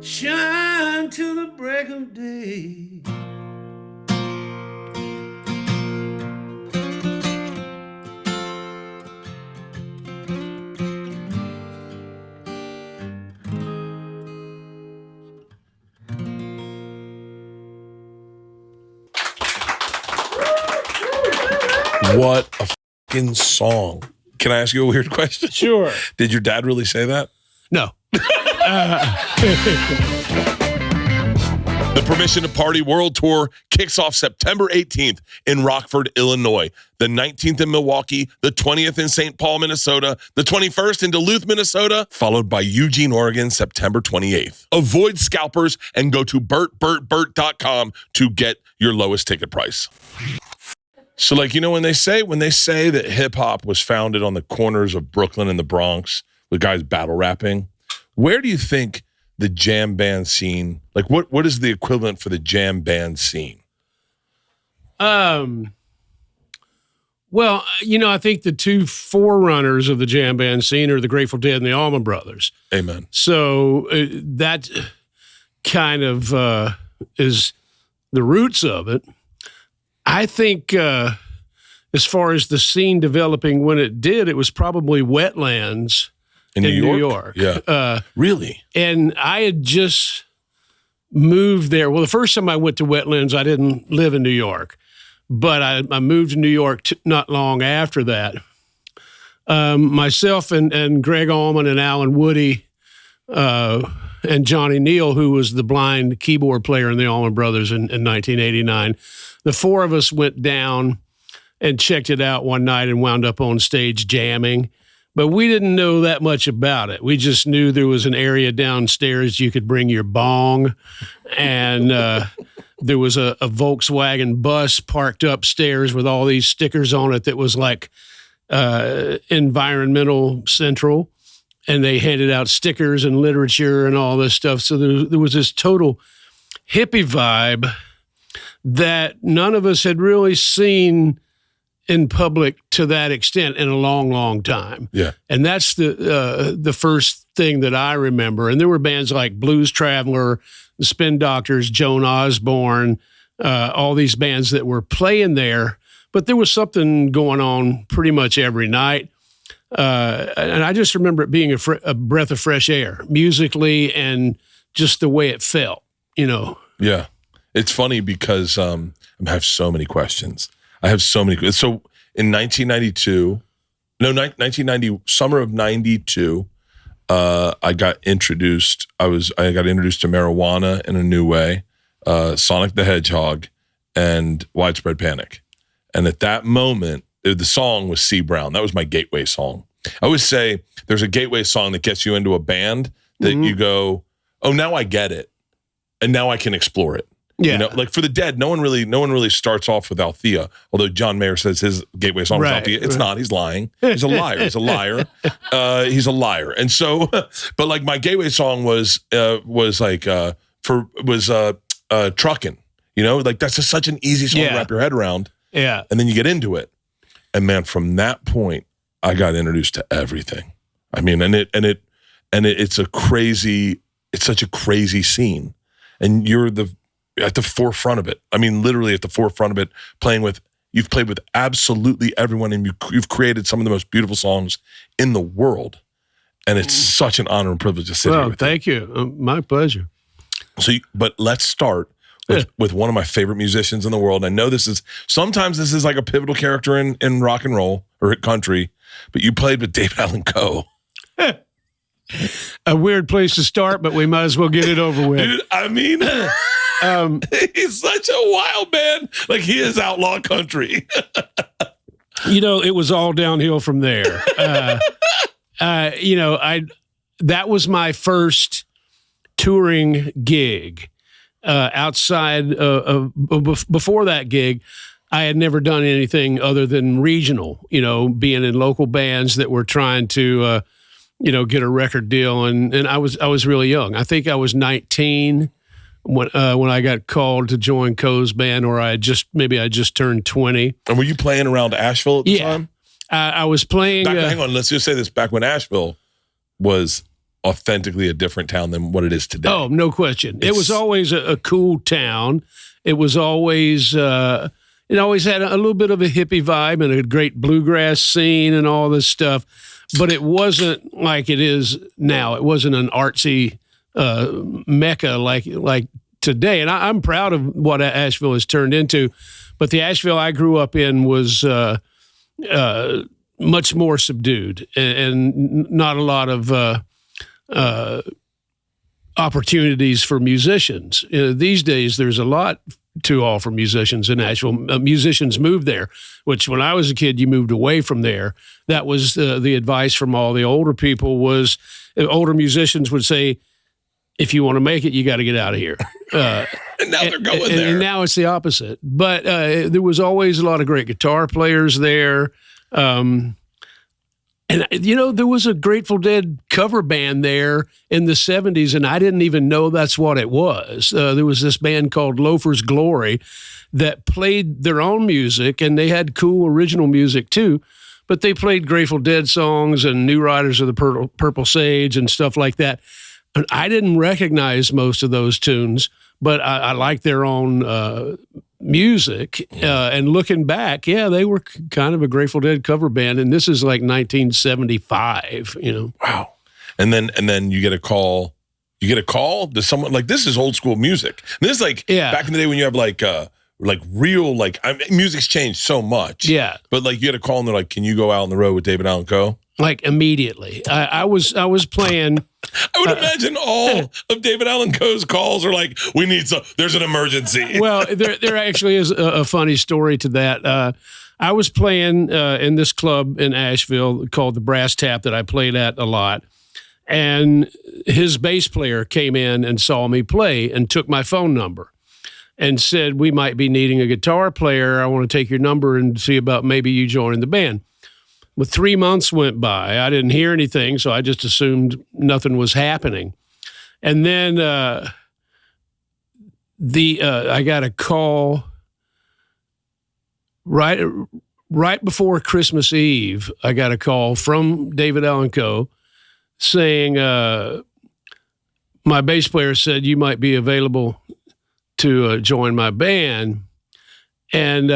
shine till the break of day. What a fucking song. Can I ask you a weird question? Sure. Did your dad really say that? No. The Permission to Party World Tour kicks off September 18th in Rockford, Illinois, the 19th in Milwaukee, the 20th in St. Paul, Minnesota, the 21st in Duluth, Minnesota, followed by Eugene, Oregon, September 28th. Avoid scalpers and go to Bert.com to get your lowest ticket price. So, like, you know, when they say that hip hop was founded on the corners of Brooklyn and the Bronx with guys battle rapping, where do you think the jam band scene, like what is the equivalent for the jam band scene? Well, you know, I think the two forerunners of the jam band scene are the Grateful Dead and the Allman Brothers. Amen. So that kind of is the roots of it. I think as far as the scene developing when it did, it was probably Wetlands in New York. Yeah. Really? And I had just moved there. Well, the first time I went to Wetlands, I didn't live in New York, but I moved to New York not long after that. Myself and Greg Allman and Alan Woody and Johnny Neal, who was the blind keyboard player in the Allman Brothers in 1989, the four of us went down and checked it out one night and wound up on stage jamming. But we didn't know that much about it. We just knew there was an area downstairs you could bring your bong, and there was a Volkswagen bus parked upstairs with all these stickers on it that was like environmental central, and they handed out stickers and literature and all this stuff. So there was this total hippie vibe that none of us had really seen in public to that extent in a long, long time. Yeah. And that's the first thing that I remember. And there were bands like Blues Traveler, the Spin Doctors, Joan Osborne, all these bands that were playing there, but there was something going on pretty much every night. And I just remember it being a breath of fresh air, musically and just the way it felt, you know. Yeah. It's funny because I have so many questions. So in 1990, summer of 92, I got introduced to marijuana in a new way, Sonic the Hedgehog, and Widespread Panic. And at that moment, the song was C. Brown. That was my gateway song. I always say there's a gateway song that gets you into a band that you go, oh, now I get it. And now I can explore it. Yeah. You know, like for the Dead, no one really starts off with Althea, although John Mayer says his gateway song was Althea. It's not. He's lying. He's a liar. He's a liar. He's a liar. And so, but like my gateway song was Truckin'. You know, like that's just such an easy song to wrap your head around. Yeah. And then you get into it. And man, from that point, I got introduced to everything. I mean, it's such a crazy scene. And you're at the forefront of it. I mean, literally at the forefront of it, you've played with absolutely everyone, and you've created some of the most beautiful songs in the world. And it's such an honor and privilege to sit here with you. Thank you. My pleasure. But let's start with one of my favorite musicians in the world. I know sometimes this is like a pivotal character in rock and roll or country, but you played with David Allen Coe. A weird place to start, but we might as well get it over with. Dude, I mean, he's such a wild man. Like, he is outlaw country. You know, it was all downhill from there. That was my first touring gig. Outside before that gig, I had never done anything other than regional, you know, being in local bands that were trying to, get a record deal. And I was really young. I think I was 19 when I got called to join Coe's band, or I just turned 20. And were you playing around Asheville at the time? I was playing. Hang on, let's just say this: back when Asheville was authentically a different town than what it is today. Oh, no question. It was always a cool town. It was always, it always had a little bit of a hippie vibe and a great bluegrass scene and all this stuff. But it wasn't like it is now. It wasn't an artsy mecca like today. And I'm proud of what Asheville has turned into. But the Asheville I grew up in was much more subdued and not a lot of opportunities for musicians. These days, there's a lot to offer musicians in Asheville. Musicians moved there, which when I was a kid, you moved away from there. That was the advice from all the older people was older musicians would say, if you want to make it, you got to get out of here. And now they're going there. And now it's the opposite. But there was always a lot of great guitar players there. And, there was a Grateful Dead cover band there in the 70s, and I didn't even know that's what it was. There was this band called Loafer's Glory that played their own music, and they had cool original music too, but they played Grateful Dead songs and New Riders of the Purple Sage and stuff like that. And I didn't recognize most of those tunes, but I liked their own music. And looking back, they were kind of a Grateful Dead cover band, and this is like 1975. Wow. And then you get a call. You get a call to someone like this is old school music. And this is like back in the day when you have like real music's changed so much. Yeah. But like you get a call and they're like, "Can you go out on the road with David Allen Coe?" Like immediately. I was playing. I would imagine all of David Allen Coe's calls are like, "We need some. There's an emergency." Well, there actually is a funny story to that. I was playing in this club in Asheville called the Brass Tap that I played at a lot, and his bass player came in and saw me play and took my phone number and said, "We might be needing a guitar player. I want to take your number and see about maybe you joining the band." Well, 3 months went by. I didn't hear anything, so I just assumed nothing was happening. And then I got a call right before Christmas Eve. I got a call from David Allen Coe saying, my bass player said you might be available to join my band. And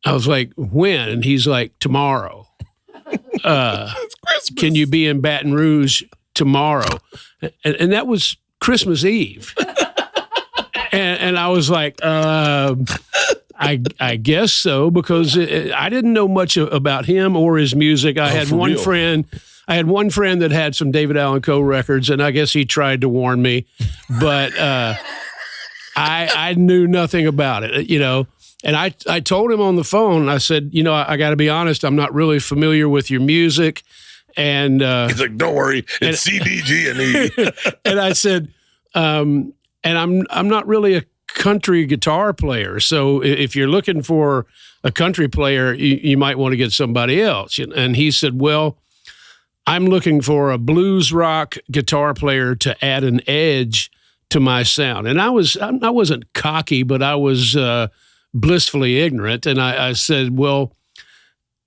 I was like, when? And he's like, tomorrow. It's Christmas. Can you be in Baton Rouge tomorrow? And that was Christmas Eve. and I was like, I guess so, because I didn't know much about him or his music. I had one friend that had some David Allen Coe records, and I guess he tried to warn me, but I knew nothing about it, And I told him on the phone, I said, I got to be honest, I'm not really familiar with your music. And he's like, don't worry, it's C, D, G, and E. And I said, and I'm not really a country guitar player. So if you're looking for a country player, you might want to get somebody else. And he said, well, I'm looking for a blues rock guitar player to add an edge to my sound. And I wasn't cocky, but I was blissfully ignorant. And I said, well,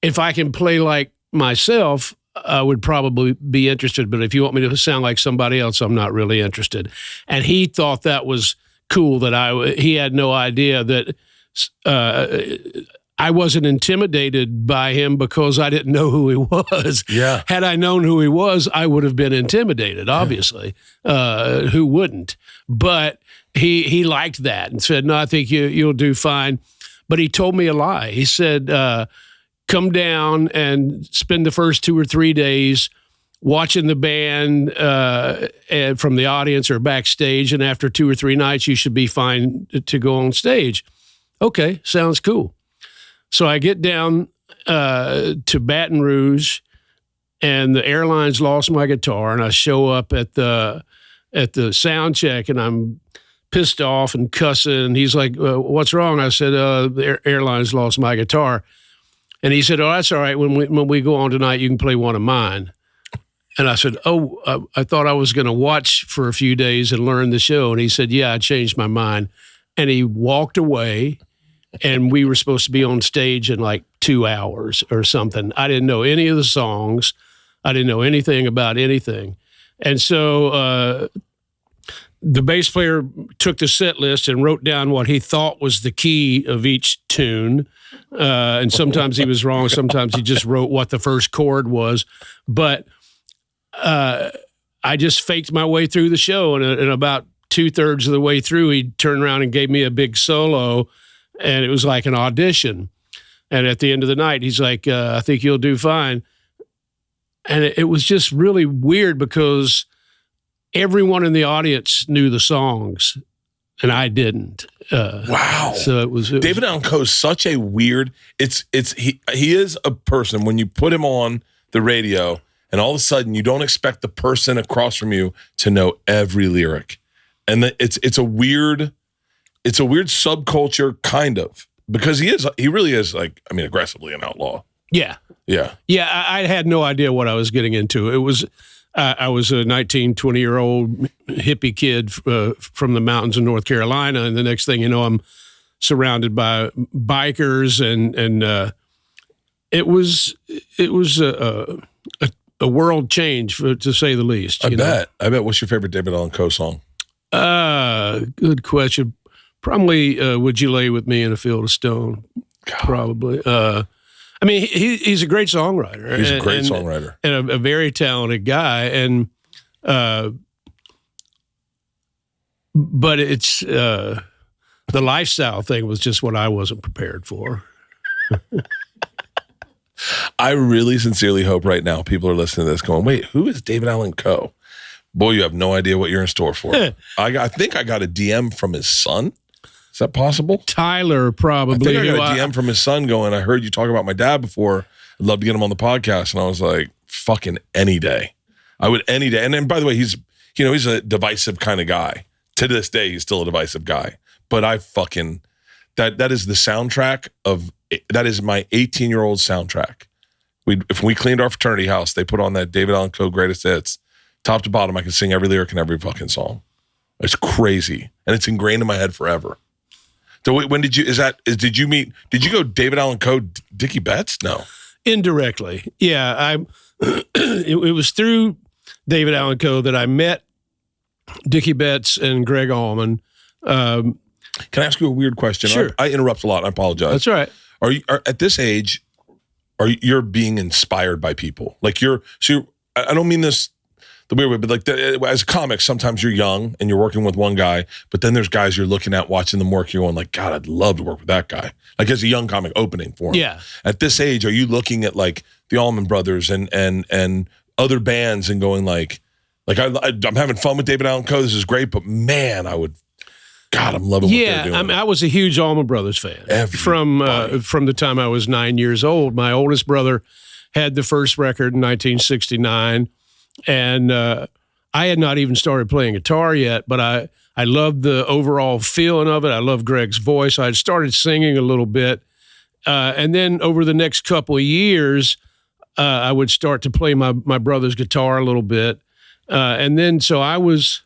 if I can play like myself, I would probably be interested. But if you want me to sound like somebody else, I'm not really interested. And he thought that was cool that he had no idea that I wasn't intimidated by him because I didn't know who he was. Yeah. Had I known who he was, I would have been intimidated, obviously. Who wouldn't? But he liked that and said, no, I think you'll do fine. But he told me a lie. He said, come down and spend the first 2 or 3 days watching the band from the audience or backstage, and after 2 or 3 nights, you should be fine to go on stage. Okay, sounds cool. So I get down to Baton Rouge, and the airlines lost my guitar, and I show up at the sound check, and I'm pissed off and cussing. And he's like, what's wrong? I said, the airlines lost my guitar. And he said, oh, that's all right. When we go on tonight, you can play one of mine. And I said, oh, I thought I was going to watch for a few days and learn the show. And he said, yeah, I changed my mind. And he walked away, and we were supposed to be on stage in like 2 hours or something. I didn't know any of the songs. I didn't know anything about anything. And so the bass player took the set list and wrote down what he thought was the key of each tune. And sometimes he was wrong. Sometimes he just wrote what the first chord was. But I just faked my way through the show. And about 2/3 of the way through, he turned around and gave me a big solo. And it was like an audition. And at the end of the night, he's like, I think you'll do fine. And it was just really weird because everyone in the audience knew the songs and I didn't. Wow. So it was David Allen Coe is such a weird, he is a person when you put him on the radio and all of a sudden you don't expect the person across from you to know every lyric. And it's a weird subculture kind of, because he really is like, I mean, aggressively an outlaw. Yeah. Yeah. Yeah. I had no idea what I was getting into. It was, I was a 19, 20-year-old hippie kid from the mountains of North Carolina. And the next thing you know, I'm surrounded by bikers and it was a world change, to say the least. I bet. What's your favorite David Allen Coe song? Good question. Probably Would You Lay With Me in a Field of Stone? God. Probably. I mean, he's a great songwriter. He's a great songwriter. And a very talented guy. And, but it's, the lifestyle thing was just what I wasn't prepared for. I really sincerely hope right now people are listening to this going, wait, who is David Allen Coe? Boy, you have no idea what you're in store for. I think I got a DM from his son. Is that possible? Tyler, probably. I think I got a DM from his son going, I heard you talk about my dad before. I'd love to get him on the podcast. And I was like, fucking any day. I would any day. And then, by the way, he's a divisive kind of guy. To this day, he's still a divisive guy. But I fucking, that is the soundtrack of, that is my 18-year-old soundtrack. If we cleaned our fraternity house, they put on that David Allen Coe greatest hits. Top to bottom, I can sing every lyric in every fucking song. It's crazy. And it's ingrained in my head forever. So when did you go David Allen Coe, Dickie Betts? No. Indirectly. Yeah. It was through David Allen Coe that I met Dickie Betts and Greg Allman. Can I ask you a weird question? Sure. I interrupt a lot. I apologize. That's all right. Are at this age, you're being inspired by people? Like I don't mean this the weird way, but like as a comic, sometimes you're young and you're working with one guy, but then there's guys you're looking at, watching them work, you're going like, God, I'd love to work with that guy. Like as a young comic opening for him. Yeah. At this age, are you looking at like the Allman Brothers and other bands and going like I'm having fun with David Allen Coe, this is great, but man, I'm loving what they're doing. I mean, I was a huge Allman Brothers fan from the time I was 9 years old. My oldest brother had the first record in 1969. And I had not even started playing guitar yet, but I loved the overall feeling of it. I loved Greg's voice. I had started singing a little bit. And then over the next couple of years, I would start to play my brother's guitar a little bit. And then, so I was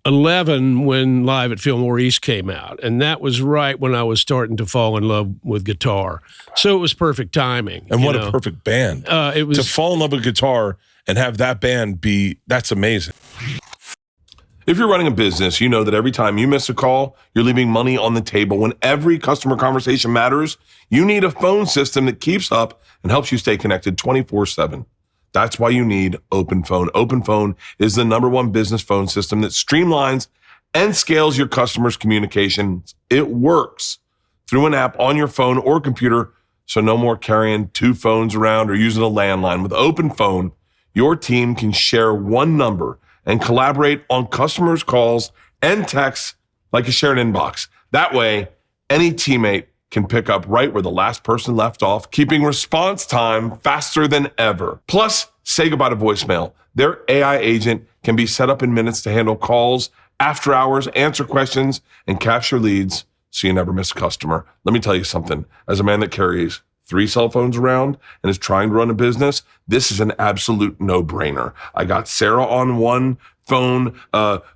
11 when Live at Fillmore East came out. And that was right when I was starting to fall in love with guitar. So it was perfect timing. And what a perfect band. It was, to fall in love with guitar and have that band that's amazing. If you're running a business, you know that every time you miss a call, you're leaving money on the table. When every customer conversation matters, you need a phone system that keeps up and helps you stay connected 24/7. That's why you need OpenPhone. OpenPhone is the #1 business phone system that streamlines and scales your customers' communications. It works through an app on your phone or computer, so no more carrying 2 phones around or using a landline. With OpenPhone, your team can share one number and collaborate on customers' calls and texts like a shared inbox. That way, any teammate can pick up right where the last person left off, keeping response time faster than ever. Plus, say goodbye to voicemail. Their AI agent can be set up in minutes to handle calls, after hours, answer questions, and capture leads so you never miss a customer. Let me tell you something. As a man that carries 3 cell phones around and is trying to run a business, this is an absolute no-brainer. I got Sarah on one, phone,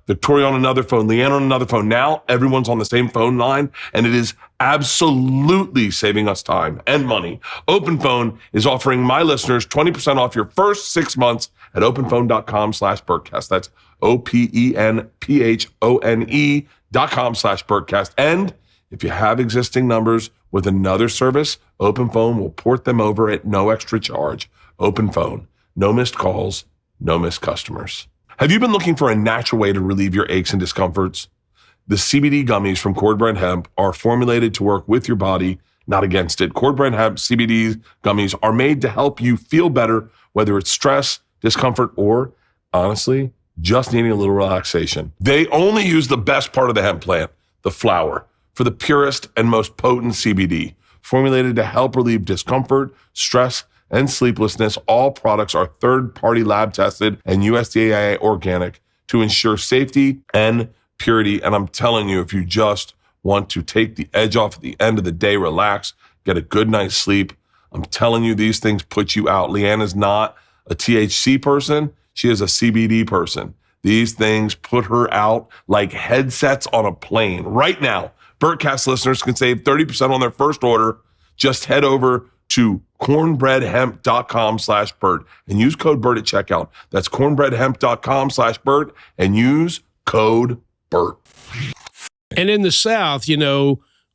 Victoria on another phone, Leanne on another phone. Now everyone's on the same phone line, and it is absolutely saving us time and money. OpenPhone is offering my listeners 20% off your first 6 months at openphone.com/Bertcast. That's OPENPHONE.com/Bertcast. And if you have existing numbers with another service, OpenPhone will port them over at no extra charge. OpenPhone, no missed calls, no missed customers. Have you been looking for a natural way to relieve your aches and discomforts? The CBD gummies from Cortez Hemp are formulated to work with your body, not against it. Cortez Hemp CBD gummies are made to help you feel better, whether it's stress, discomfort, or honestly, just needing a little relaxation. They only use the best part of the hemp plant, the flower, for the purest and most potent CBD. Formulated to help relieve discomfort, stress, and sleeplessness, all products are third-party lab tested and USDA organic to ensure safety and purity. And I'm telling you, if you just want to take the edge off at the end of the day, relax, get a good night's sleep, I'm telling you, these things put you out. Leanne is not a THC person. She is a CBD person. These things put her out like headsets on a plane. Right now, Bertcast listeners can save 30% on their first order. Just head over to cornbreadhemp.com/Bert and use code Bert at checkout. That's cornbreadhemp.com/Bert and use code Bert. And in the South,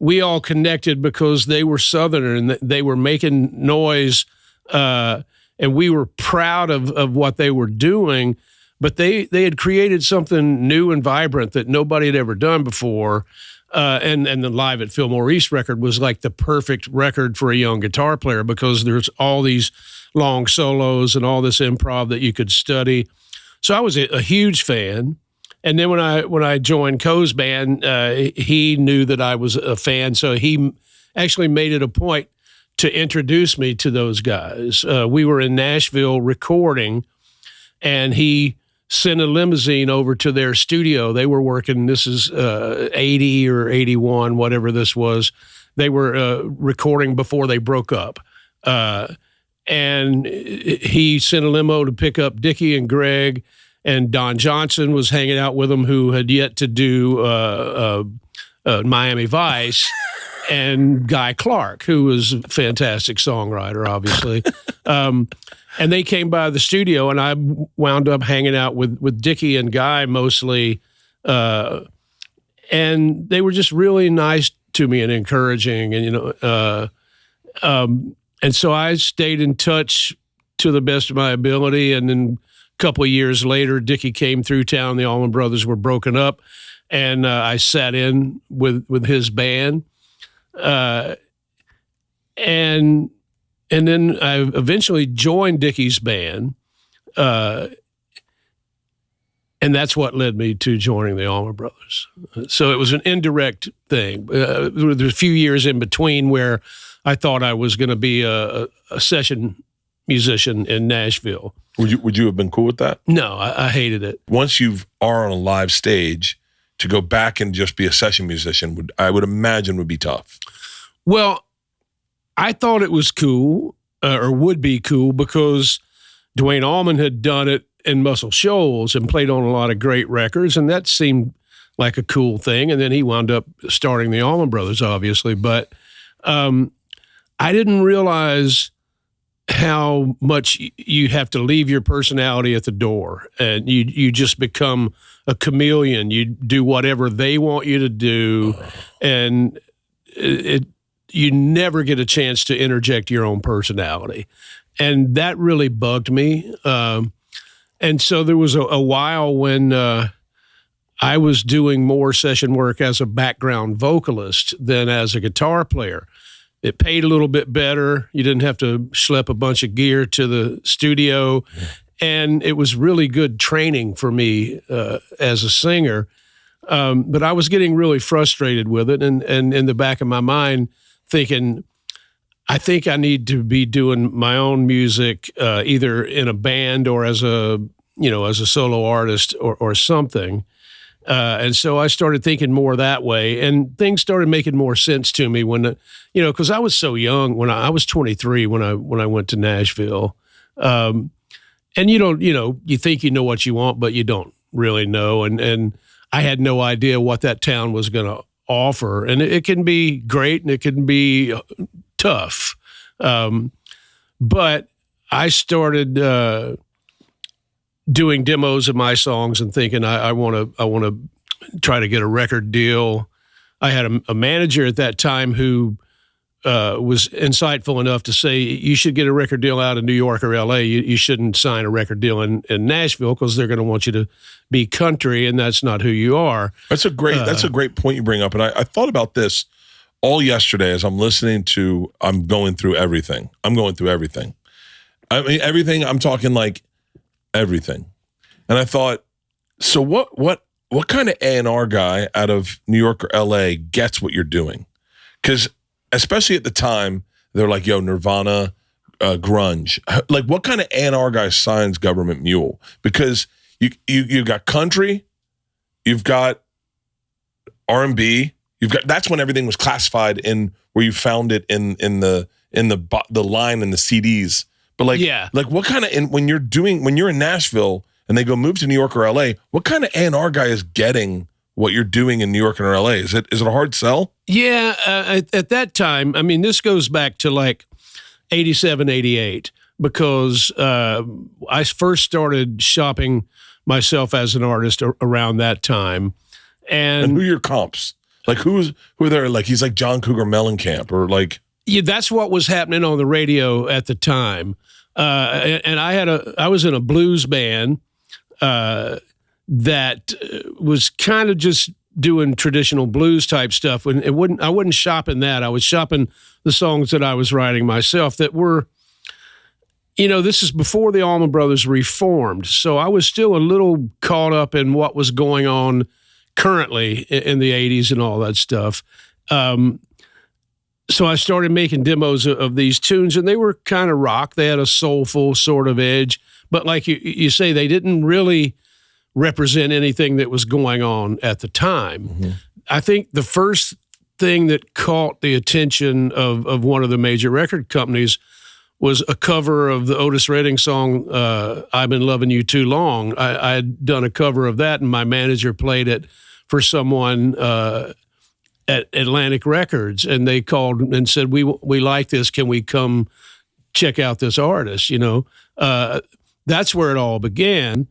we all connected because they were Southern and they were making noise, and we were proud of what they were doing, but they had created something new and vibrant that nobody had ever done before. And the Live at Fillmore East record was like the perfect record for a young guitar player because there's all these long solos and all this improv that you could study. So I was a huge fan. And then when I joined Coe's band, he knew that I was a fan, so he actually made it a point to introduce me to those guys. We were in Nashville recording, and he sent a limousine over to their studio. They were working, this is 80 or 81, whatever this was. They were recording before they broke up. And he sent a limo to pick up Dickie and Greg, and Don Johnson was hanging out with them, who had yet to do Miami Vice, and Guy Clark, who was a fantastic songwriter, obviously. And they came by the studio, and I wound up hanging out with Dickie and Guy mostly. And they were just really nice to me and encouraging. And, and so I stayed in touch to the best of my ability. And then a couple of years later, Dickie came through town. The Allman Brothers were broken up, and I sat in with his band. And then I eventually joined Dickie's band, and that's what led me to joining the Allman Brothers. So it was an indirect thing. There were a few years in between where I thought I was going to be a session musician in Nashville. Would you have been cool with that? No, I hated it. Once you are on a live stage, to go back and just be a session musician, I would imagine would be tough. Well, I thought it was cool, or would be cool, because Duane Allman had done it in Muscle Shoals and played on a lot of great records, and that seemed like a cool thing. And then he wound up starting the Allman Brothers, obviously. But I didn't realize how much you have to leave your personality at the door, and you just become a chameleon. You do whatever they want you to do, and you never get a chance to interject your own personality. And that really bugged me. And so there was a while when I was doing more session work as a background vocalist than as a guitar player. It paid a little bit better. You didn't have to schlep a bunch of gear to the studio. And it was really good training for me as a singer. But I was getting really frustrated with it. And in the back of my mind, thinking, I think I need to be doing my own music, either in a band or as a solo artist or something. And so I started thinking more that way, and things started making more sense to me when, because I was so young when I was 23 when I went to Nashville. And you think you know what you want, but you don't really know. And I had no idea what that town was going to offer. And it can be great and it can be tough. But I started doing demos of my songs and thinking I want to try to get a record deal. I had a manager at that time who was insightful enough to say, you should get a record deal out of New York or LA. You shouldn't sign a record deal in Nashville because they're going to want you to be country, and that's not who you are. That's a great point you bring up. And I thought about this all yesterday as I'm listening to, I'm going through everything. I mean, everything, I'm talking like everything. And I thought, so what kind of A&R guy out of New York or LA gets what you're doing? Because especially at the time, they're like, yo, Nirvana, grunge. Like, what kind of A&R guy signs Gov't Mule? Because you've got country, you've got R&B, that's when everything was classified in where you found it in the line in the CDs. But like what kind of, when you're in Nashville and they go move to New York or LA, what kind of A&R guy is getting what you're doing in New York and LA? Is it a hard sell? Yeah, at that time, I mean, this goes back to like 87, 88, because I first started shopping myself as an artist around that time. And who are your comps? Like who are there? Like he's like John Cougar Mellencamp or like. Yeah, that's what was happening on the radio at the time. And I was in a blues band that was kind of just doing traditional blues type stuff. I wasn't shopping that. I was shopping the songs that I was writing myself that were, this is before the Allman Brothers reformed. So I was still a little caught up in what was going on currently in the 80s and all that stuff. So I started making demos of these tunes, and they were kind of rock. They had a soulful sort of edge, but like you say, they didn't really represent anything that was going on at the time. Mm-hmm. I think the first thing that caught the attention of one of the major record companies was a cover of the Otis Redding song, I've Been Loving You Too Long. I had done a cover of that, and my manager played it for someone at Atlantic Records, and they called and said, we like this. Can we come check out this artist? That's where it all began.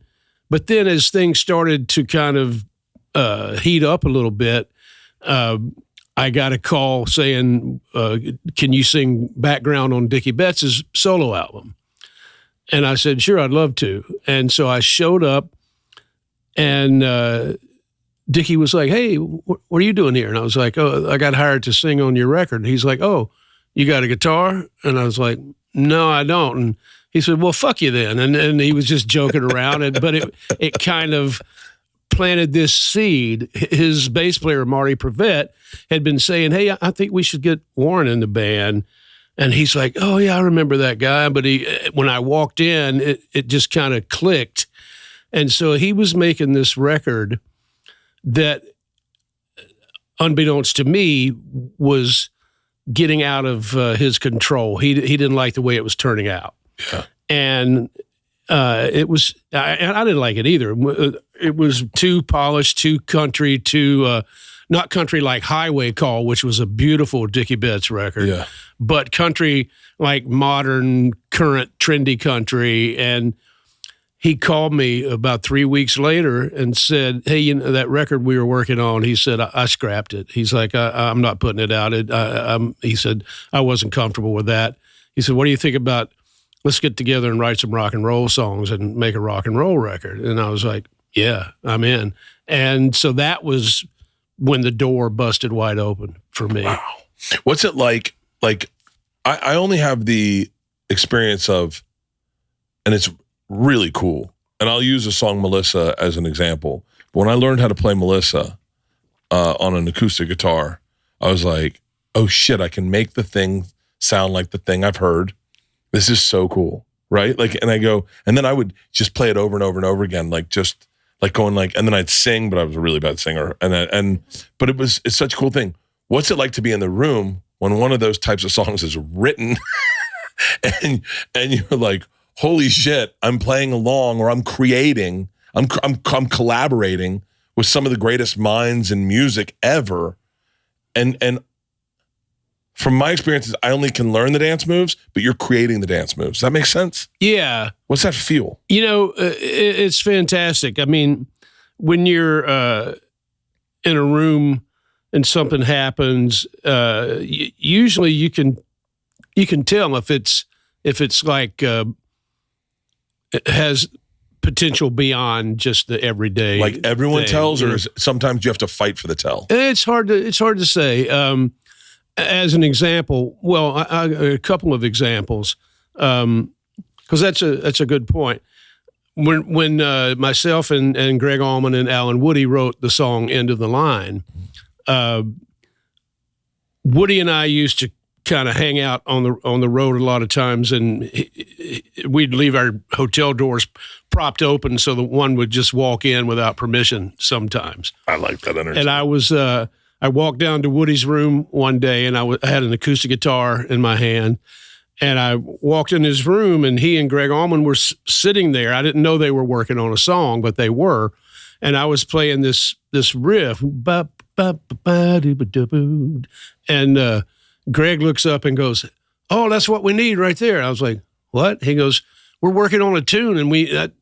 But then as things started to kind of heat up a little bit, I got a call saying, can you sing background on Dickie Betts' solo album? And I said, sure, I'd love to. And so I showed up, and Dickie was like, hey, what are you doing here? And I was like, oh, I got hired to sing on your record. And he's like, oh, you got a guitar? And I was like, no, I don't. And he said, well, fuck you then. And he was just joking around. But it kind of planted this seed. His bass player, Marty Prevette, had been saying, hey, I think we should get Warren in the band. And he's like, oh, yeah, I remember that guy. But when I walked in, it just kind of clicked. And so he was making this record that, unbeknownst to me, was getting out of his control. He didn't like the way it was turning out. Yeah. And it was, and I didn't like it either. It was too polished, too country, too, not country like Highway Call, which was a beautiful Dickie Betts record, but country like modern, current, trendy country. And he called me about 3 weeks later and said, hey, that record we were working on, he said, I scrapped it. He's like, I'm not putting it out. He said, I wasn't comfortable with that. He said, what do you think about, let's get together and write some rock and roll songs and make a rock and roll record? And I was like, yeah, I'm in. And so that was when the door busted wide open for me. Wow. What's it like? Like, I only have the experience of, and it's really cool. And I'll use the song Melissa as an example. But when I learned how to play Melissa on an acoustic guitar, I was like, oh shit, I can make the thing sound like the thing I've heard. This is so cool, right? Like, and I go, and then I would just play it over and over and over again, like just like going like, and then I'd sing, but I was a really bad singer. But it's such a cool thing. What's it like to be in the room when one of those types of songs is written and you're like, holy shit, I'm playing along or I'm creating. I'm collaborating with some of the greatest minds in music ever. And from my experiences, I only can learn the dance moves, but you're creating the dance moves. Does that make sense? Yeah. What's that feel? It's fantastic. I mean, when you're in a room and something happens, usually you can tell if it's like it has potential beyond just the everyday. Like everyone thing, tells, or sometimes you have to fight for the tell? It's hard to say. As an example, well, a couple of examples, because that's a good point. When myself and Greg Allman and Alan Woody wrote the song "End of the Line," Woody and I used to kind of hang out on the road a lot of times, and we'd leave our hotel doors propped open so that one would just walk in without permission sometimes. I like that energy. And I walked down to Woody's room one day, and I had an acoustic guitar in my hand, and I walked in his room, and he and Greg Allman were sitting there. I didn't know they were working on a song, but they were, and I was playing this riff, and Greg looks up and goes, "Oh, that's what we need right there." I was like, "What?" He goes, "We're working on a tune, and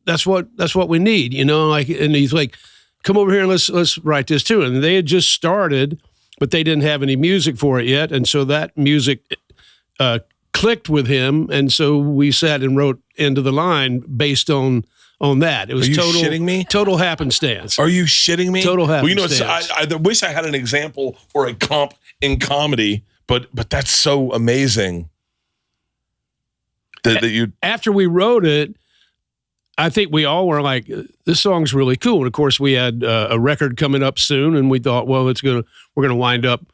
that's what we need, like." And he's like, "Come over here and let's write this tune." And they had just started, but they didn't have any music for it yet, and so that music clicked with him, and so we sat and wrote "End of the Line" based on that. It was shitting me? Total happenstance. Are you shitting me? Total happenstance. I wish I had an example or a comp in comedy. But that's so amazing that you. After we wrote it, I think we all were like, "This song's really cool." And of course, we had a record coming up soon, and we thought, "Well, we're gonna wind up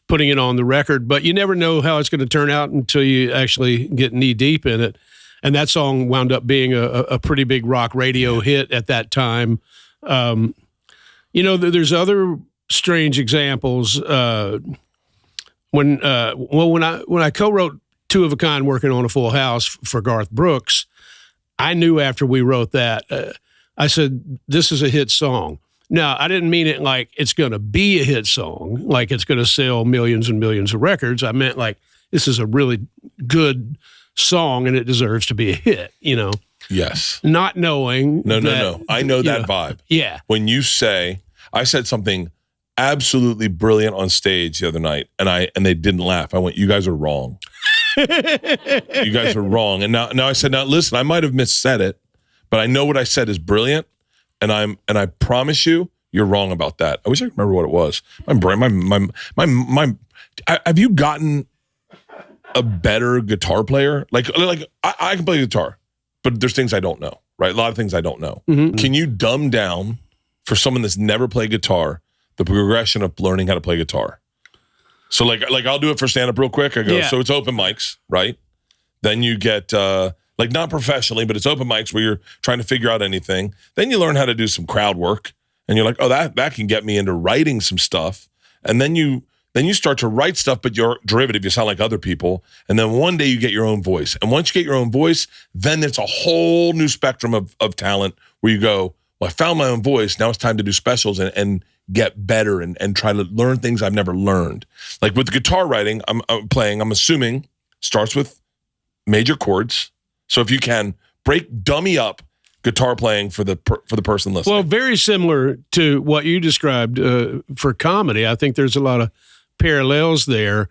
putting it on the record." But you never know how it's going to turn out until you actually get knee deep in it. And that song wound up being a pretty big rock radio hit at that time. There's other strange examples. When I co-wrote Two of a Kind working on a Full House for Garth Brooks, I knew after we wrote that, I said, "This is a hit song." Now, I didn't mean it like it's going to be a hit song, like it's going to sell millions and millions of records. I meant like this is a really good song and it deserves to be a hit, Yes. Not knowing. No. I know that vibe. Yeah. When you say, I said something absolutely brilliant on stage the other night, and they didn't laugh. I went, "You guys are wrong. You guys are wrong." And now I said, "Now listen, I might have missaid it, but I know what I said is brilliant, and I promise you're wrong about that." I wish I could remember what it was. My brain, my. Have you gotten a better guitar player? Like I can play guitar, but there's things I don't know. Right, a lot of things I don't know. Mm-hmm. Can you dumb down for someone that's never played guitar the progression of learning how to play guitar? So like I'll do it for stand-up real quick. I go, So it's open mics, right? Then you get, not professionally, but it's open mics where you're trying to figure out anything. Then you learn how to do some crowd work. And you're like, oh, that can get me into writing some stuff. And then you start to write stuff, but you're derivative. You sound like other people. And then one day you get your own voice. And once you get your own voice, then it's a whole new spectrum of talent where you go, well, I found my own voice. Now it's time to do specials and get better and try to learn things I've never learned. Like with the guitar writing, I'm assuming starts with major chords. So if you can dummy up guitar playing for the person listening. Well, very similar to what you described for comedy. I think there's a lot of parallels there,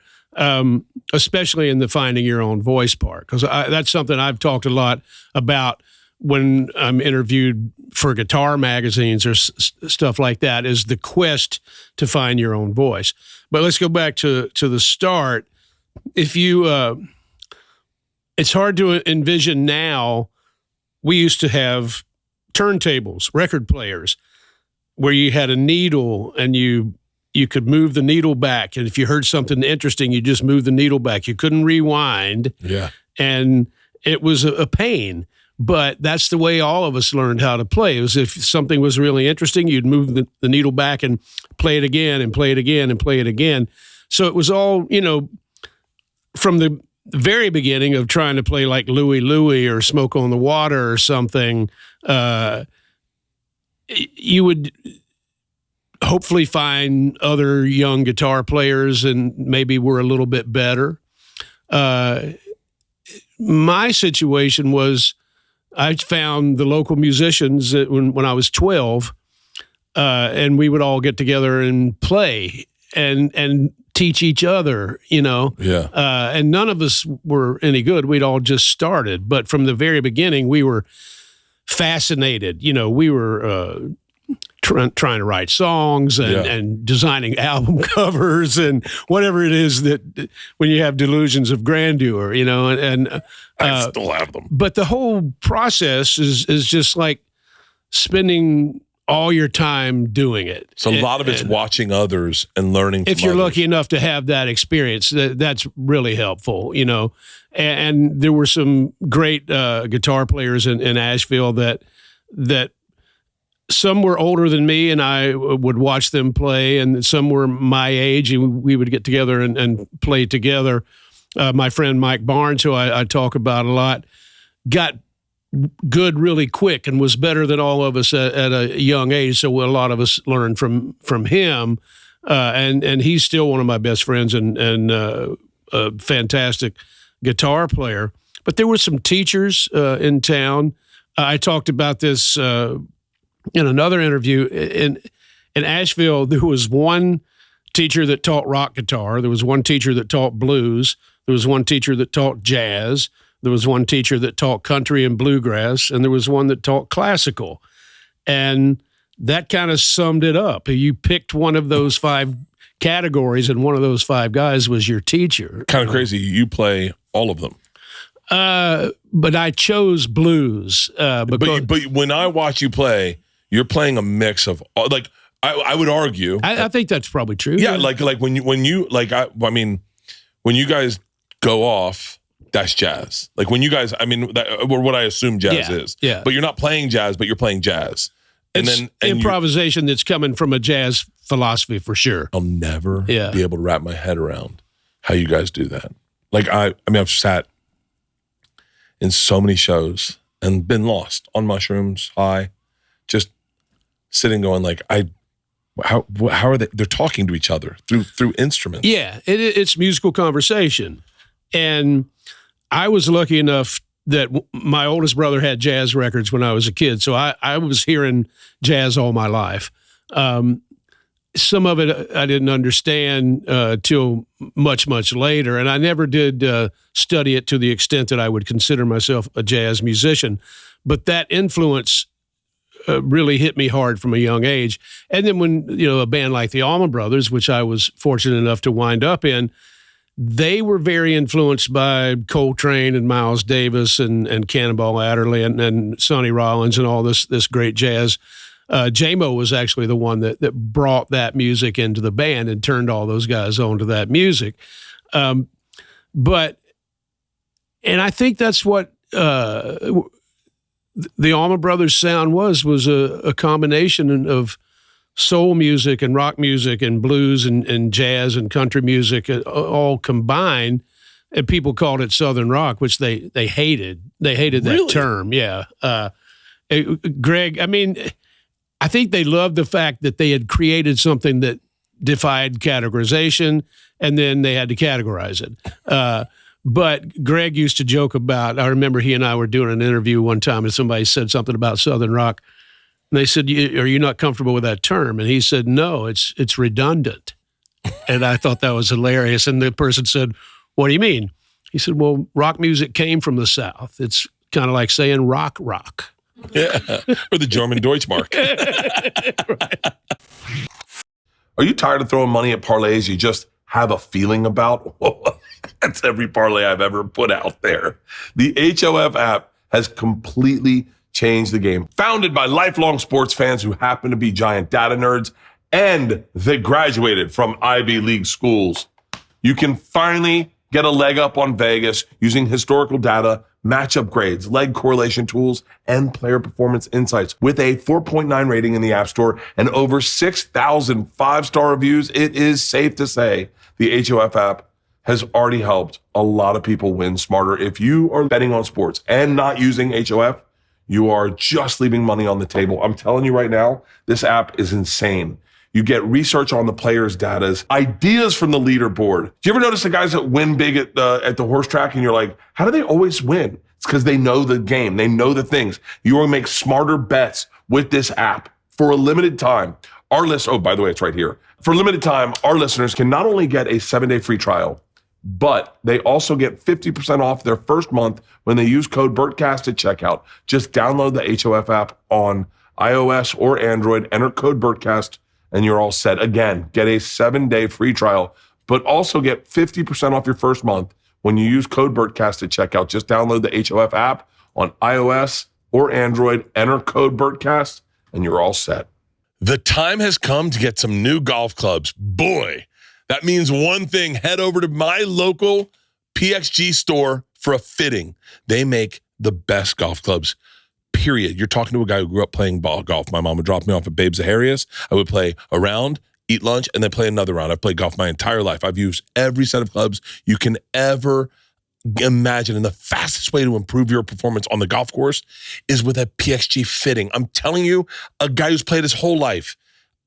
especially in the finding your own voice part, because that's something I've talked a lot about when I'm interviewed for guitar magazines or stuff like that, is the quest to find your own voice. But let's go back to the start. If you, it's hard to envision now. We used to have turntables, record players, where you had a needle and you could move the needle back. And if you heard something interesting, you just move the needle back. You couldn't rewind. Yeah. And it was a pain. But that's the way all of us learned how to play. It was if something was really interesting, you'd move the needle back and play it again and play it again and play it again. So it was all, from the very beginning of trying to play like Louie Louie or Smoke on the Water or something, you would hopefully find other young guitar players and maybe we're a little bit better. My situation was I found the local musicians when I was 12, and we would all get together and play and teach each other, Yeah. and none of us were any good. We'd all just started. But from the very beginning, we were fascinated. We were trying to write songs and designing album covers and whatever it is that when you have delusions of grandeur, and I still have them. But the whole process is just like spending all your time doing it. So a lot of it's watching others and learning from if you're others. lucky enough to have that experience, that's really helpful, And there were some great guitar players in Asheville that some were older than me, and I would watch them play, and some were my age, and we would get together and play together. My friend Mike Barnes, who I talk about a lot, got good really quick and was better than all of us at a young age. So a lot of us learned from him, and he's still one of my best friends and a fantastic guitar player. But there were some teachers in town. I talked about this in another interview. In Asheville, there was one teacher that taught rock guitar. There was one teacher that taught blues. There was one teacher that taught jazz. There was one teacher that taught country and bluegrass, and there was one that taught classical. And that kind of summed it up. You picked one of those 5 categories, and one of those 5 guys was your teacher. Kind of crazy. You play all of them. But I chose blues. Because But when I watch you play, you're playing a mix of like I would argue. I think that's probably true. Yeah, like when you when you guys go off, that's jazz. Like when you guys, or what I assume jazz is. Yeah. But you're not playing jazz, but you're playing jazz. And it's then improvisation that's coming from a jazz philosophy for sure. I'll never be able to wrap my head around how you guys do that. Like I've sat in so many shows and been lost on mushrooms, high, just sitting going like, how are they? They're talking to each other through instruments. Yeah, it's musical conversation. And I was lucky enough that my oldest brother had jazz records when I was a kid. So I was hearing jazz all my life. Some of it I didn't understand till much, much later. And I never did study it to the extent that I would consider myself a jazz musician. But that influence really hit me hard from a young age. And then when, a band like the Allman Brothers, which I was fortunate enough to wind up in, they were very influenced by Coltrane and Miles Davis and Cannonball Adderley and Sonny Rollins and all this great jazz. J-Mo was actually the one that brought that music into the band and turned all those guys onto that music. And I think that's what the Allman Brothers sound was a combination of soul music and rock music and blues and jazz and country music all combined, and people called it Southern rock, which they hated. They hated that term. Yeah. Greg, I think they loved the fact that they had created something that defied categorization, and then they had to categorize it. But Greg used to joke about, I remember he and I were doing an interview one time and somebody said something about Southern rock. And they said, "Are you not comfortable with that term?" And he said, "No, it's redundant." And I thought that was hilarious. And the person said, "What do you mean?" He said, "Well, rock music came from the South. It's kind of like saying rock. Yeah, or the German Deutschmark. Right. Are you tired of throwing money at parlays you just have a feeling about? That's every parlay I've ever put out there. The HOF app has completely changed the game. Founded by lifelong sports fans who happen to be giant data nerds, and they graduated from Ivy League schools. You can finally get a leg up on Vegas using historical data, matchup grades, leg correlation tools, and player performance insights. With a 4.9 rating in the App Store and over 6,000 five-star reviews, it is safe to say the HOF app has already helped a lot of people win smarter. If you are betting on sports and not using HOF, you are just leaving money on the table. I'm telling you right now, this app is insane. You get research on the players' data, ideas from the leaderboard. Do you ever notice the guys that win big at the horse track and you're like, how do they always win? It's because they know the game. They know the things. You will make smarter bets with this app for a limited time. Oh, by the way, it's right here. For a limited time, our listeners can not only get a 7-day free trial, but they also get 50% off their first month when they use code Bertcast at checkout. Just download the HOF app on iOS or Android, enter code Bertcast, and you're all set. Again, get a 7-day free trial, but also get 50% off your first month when you use code Bertcast at checkout. Just download the HOF app on iOS or Android, enter code Bertcast, and you're all set. The time has come to get some new golf clubs. Boy, that means one thing. Head over to my local PXG store for a fitting. They make the best golf clubs, period. You're talking to a guy who grew up playing golf. My mom would drop me off at Babes Aharius. I would play a round, eat lunch, and then play another round. I've played golf my entire life. I've used every set of clubs you can ever imagine. And the fastest way to improve your performance on the golf course is with a PXG fitting. I'm telling you, a guy who's played his whole life,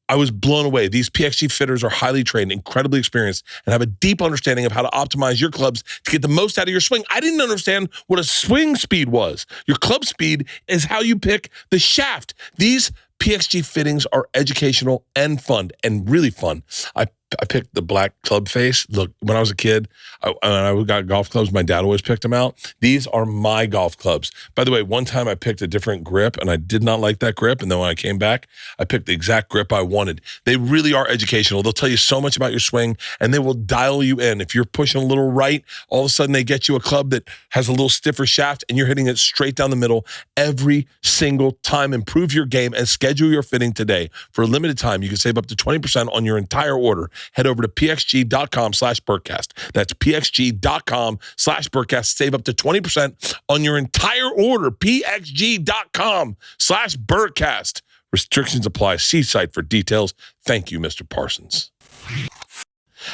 I was blown away. These PXG fitters are highly trained, incredibly experienced, and have a deep understanding of how to optimize your clubs to get the most out of your swing. I didn't understand what a swing speed was. Your club speed is how you pick the shaft. These PXG fittings are educational and fun, and really fun. I picked the black club face. Look, when I was a kid, I got golf clubs. My dad always picked them out. These are my golf clubs. By the way, one time I picked a different grip, and I did not like that grip. And then when I came back, I picked the exact grip I wanted. They really are educational. They'll tell you so much about your swing, and they will dial you in. If you're pushing a little right, all of a sudden they get you a club that has a little stiffer shaft, and you're hitting it straight down the middle every single time. Improve your game and schedule your fitting today. For a limited time, you can save up to 20% on your entire order. Head over to pxg.com/Bertcast. That's pxg.com/Bertcast. Save up to 20% on your entire order. pxg.com/Bertcast. Restrictions apply. See site for details. Thank you, Mr. Parsons.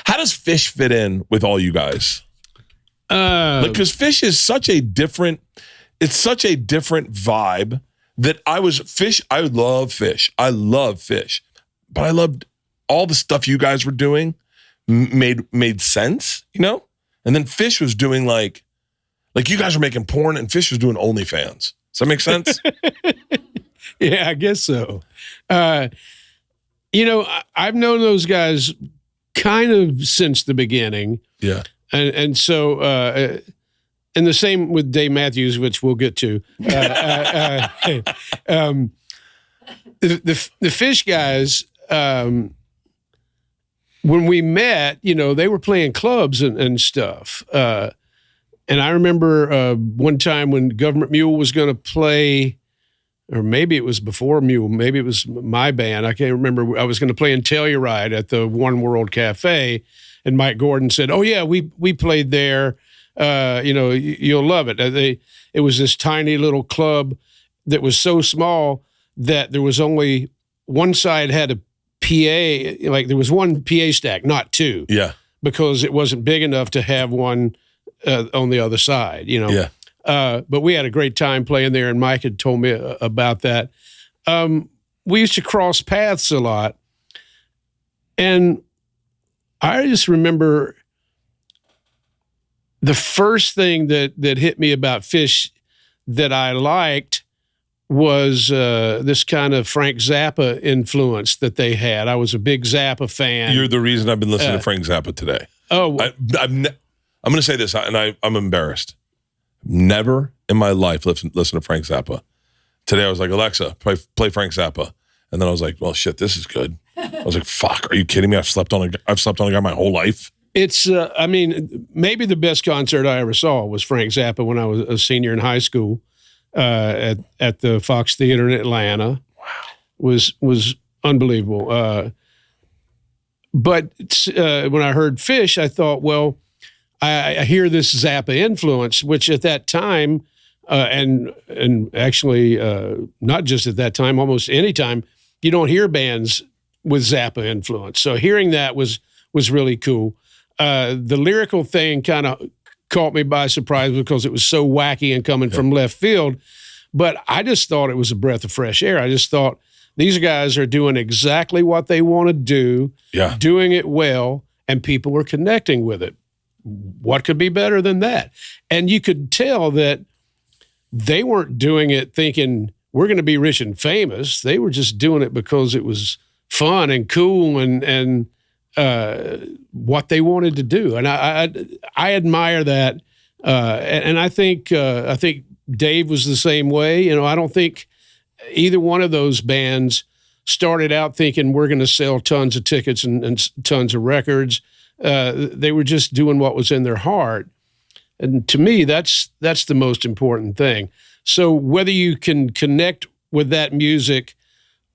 How does Phish fit in with all you guys? Because Phish is such a different, it's such a different vibe that I love Phish. I love Phish. But I loved all the stuff you guys were doing made sense, you know? And then Phish was doing like you guys were making porn and Phish was doing OnlyFans. Does that make sense? Yeah, I guess so. You know, I've known those guys kind of since the beginning. Yeah. And so, and the same with Dave Matthews, which we'll get to. The Phish guys, when we met, you know, they were playing clubs and stuff. And I remember one time when Gov't Mule was going to play, or maybe it was before Mule, maybe it was my band. I can't remember. I was going to play in Telluride at the One World Cafe, and Mike Gordon said, "Oh yeah, we played there. You know, you'll love it." It was this tiny little club that was so small that there was only one side had a PA, like there was one PA stack, not two. Yeah. Because it wasn't big enough to have one on the other side, you know. Yeah. But we had a great time playing there, and Mike had told me about that. We used to cross paths a lot. And I just remember the first thing that hit me about Phish that I liked was this kind of Frank Zappa influence that they had. I was a big Zappa fan. You're the reason I've been listening to Frank Zappa today. Oh, I'm going to say this, and I'm embarrassed. Never in my life listen to Frank Zappa. Today I was like, Alexa, play Frank Zappa. And then I was like, well, shit, this is good. I was like, fuck, are you kidding me? I've slept on a guy my whole life. It's, I mean, maybe the best concert I ever saw was Frank Zappa when I was a senior in high school at the Fox Theater in Atlanta. Wow. Was unbelievable. But when I heard Phish, I thought, well, I hear this Zappa influence, which at that time, and actually not just at that time, almost any time, you don't hear bands with Zappa influence. So hearing that was really cool. The lyrical thing kind of caught me by surprise because it was so wacky and coming from left field. But I just thought it was a breath of fresh air. I just thought these guys are doing exactly what they want to do, doing it well, and people are connecting with it. What could be better than that? And you could tell that they weren't doing it thinking we're going to be rich and famous. They were just doing it because it was fun and cool and what they wanted to do. And I admire that. And I think Dave was the same way. You know, I don't think either one of those bands started out thinking we're going to sell tons of tickets and tons of records. They were just doing what was in their heart. And to me, that's the most important thing. So whether you can connect with that music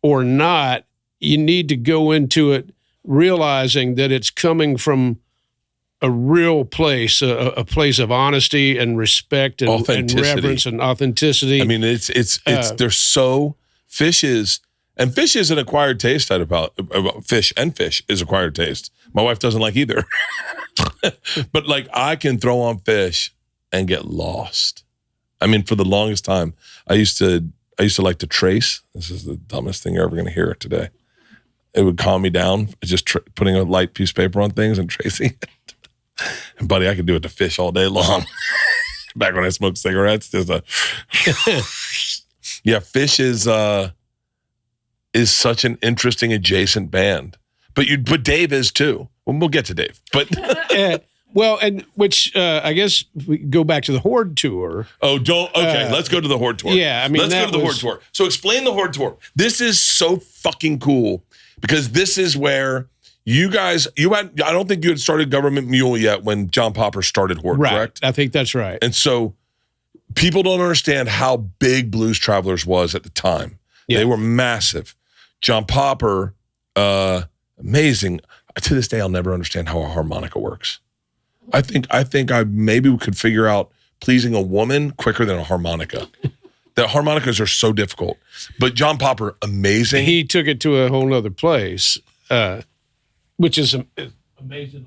or not, you need to go into it realizing that it's coming from a real place, a place of honesty and respect and reverence and authenticity. I mean, it's they're so Phish is an acquired taste. About Phish is acquired taste. My wife doesn't like either, but like I can throw on Phish and get lost. I mean, for the longest time, I used to like to trace. This is the dumbest thing you're ever going to hear today. It would calm me down, just putting a light piece of paper on things and tracing it. And buddy, I could do it to Phish all day long. Back when I smoked cigarettes, Phish is such an interesting adjacent band. But Dave is too. Well, we'll get to Dave. But well, and which I guess we go back to the HORDE tour. Oh, let's go to the HORDE tour. Yeah, I mean, let's go to the HORDE tour. So explain the HORDE tour. This is so fucking cool because this is where you guys, I don't think you had started Gov't Mule yet when John Popper started HORDE, right, correct? I think that's right. And so people don't understand how big Blues Travelers was at the time. Yeah. They were massive. John Popper, amazing. To this day, I'll never understand how a harmonica works. I think I maybe could figure out pleasing a woman quicker than a harmonica. The harmonicas are so difficult. But John Popper, amazing. He took it to a whole nother place, which is amazing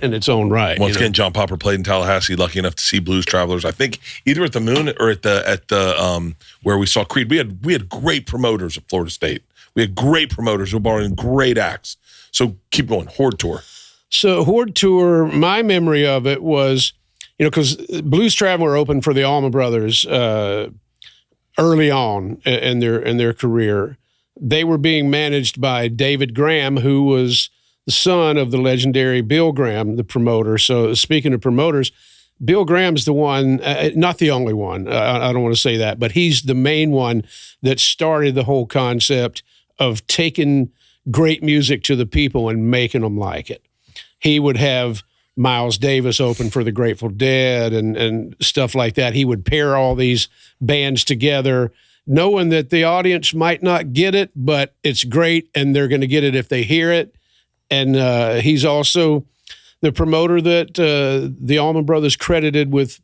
in its own right. Once again, John Popper played in Tallahassee. Lucky enough to see Blues Travelers. I think either at the Moon or at the where we saw Creed. We had great promoters at Florida State. We had great promoters who brought in great acts. So keep going. HORDE tour. So HORDE tour, my memory of it was, because Blues Traveler opened for the Allman Brothers early on in their career. They were being managed by David Graham, who was the son of the legendary Bill Graham, the promoter. So speaking of promoters, Bill Graham's the one, not the only one, I don't want to say that, but he's the main one that started the whole concept of taking great music to the people and making them like it. He would have Miles Davis open for the Grateful Dead and stuff like that. He would pair all these bands together, knowing that the audience might not get it, but it's great and they're going to get it if they hear it. And he's also the promoter that the Allman Brothers credited with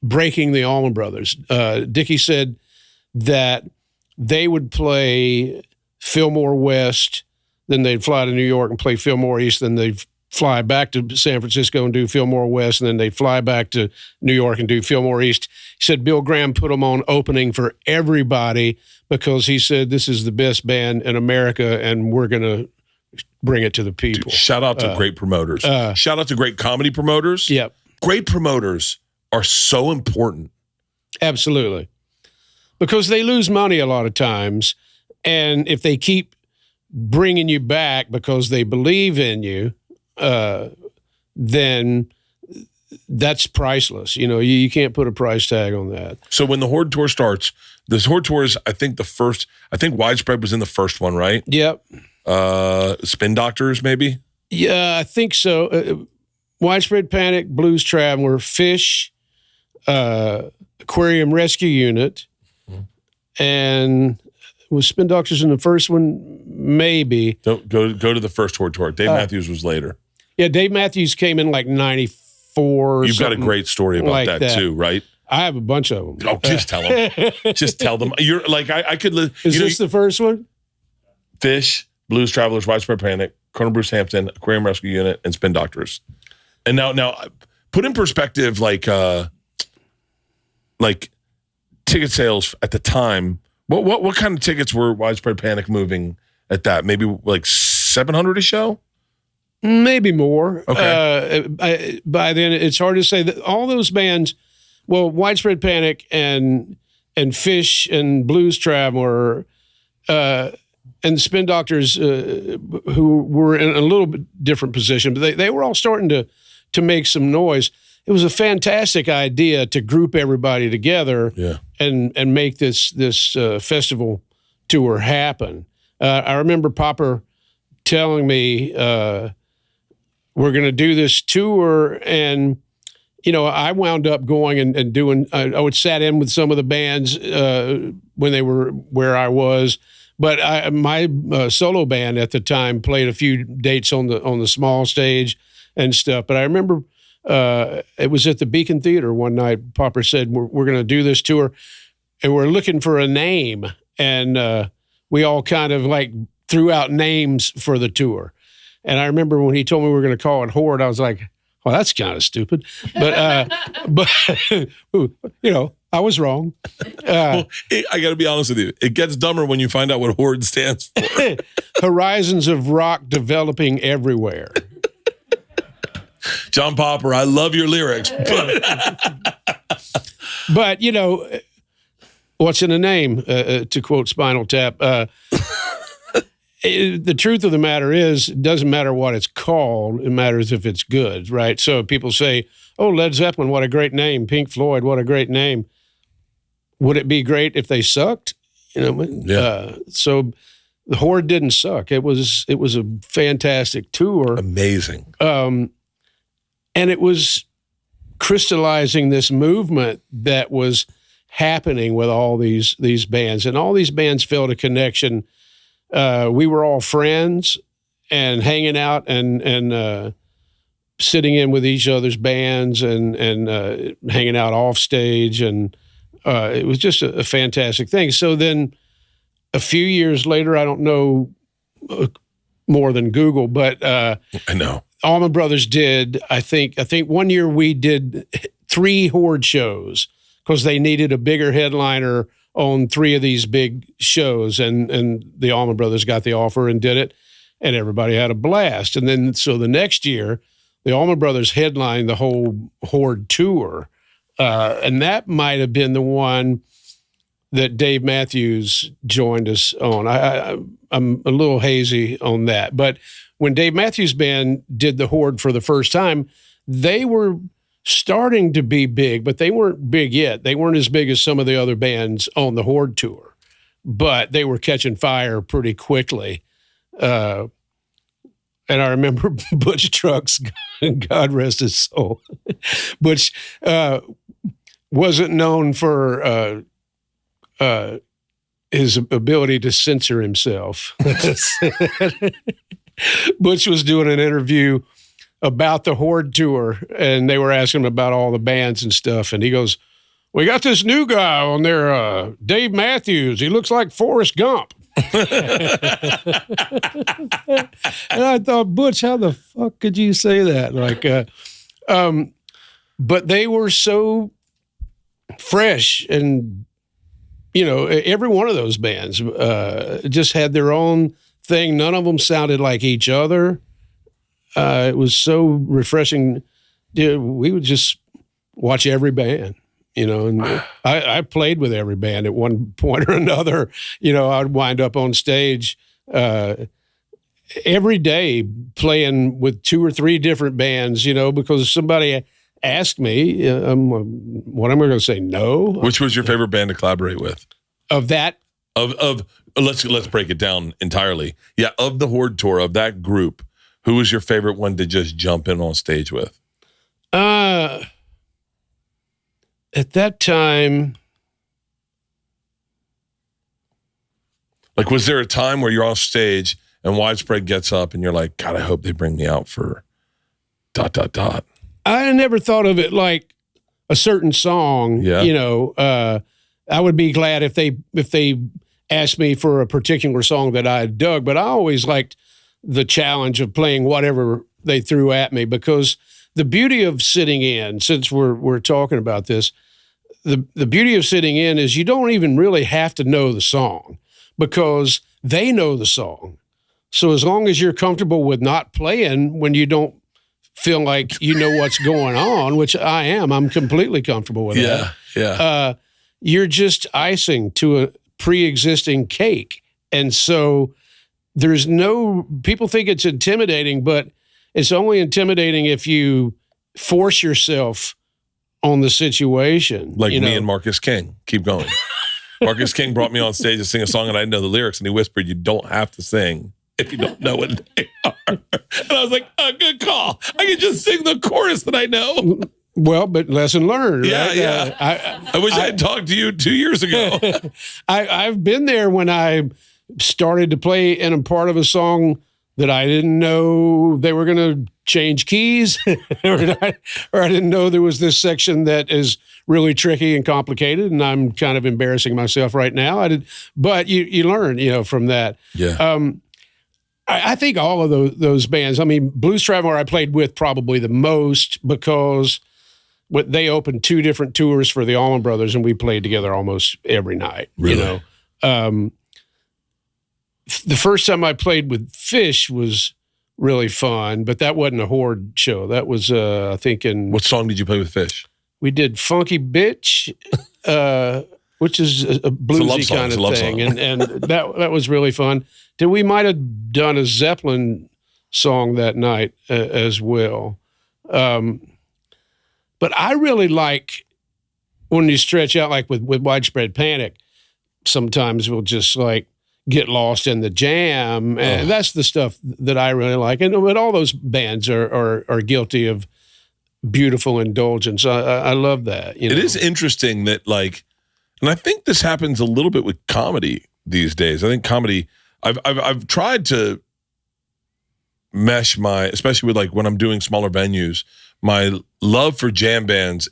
breaking the Allman Brothers. Dickie said that they would play Fillmore West, then they'd fly to New York and play Fillmore East, then they'd fly back to San Francisco and do Fillmore West, and then they'd fly back to New York and do Fillmore East. He said Bill Graham put them on opening for everybody because he said this is the best band in America and we're going to bring it to the people. Dude, shout out to great promoters. Shout out to great comedy promoters. Yep. Great promoters are so important. Absolutely. Because they lose money a lot of times, and if they keep bringing you back because they believe in you, then that's priceless. You can't put a price tag on that. So when the HORDE tour starts, this HORDE tour is, I think Widespread was in the first one, right? Yep. Spin Doctors, maybe? Yeah, I think so. Widespread Panic, Blues Traveler, Phish, Aquarium Rescue Unit, and was Spin Doctors in the first one? Maybe. Don't go to the first HORDE tour. Dave Matthews was later. Yeah, Dave Matthews came in like 94. You've got a great story about like that too, right? I have a bunch of them. Oh, just tell them. Just tell them. You're like, I could live. Is this the first one? Phish, Blues Travelers, Widespread Panic, Colonel Bruce Hampton, Aquarium Rescue Unit, and Spin Doctors. And now put in perspective, like ticket sales at the time, what kind of tickets were Widespread Panic moving at that? Maybe like 700 a show? Maybe more. Okay. By then, it's hard to say that all those bands, well, Widespread Panic and Phish and Blues Traveler, and the Spin Doctors, who were in a little bit different position, but they were all starting to make some noise. It was a fantastic idea to group everybody together and make this festival tour happen. I remember Popper telling me, we're going to do this tour, and I wound up going and doing. I would sat in with some of the bands when they were where I was, but my solo band at the time played a few dates on the small stage and stuff. But I remember it was at the Beacon Theater one night. Popper said, "We're going to do this tour, and we're looking for a name," and we all kind of like threw out names for the tour. And I remember when he told me we were going to call it HORDE, I was like, well, that's kind of stupid. But I was wrong. Well, I got to be honest with you. It gets dumber when you find out what HORDE stands for. Horizons of rock developing everywhere. John Popper, I love your lyrics. But what's in a name, to quote Spinal Tap? The truth of the matter is, it doesn't matter what it's called. It matters if it's good, right? So people say, oh, Led Zeppelin, what a great name. Pink Floyd, what a great name. Would it be great if they sucked? So the HORDE didn't suck. It was a fantastic tour. Amazing. And it was crystallizing this movement that was happening with all these bands. And all these bands felt a connection. We were all friends and hanging out and sitting in with each other's bands and hanging out off stage. And it was just a fantastic thing. So then a few years later, I don't know more than Google, but I know. Allman Brothers did, I think 1 year we did 3 HORDE shows because they needed a bigger headliner on 3 of these big shows, and the Allman Brothers got the offer and did it, and everybody had a blast. And then so the next year, the Allman Brothers headlined the whole HORDE tour, and that might have been the one that Dave Matthews joined us on. I'm a little hazy on that, but when Dave Matthews Band did the HORDE for the first time, they were starting to be big, but they weren't big yet. They weren't as big as some of the other bands on the HORDE tour, but they were catching fire pretty quickly. And I remember Butch Trucks, God rest his soul, Butch wasn't known for his ability to censor himself. Butch was doing an interview about the HORDE tour, and they were asking him about all the bands and stuff, and he goes, we got this new guy on there, Dave Matthews. He looks like Forrest Gump. And I thought, Butch, how the fuck could you say that? But they were so fresh, and every one of those bands just had their own thing. None of them sounded like each other. It was so refreshing. We would just watch every band, and I played with every band at one point or another. I'd wind up on stage every day playing with 2 or 3 different bands, because somebody asked me, what am I going to say? No. Which was your favorite band to collaborate with? Of that? Let's break it down entirely. Yeah, of the HORDE tour, of that group, who was your favorite one to just jump in on stage with? At that time, was there a time where you're off stage and Widespread gets up and you're like, God, I hope they bring me out for ... I never thought of it like a certain song. Yeah. I would be glad if they asked me for a particular song that I dug, but I always liked the challenge of playing whatever they threw at me, because the beauty of sitting in, since we're talking about this, the beauty of sitting in is you don't even really have to know the song because they know the song. So as long as you're comfortable with not playing when you don't feel like you know what's going on, which I am, I'm completely comfortable with that. Yeah. You're just icing to a pre-existing cake. And so there's people think it's intimidating, but it's only intimidating if you force yourself on the situation. Like me and Marcus King. Keep going. Marcus King brought me on stage to sing a song and I didn't know the lyrics, and he whispered, "You don't have to sing if you don't know what they are." And I was like, oh, good call. I can just sing the chorus that I know. Well, but lesson learned. Yeah, right? yeah. I wish I had talked to you 2 years ago. I've been there when I started to play and a part of a song that I didn't know they were going to change keys, or I didn't know there was this section that is really tricky and complicated, and I'm kind of embarrassing myself right now. But you learn, from that. Yeah. I think all of those bands. I mean, Blues Traveler I played with probably the most because they opened 2 different tours for the Allman Brothers, and we played together almost every night. Really? The first time I played with Phish was really fun, but that wasn't a HORDE show. That was, I think, What song did you play with Phish? We did Funky Bitch, which is a bluesy kind of thing, and that was really fun. We might have done a Zeppelin song that night as well. But I really like when you stretch out, like with Widespread Panic, sometimes we'll just like get lost in the jam. And that's the stuff that I really like. But all those bands are guilty of beautiful indulgence. I love that. It is interesting that and I think this happens a little bit with comedy these days. I think comedy, I've tried to mesh especially with when I'm doing smaller venues, my love for jam bands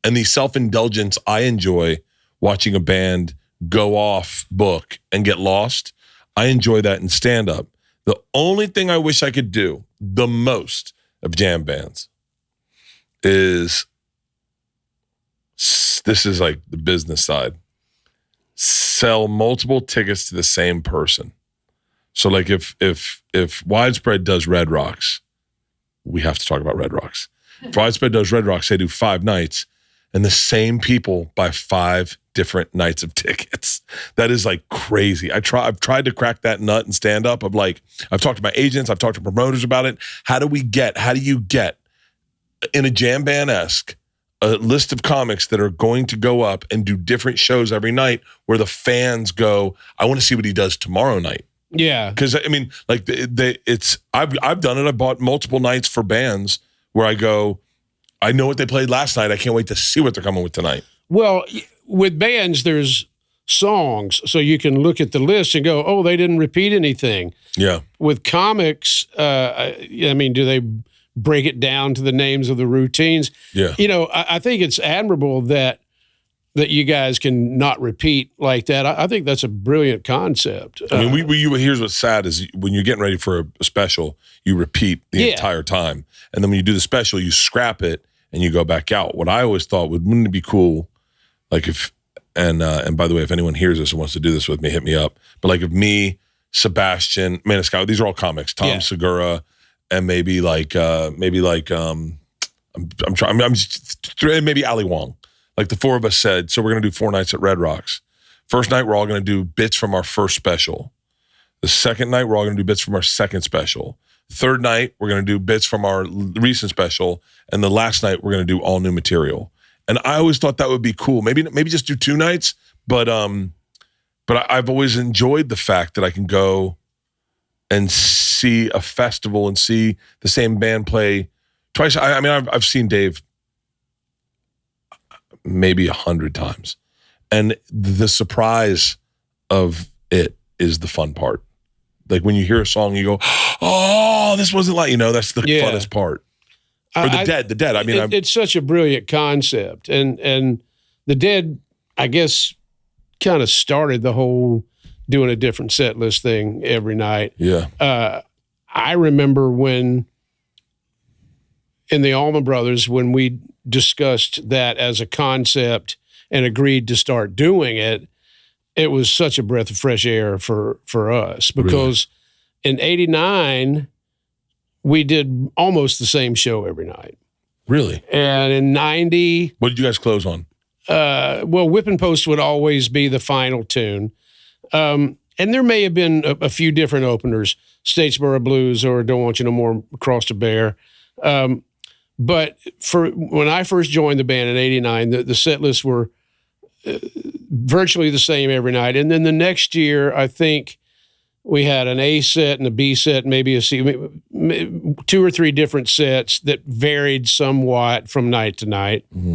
and the self-indulgence I enjoy watching a band go off book and get lost. I enjoy that in stand-up. The only thing I wish I could do the most of jam bands is, this is like the business side, sell multiple tickets to the same person. So if Widespread does Red Rocks, we have to talk about Red Rocks. If Widespread does Red Rocks, they do 5 nights, and the same people buy 5 different nights of tickets. That is crazy. I've tried to crack that nut and stand up of I've talked to my agents, I've talked to promoters about it. How do you get in a jam band-esque a list of comics that are going to go up and do different shows every night where the fans go, I want to see what he does tomorrow night. Yeah. Because I mean, I've done it. I bought multiple nights for bands where I go, I know what they played last night. I can't wait to see what they're coming with tonight. Well, with bands, there's songs, so you can look at the list and go, oh, they didn't repeat anything. Yeah. With comics, do they break it down to the names of the routines? Yeah. I think it's admirable that you guys can not repeat like that. I think that's a brilliant concept. I mean, here's what's sad is when you're getting ready for a special, you repeat the entire time. And then when you do the special, you scrap it and you go back out. What I always thought wouldn't it be cool, and by the way, if anyone hears this and wants to do this with me, hit me up. But if me, Sebastian, Maniscalco, these are all comics, Tom Segura, and maybe maybe Ali Wong. The 4 of us said, so we're going to do 4 nights at Red Rocks. First night, we're all going to do bits from our first special. The second night, we're all going to do bits from our second special. Third night, we're going to do bits from our recent special. And the last night, we're going to do all new material. And I always thought that would be cool. Maybe just do 2 nights, but I've always enjoyed the fact that I can go and see a festival and see the same band play twice. I've seen Dave maybe 100 times. And the surprise of it is the fun part. When you hear a song, you go, oh, this wasn't that's the funnest part. Or the Dead. I mean, it's such a brilliant concept. And the Dead, I guess, kind of started the whole doing a different set list thing every night. Yeah. I remember when in the Allman Brothers, when we discussed that as a concept and agreed to start doing it, it was such a breath of fresh air for us, because in '89 we did almost the same show every night. Really? And in '90, what did you guys close on? Well, Whippin' Post would always be the final tune. And there may have been a few different openers, Statesboro Blues or Don't Want You No More, Cross the Bear. But for when I first joined the band in '89, the set lists were virtually the same every night. And then the next year, I think we had an A set and a B set, maybe a C, 2 or 3 different sets that varied somewhat from night to night. Mm-hmm.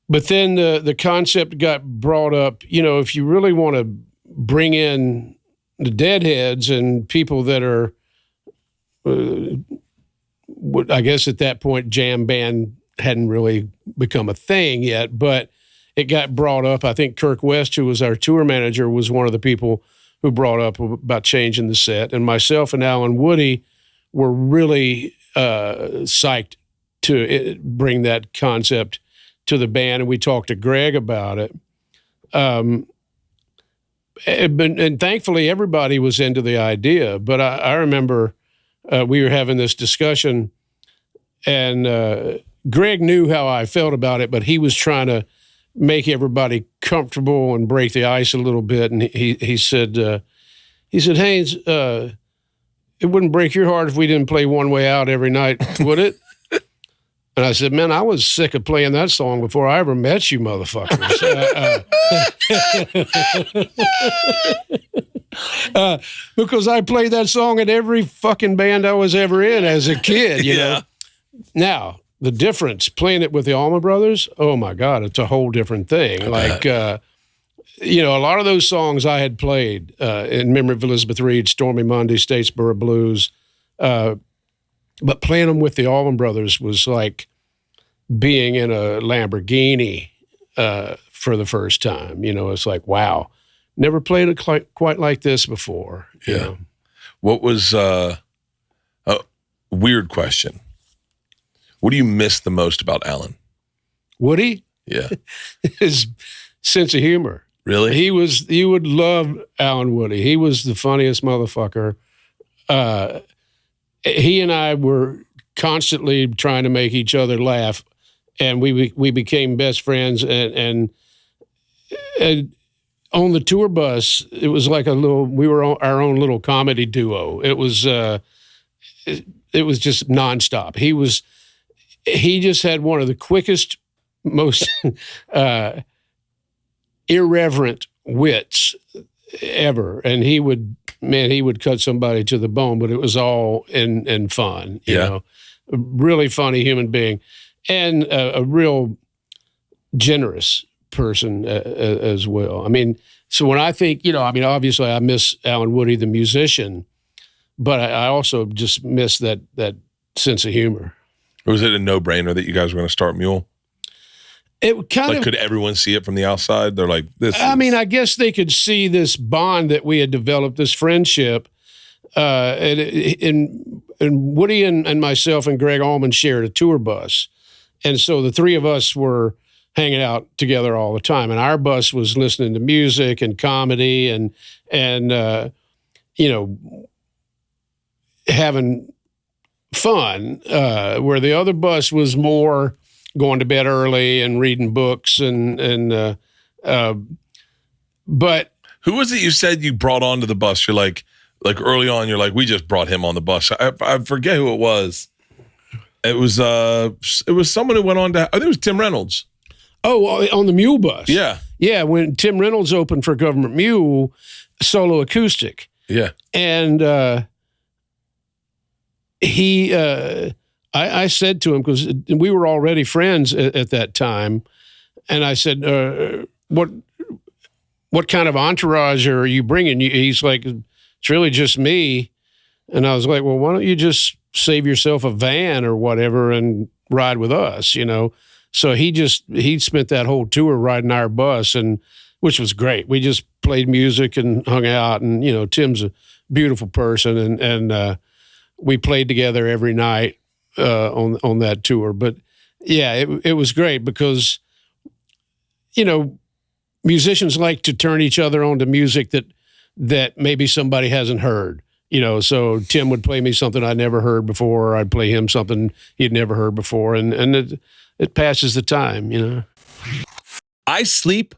But then the concept got brought up, if you really want to bring in the Deadheads and people that are, I guess at that point, jam band hadn't really become a thing yet, but it got brought up. I think Kirk West, who was our tour manager, was one of the people who brought up about changing the set. And myself and Alan Woody were really psyched to bring that concept to the band, and we talked to Greg about it. And thankfully, everybody was into the idea. But I remember we were having this discussion, and Greg knew how I felt about it, but he was trying to make everybody comfortable and break the ice a little bit. And he said, Haynes, it wouldn't break your heart if we didn't play One Way Out every night, would it? And I said, man, I was sick of playing that song before I ever met you motherfuckers. Because I played that song at every fucking band I was ever in as a kid, you know? Now, the difference, playing it with the Allman Brothers, oh my God, it's a whole different thing. Like, a lot of those songs I had played in memory of Elizabeth Reed, Stormy Monday, Statesboro Blues, but playing them with the Allman Brothers was like being in a Lamborghini for the first time. It's like, wow, never played it quite like this before. You know? What was a weird question? What do you miss the most about Alan? Woody? Yeah. His sense of humor. Really? You would love Alan Woody. He was the funniest motherfucker. He and I were constantly trying to make each other laugh, and we became best friends. And on the tour bus, it was like we were our own little comedy duo. It was just nonstop. He just had one of the quickest, most irreverent wits ever, and he would cut somebody to the bone, but it was all in fun. You know, a really funny human being, and a real generous person as well. I mean, so when I think, obviously I miss Alan Woody, the musician, but I also just miss that sense of humor. Or was it a no-brainer that you guys were going to start Mule? It kind of, could everyone see it from the outside? They're like, this. I mean, I guess they could see this bond that we had developed, this friendship. And Woody and myself and Greg Allman shared a tour bus. And so the three of us were hanging out together all the time. And our bus was listening to music and comedy and having fun, where the other bus was more going to bed early and reading books but who was it you said you brought onto the bus? You're like early on, you're like, we just brought him on the bus. I forget who it was. It was someone who went on to, I think it was Tim Reynolds. Oh, on the Mule bus. Yeah. Yeah, when Tim Reynolds opened for Gov't Mule, solo acoustic. Yeah. And I said to him, because we were already friends at that time, and I said, what kind of entourage are you bringing? He's like, it's really just me. And I was like, well, why don't you just save yourself a van or whatever and ride with us, So he spent that whole tour riding our bus, and which was great. We just played music and hung out, and Tim's a beautiful person, and we played together every night on that tour. But yeah, it was great because musicians like to turn each other on to music that maybe somebody hasn't heard. So Tim would play me something I'd never heard before, or I'd play him something he'd never heard before, and it passes the time. I sleep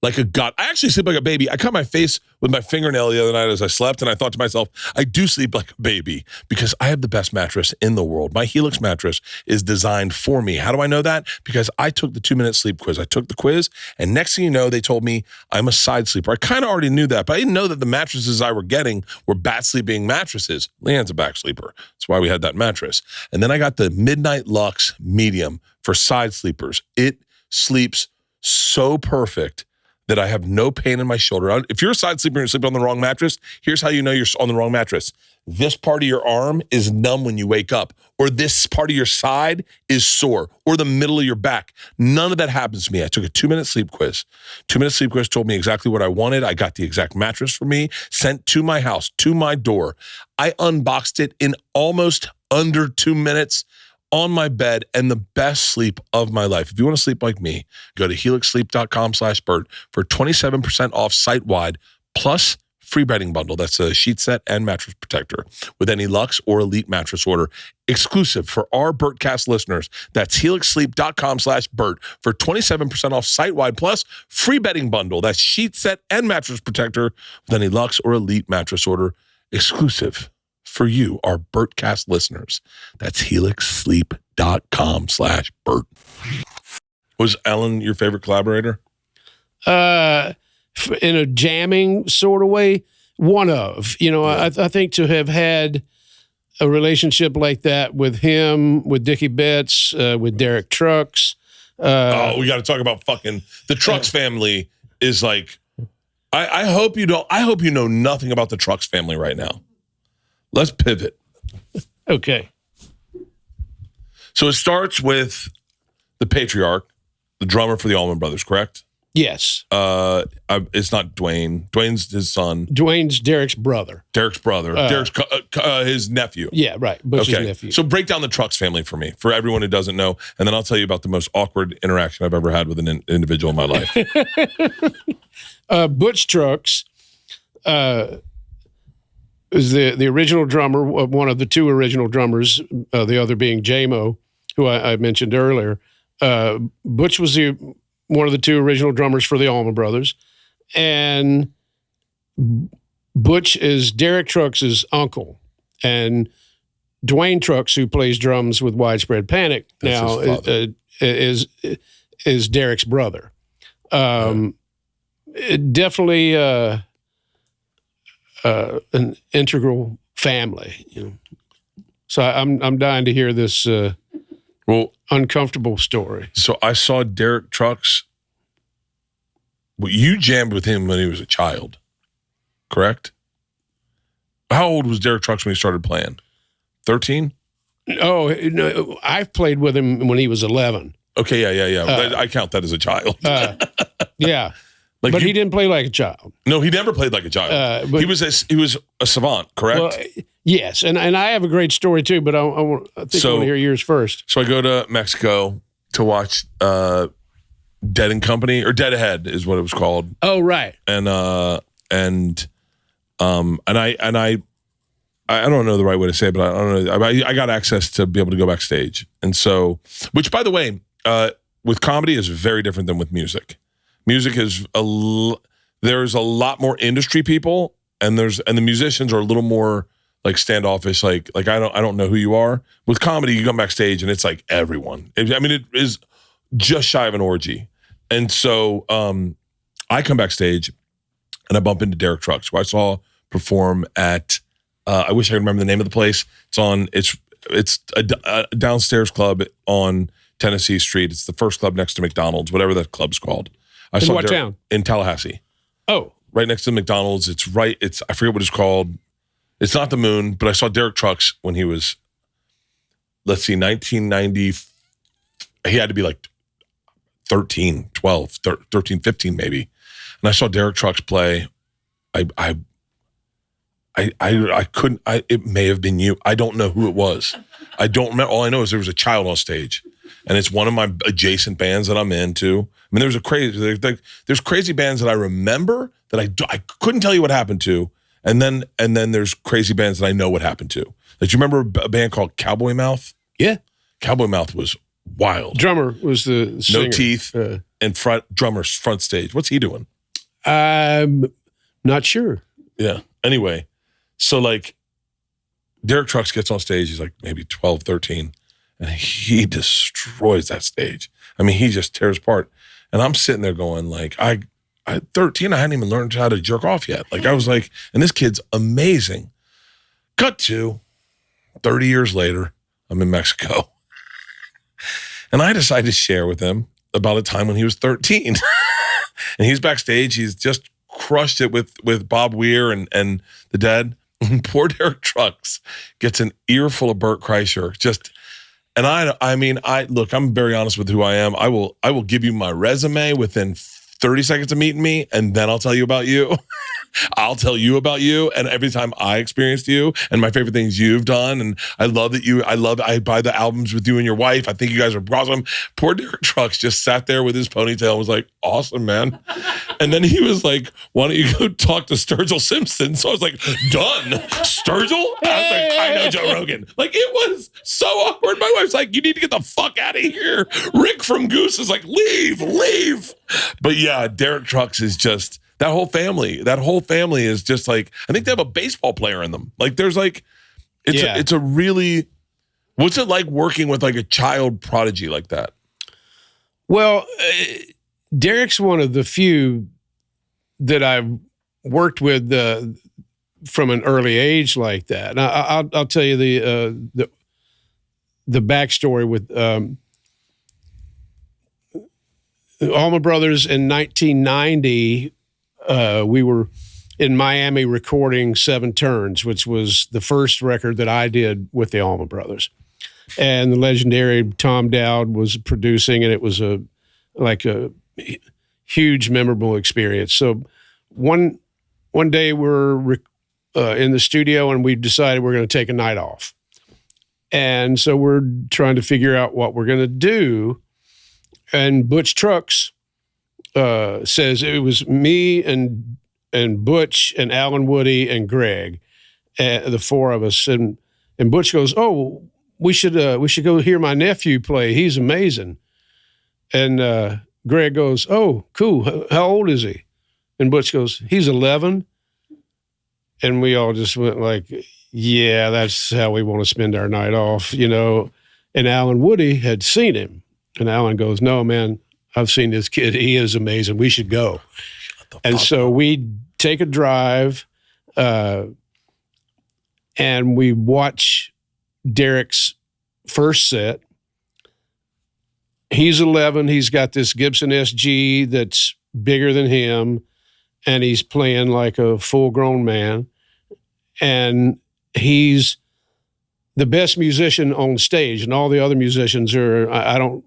like a god. I actually sleep like a baby. I cut my face with my fingernail the other night as I slept, and I thought to myself, I do sleep like a baby because I have the best mattress in the world. My Helix mattress is designed for me. How do I know that? Because I took the 2-minute sleep quiz. I took the quiz, and next thing you know, they told me I'm a side sleeper. I kind of already knew that, but I didn't know that the mattresses I were getting were bat sleeping mattresses. Leanne's a back sleeper. That's why we had that mattress. And then I got the Midnight Luxe Medium for side sleepers. It sleeps so perfect that I have no pain in my shoulder. If you're a side sleeper and you're sleeping on the wrong mattress, here's how you know you're on the wrong mattress. This part of your arm is numb when you wake up, or this part of your side is sore, or the middle of your back. None of that happens to me. I took a 2-minute sleep quiz. 2-minute sleep quiz told me exactly what I wanted. I got the exact mattress for me, sent to my house, to my door. I unboxed it in almost under 2 minutes on my bed, and the best sleep of my life. If you want to sleep like me, go to helixsleep.com/Bert for 27% off site-wide, plus free bedding bundle. That's a sheet set and mattress protector with any Luxe or Elite mattress order. Exclusive for our Bertcast listeners. That's helixsleep.com/Bert for 27% off site-wide, plus free bedding bundle. That's sheet set and mattress protector with any Luxe or Elite mattress order. Exclusive for you, our Bertcast listeners. That's helixsleep.com/Bert. Was Ellen your favorite collaborator? In a jamming sort of way, one of. I think to have had a relationship like that with him, with Dickie Betts, with Derek Trucks. We got to talk about fucking the Trucks family. Is like, I hope you know nothing about the Trucks family right now. Let's pivot. Okay. So it starts with the patriarch, the drummer for the Allman Brothers, correct? Yes. It's not Dwayne. Dwayne's his son. Dwayne's Derek's brother. Derek's brother. Derek's his nephew. Yeah, right. Butch's nephew. So break down the Trucks family for me, for everyone who doesn't know, and then I'll tell you about the most awkward interaction I've ever had with an individual in my life. Butch Trucks is the original drummer, one of the two original drummers, the other being J-Mo, who I mentioned earlier. Butch was one of the two original drummers for the Allman Brothers. And Butch is Derek Trucks' uncle. And Dwayne Trucks, who plays drums with Widespread Panic now, is Derek's brother. Definitely an integral family. So I'm dying to hear this uncomfortable story. So I saw Derek Trucks. Well, you jammed with him when he was a child, correct? How old was Derek Trucks when he started playing? 13? Oh, no, I played with him when he was 11. Okay, yeah. I count that as a child. Yeah. But he didn't play like a child. No, he never played like a child. He was a savant, correct? Well, yes, and I have a great story too, but I want to hear yours first. So I go to Mexico to watch Dead and Company, or Dead Ahead is what it was called. Oh, right. And I don't know the right way to say it, but I don't know. I got access to be able to go backstage, and so, which by the way, with comedy is very different than with music. Music is there's a lot more industry people, and the musicians are a little more like standoffish. Like I don't know who you are. With comedy, you come backstage and it's like everyone. I mean, it is just shy of an orgy. And so I come backstage and I bump into Derek Trucks, who I saw perform at. I wish I could remember the name of the place. It's a downstairs club on Tennessee Street. It's the first club next to McDonald's, whatever that club's called. In what town? In Tallahassee. Oh. Right next to McDonald's. I forget what it's called. It's not the Moon, but I saw Derek Trucks when he was, 1990. He had to be like 13, 15 maybe. And I saw Derek Trucks play. I couldn't, it may have been you. I don't know who it was. I don't remember. All I know is there was a child on stage. and it's one of my adjacent bands that I'm into. I mean, there's crazy bands that I remember that I couldn't tell you what happened to, and then there's crazy bands that I know what happened to. Like, you remember a band called Cowboy Mouth? Yeah. Cowboy Mouth was wild. Drummer was the singer. No teeth, and drummer's front stage. What's he doing? I'm not sure. Yeah. Anyway, so like Derek Trucks gets on stage. He's like maybe 12, 13, and he destroys that stage. I mean, he just tears apart. And I'm sitting there going like, I 13, I hadn't even learned how to jerk off yet. Like, I was like, and this kid's amazing. Cut to 30 years later, I'm in Mexico. And I decided to share with him about a time when he was 13. And he's backstage. He's just crushed it with Bob Weir and the Dead. And poor Derek Trucks gets an earful of Bert Kreischer. And I mean, look, I'm very honest with who I am. I will give you my resume within 30 seconds of meeting me, and then I'll tell you about you. I'll tell you about you, and every time I experienced you, and my favorite things you've done, and I buy the albums with you and your wife. I think you guys are awesome. Poor Derek Trucks just sat there with his ponytail and was like, awesome, man. And then he was like, why don't you go talk to Sturgill Simpson? So I was like, done. Sturgill? I was like, I know Joe Rogan. Like, it was so awkward. My wife's like, you need to get the fuck out of here. Rick from Goose is like, leave. But yeah, Derek Trucks is just, that whole family is just like, I think they have a baseball player in them. Like, there's like, it's a really, what's it like working with like a child prodigy like that? Well, Derek's one of the few that I've worked with from an early age like that. And I'll tell you the backstory with Allman Brothers in 1990. We were in Miami recording Seven Turns, which was the first record that I did with the Allman Brothers. And the legendary Tom Dowd was producing, and it was a huge, memorable experience. So one day we're in the studio, and we decided we're going to take a night off. And so we're trying to figure out what we're going to do. And Butch Trucks says it was me and Butch and Alan Woody and Greg, the four of us. And Butch goes, "Oh, we should go hear my nephew play. He's amazing." And Greg goes, "Oh, cool. How old is he?" And Butch goes, "He's 11." And we all just went like, "Yeah, that's how we want to spend our night off, you know." And Alan Woody had seen him, and Alan goes, "No, man, I've seen this kid. He is amazing. We should go." And so we take a drive, and we watch Derek's first set. He's 11. He's got this Gibson SG that's bigger than him, and he's playing like a full-grown man. And he's the best musician on stage, and all the other musicians are, I don't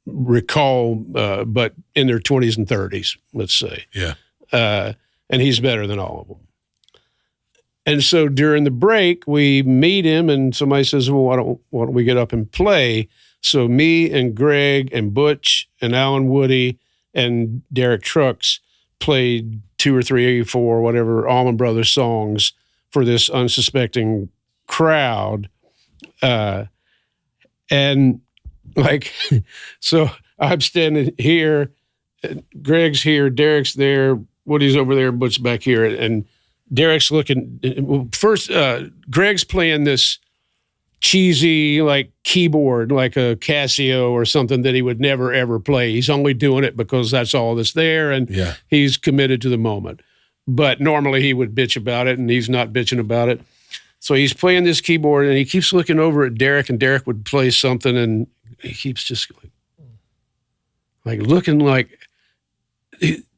recall, but in their 20s and 30s, let's say. Yeah. And he's better than all of them. And so during the break, we meet him, and somebody says, "Well, why don't we get up and play?" So me and Greg and Butch and Alan Woody and Derek Trucks played 2 or 3 or 4, whatever, Allman Brothers songs for this unsuspecting crowd. And like, so I'm standing here, Greg's here, Derek's there, Woody's over there, Butch back here, and Derek's looking. First, Greg's playing this cheesy like keyboard, like a Casio or something that he would never ever play. He's only doing it because that's all that's there, and he's committed to the moment. But normally he would bitch about it, and he's not bitching about it. So he's playing this keyboard, and he keeps looking over at Derek, and Derek would play something, and he keeps just like looking like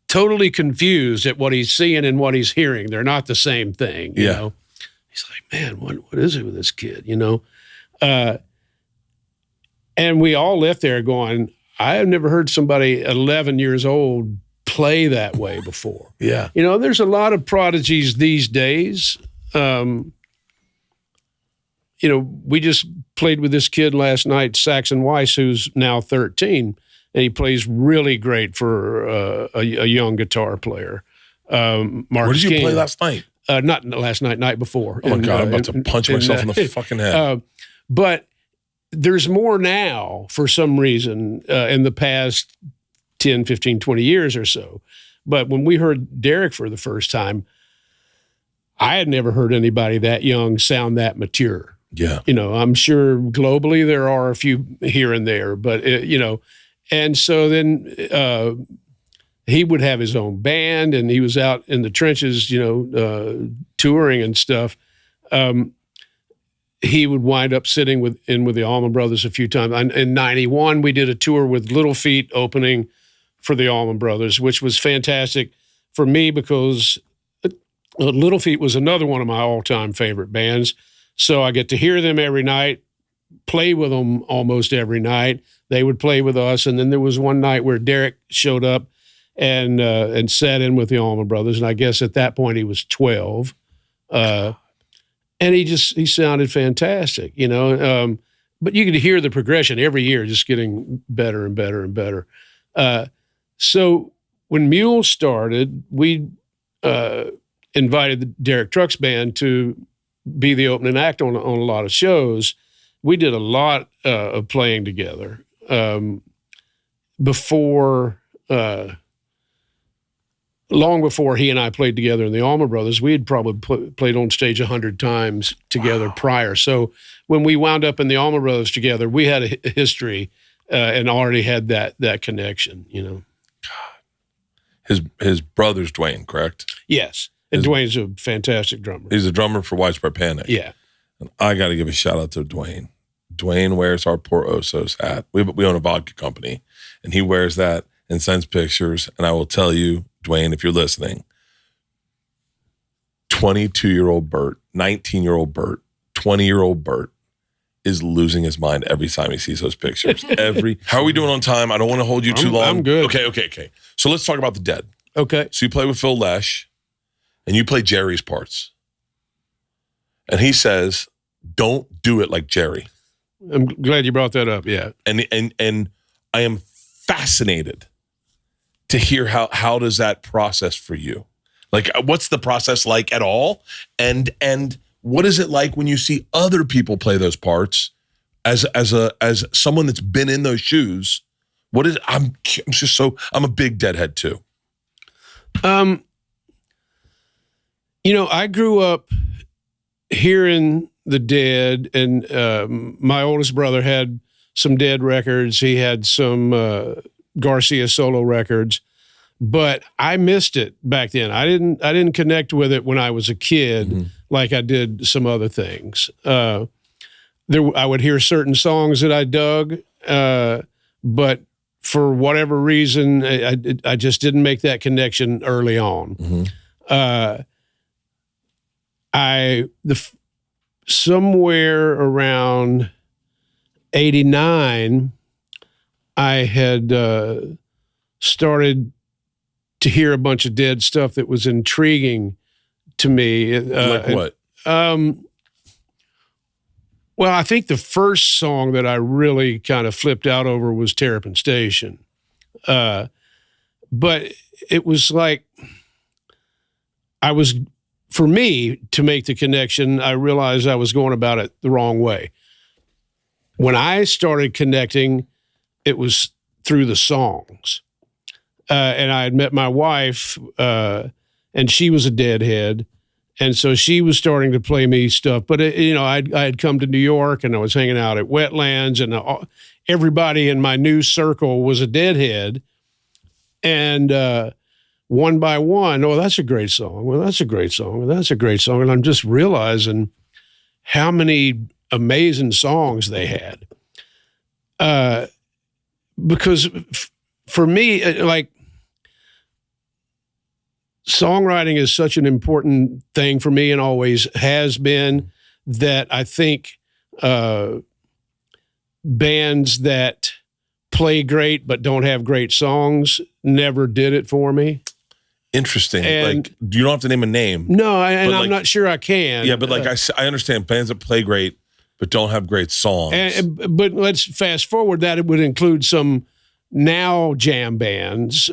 totally confused at what he's seeing and what he's hearing. They're not the same thing, you know? He's like, man, what is it with this kid, you know? And we all left there going, I have never heard somebody 11 years old play that way before. Yeah. You know, there's a lot of prodigies these days. You we just played with this kid last night, Saxon Weiss, who's now 13, and he plays really great for a young guitar player. Where did you play last night? Not last night, night before. Oh, my God, I'm about to punch myself in the fucking head. But there's more now, for some reason, in the past 10, 15, 20 years or so. But when we heard Derek for the first time, I had never heard anybody that young sound that mature. Yeah. I'm sure globally there are a few here and there, but, and so then he would have his own band, and he was out in the trenches, touring and stuff. He would wind up sitting with the Allman Brothers a few times. In 91, we did a tour with Little Feat opening for the Allman Brothers, which was fantastic for me because Little Feat was another one of my all-time favorite bands. So I get to hear them every night, play with them almost every night. They would play with us. And then there was one night where Derek showed up and sat in with the Allman Brothers. And I guess at that point he was 12. And he sounded fantastic, but you could hear the progression every year, just getting better and better and better. So when Mule started, we invited the Derek Trucks band to be the opening act on a lot of shows. We did a lot of playing together long before he and I played together in the Allman Brothers. We had probably played on stage 100 times together prior. So when we wound up in the Allman Brothers together, we had a history and already had that connection, His brother's Dwayne, correct? Yes. And Dwayne's a fantastic drummer. He's a drummer for Widespread Panic. Yeah. And I got to give a shout out to Dwayne. Dwayne wears our Poor Osos hat. We own a vodka company, and he wears that and sends pictures. And I will tell you, Dwayne, if you're listening, 22-year-old Bert, 19-year-old Bert, 20-year-old Bert is losing his mind every time he sees those pictures. How are we doing on time? I don't want to hold you too long. I'm good. Okay. So let's talk about the Dead. Okay. So you play with Phil Lesh, and you play Jerry's parts. And he says, don't do it like Jerry. I'm glad you brought that up, yeah. And I am fascinated to hear how does that process for you? Like, what's the process like at all? And what is it like when you see other people play those parts as someone that's been in those shoes? I'm a big Deadhead too. I grew up hearing the Dead, and my oldest brother had some Dead records. He had some Garcia solo records, but I missed it back then. I didn't connect with it when I was a kid like I did some other things. I would hear certain songs that I dug, but for whatever reason, I just didn't make that connection early on. Somewhere around 89, I had started to hear a bunch of Dead stuff that was intriguing to me. Like what? Well, I think the first song that I really kind of flipped out over was Terrapin Station. But it was like, for me to make the connection, I realized I was going about it the wrong way. When I started connecting, it was through the songs. And I had met my wife, and she was a Deadhead. And so she was starting to play me stuff. But, I had come to New York, and I was hanging out at Wetlands, and everybody in my new circle was a Deadhead. And one by one, oh, that's a great song. Well, that's a great song. Well, that's a great song. And I'm just realizing how many amazing songs they had. Because for me, like, songwriting is such an important thing for me and always has been, that I think bands that play great but don't have great songs never did it for me. Interesting. And, like, you don't have to name a name. No, and I'm not sure I can. Yeah, but like I understand bands that play great but don't have great songs. But let's fast forward that it would include some now jam bands,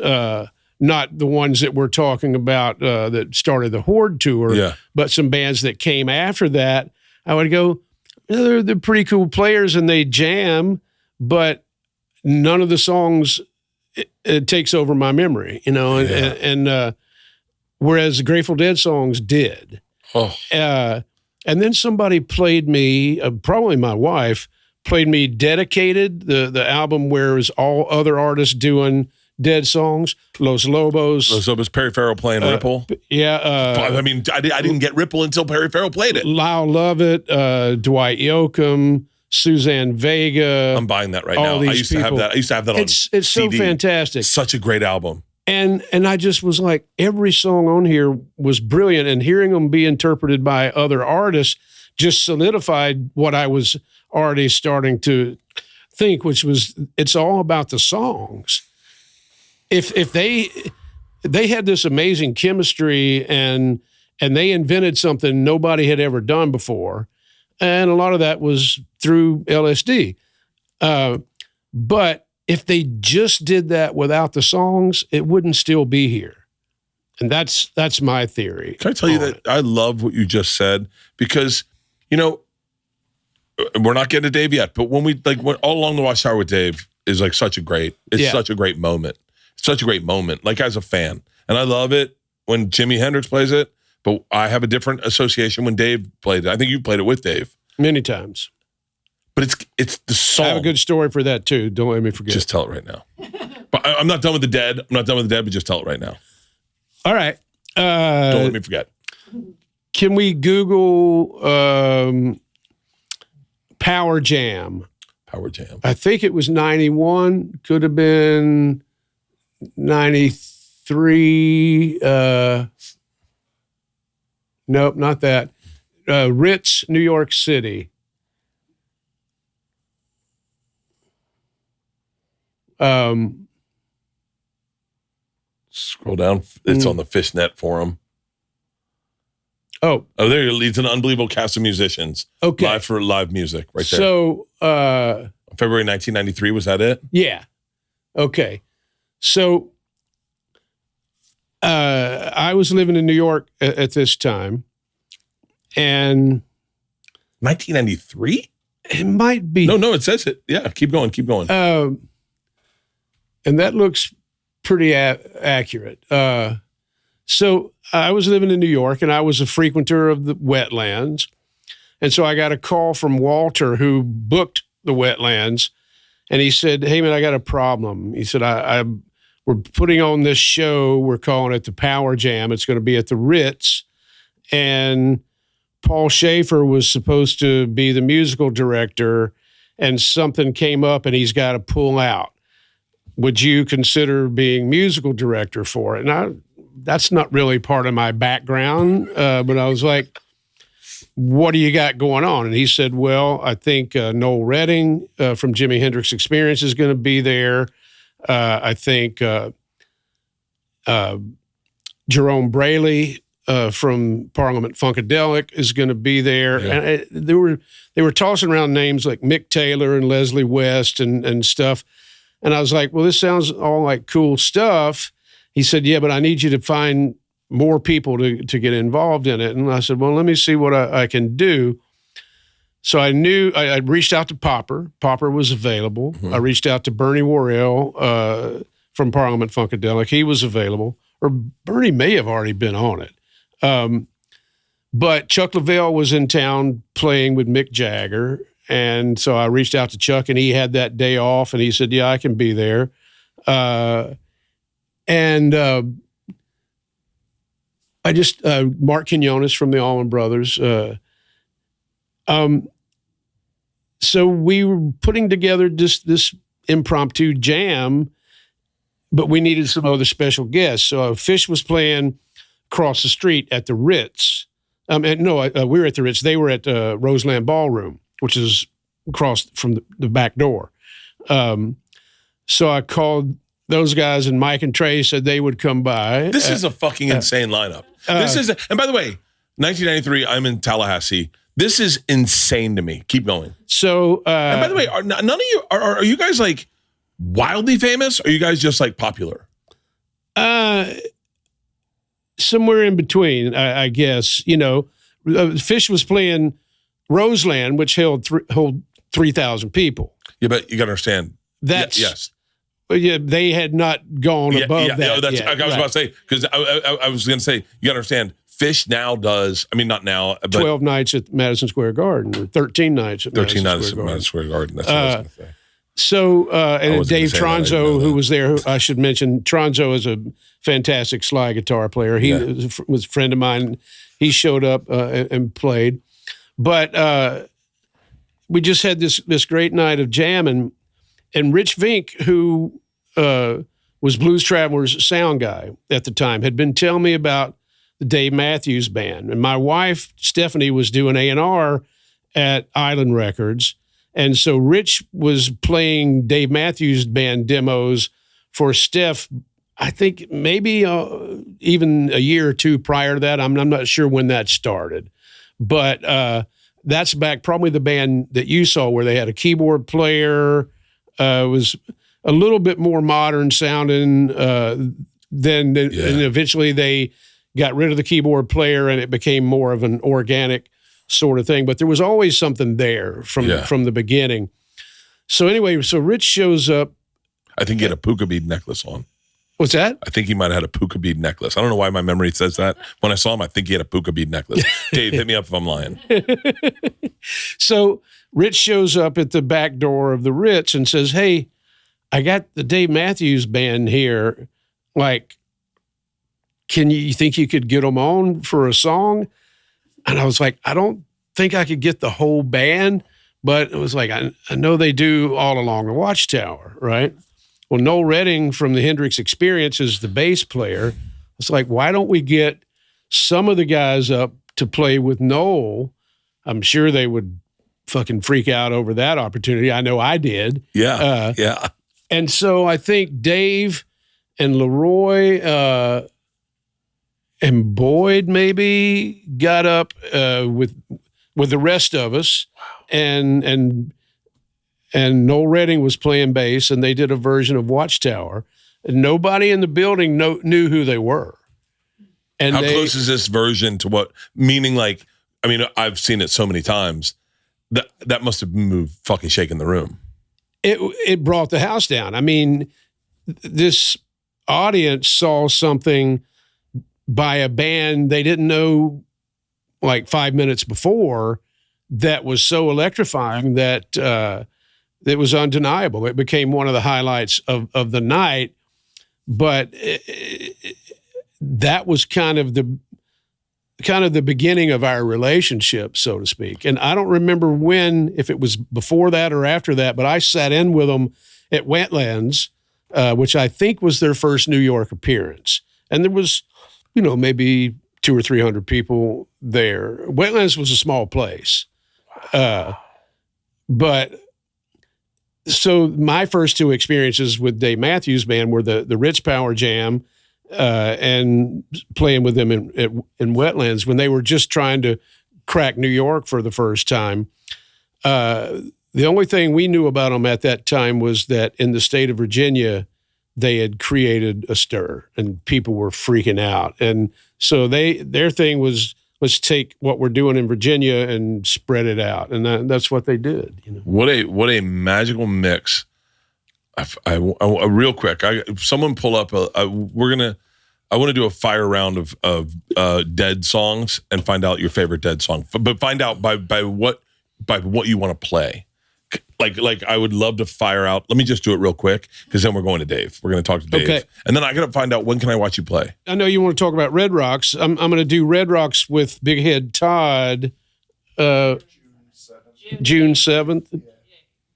not the ones that we're talking about that started the HORDE tour, but some bands that came after that. I would go, they're pretty cool players and they jam, but none of the songs it takes over my memory, and whereas the Grateful Dead songs did. And then somebody played me, probably my wife, played me Dedicated, the album where it was all other artists doing Dead songs. Los Lobos, Perry Farrell playing Ripple. I mean, I didn't get Ripple until Perry Farrell played it. Lyle Lovett, Dwight Yoakam, Suzanne Vega. I'm buying that right now. I used to have that. I used to have that on CD. It's so fantastic. Such a great album. And I just was like, every song on here was brilliant, and hearing them be interpreted by other artists just solidified what I was already starting to think, which was it's all about the songs. If they had this amazing chemistry and they invented something nobody had ever done before, and a lot of that was through LSD. But if they just did that without the songs, it wouldn't still be here. And that's my theory. Can I tell you that I love what you just said? Because, we're not getting to Dave yet, but when all along the Watchtower with Dave is like such a great moment. Such a great moment, like as a fan. And I love it when Jimi Hendrix plays it, but I have a different association when Dave played it. I think you played it with Dave. Many times. But it's the song. I have a good story for that too. Don't let me forget. Just tell it right now. But I'm not done with the Dead. But just tell it right now. All right. Don't let me forget. Can we Google Power Jam? Power Jam. I think it was 91. Could have been 93. Nope, not that. Ritz, New York City. Scroll down. It's on the Fishnet forum. Oh, there it leads an unbelievable cast of musicians. Okay. Live for live music right there. So, February 1993, was that it? Yeah. Okay. So, I was living in New York at this time, and 1993? It might be. No, it says it. Yeah, keep going. And that looks pretty accurate. So I was living in New York, and I was a frequenter of the wetlands. And so I got a call from Walter, who booked the wetlands, and he said, "Hey, man, I got a problem." He said, we're putting on this show. We're calling it the Power Jam. It's going to be at the Ritz. And Paul Schaefer was supposed to be the musical director, and something came up, and he's got to pull out. Would you consider being musical director for it? And that's not really part of my background, but I was like, what do you got going on? And he said, well, I think Noel Redding from Jimi Hendrix Experience is going to be there. I think Jerome Braley from Parliament Funkadelic is going to be there. Yeah. And they were tossing around names like Mick Taylor and Leslie West and stuff. And I was like, well, this sounds all like cool stuff. He said, yeah, but I need you to find more people to get involved in it. And I said, well, let me see what I can do. So I knew I reached out to Popper. Popper was available. Mm-hmm. I reached out to Bernie Worrell from Parliament Funkadelic. He was available. Or Bernie may have already been on it. But Chuck Leavell was in town playing with Mick Jagger. And so I reached out to Chuck, and he had that day off, and he said, yeah, I can be there. I just, Mark Quinones from the Allman Brothers. So we were putting together this impromptu jam, but we needed some other special guests. So Phish was playing across the street at the Ritz. We were at the Ritz. They were at Roseland Ballroom, which is across from the back door. So I called those guys, and Mike and Trey said they would come by. This is a fucking insane lineup. And by the way, 1993, I'm in Tallahassee. This is insane to me. Keep going. So, and by the way, none of you are you guys like wildly famous? Or are you guys just like popular? Somewhere in between, I guess. You know, Phish was playing Roseland, which held 3,000 people. Yeah, but you got to understand. That's yes. Yeah, they had not gone above that. Yeah, that's, yet. I was about to say, because I was going to say, you got to understand, Phish now does, I mean, not now, but 12 nights at Madison Square Garden, or 13 nights at Madison Square Garden. That's what I was going to say. So, and Dave Tronzo, who was there, I should mention, Tronzo is a fantastic slide guitar player. He was a friend of mine. He showed up and played. But we just had this great night of jamming. And Rich Vink, who was Blues Traveler's sound guy at the time, had been telling me about the Dave Matthews Band. And my wife, Stephanie, was doing A&R at Island Records. And so Rich was playing Dave Matthews Band demos for Steph, I think maybe even a year or two prior to that. I'm not sure when that started. But that's back probably the band that you saw where they had a keyboard player. Was a little bit more modern sounding and eventually they got rid of the keyboard player and it became more of an organic sort of thing. But there was always something there from the beginning. So anyway, so Rich shows up. I think he had a puka bead necklace on. What's that? I think he might have had a puka bead necklace. I don't know why my memory says that. When I saw him, I think he had a puka bead necklace. Dave, hit me up if I'm lying. So Rich shows up at the back door of the Ritz and says, "Hey, I got the Dave Matthews Band here. Like, you think you could get them on for a song?" And I was like, "I don't think I could get the whole band," but it was like, I know they do All Along the Watchtower, right? Well, Noel Redding from the Hendrix Experience is the bass player. It's like, why don't we get some of the guys up to play with Noel? I'm sure they would fucking freak out over that opportunity. I know I did. Yeah. And so I think Dave and Leroy and Boyd maybe got up with the rest of us. Wow. And Noel Redding was playing bass, and they did a version of Watchtower. And nobody in the building knew who they were. And how close is this version to what? Meaning, like, I mean, I've seen it so many times. That must have moved, fucking shaking the room. It brought the house down. I mean, this audience saw something by a band they didn't know like 5 minutes before that was so electrifying that it was undeniable. It became one of the highlights of the night. But that was kind of the beginning of our relationship, so to speak. And I don't remember if it was before that or after that, but I sat in with them at Wetlands, which I think was their first New York appearance. And there was, maybe 200 or 300 people there. Wetlands was a small place. But so my first two experiences with Dave Matthews Band were the Ritz Power Jam and playing with them in Wetlands when they were just trying to crack New York for the first time. The only thing we knew about them at that time was that in the state of Virginia, they had created a stir and people were freaking out. And so their thing was, let's take what we're doing in Virginia and spread it out. And that's what they did. What a magical mix. I real quick, someone pull up I want to do a fire round of Dead songs and find out your favorite Dead song, but find out by what you want to play. Like I would love to fire out. Let me just do it real quick because then we're going to Dave. We're going to talk to Dave. Okay. And then I got to find out when can I watch you play. I know you want to talk about Red Rocks. I'm going to do Red Rocks with Big Head Todd June 7th. Yeah.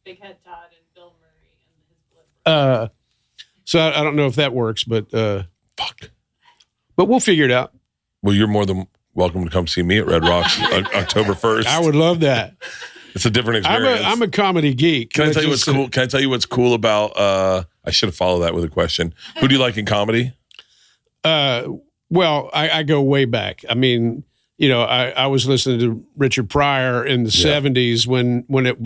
Big Head Todd and Bill Murray and his blood. So I don't know if that works, but fuck. But we'll figure it out. Well, you're more than welcome to come see me at Red Rocks October 1st. I would love that. It's a different experience. I'm a comedy geek. Can I tell you what's cool? Can I tell you what's cool about? I should have followed that with a question. Who do you like in comedy? Well, I go way back. I mean, I was listening to Richard Pryor in the 70s when it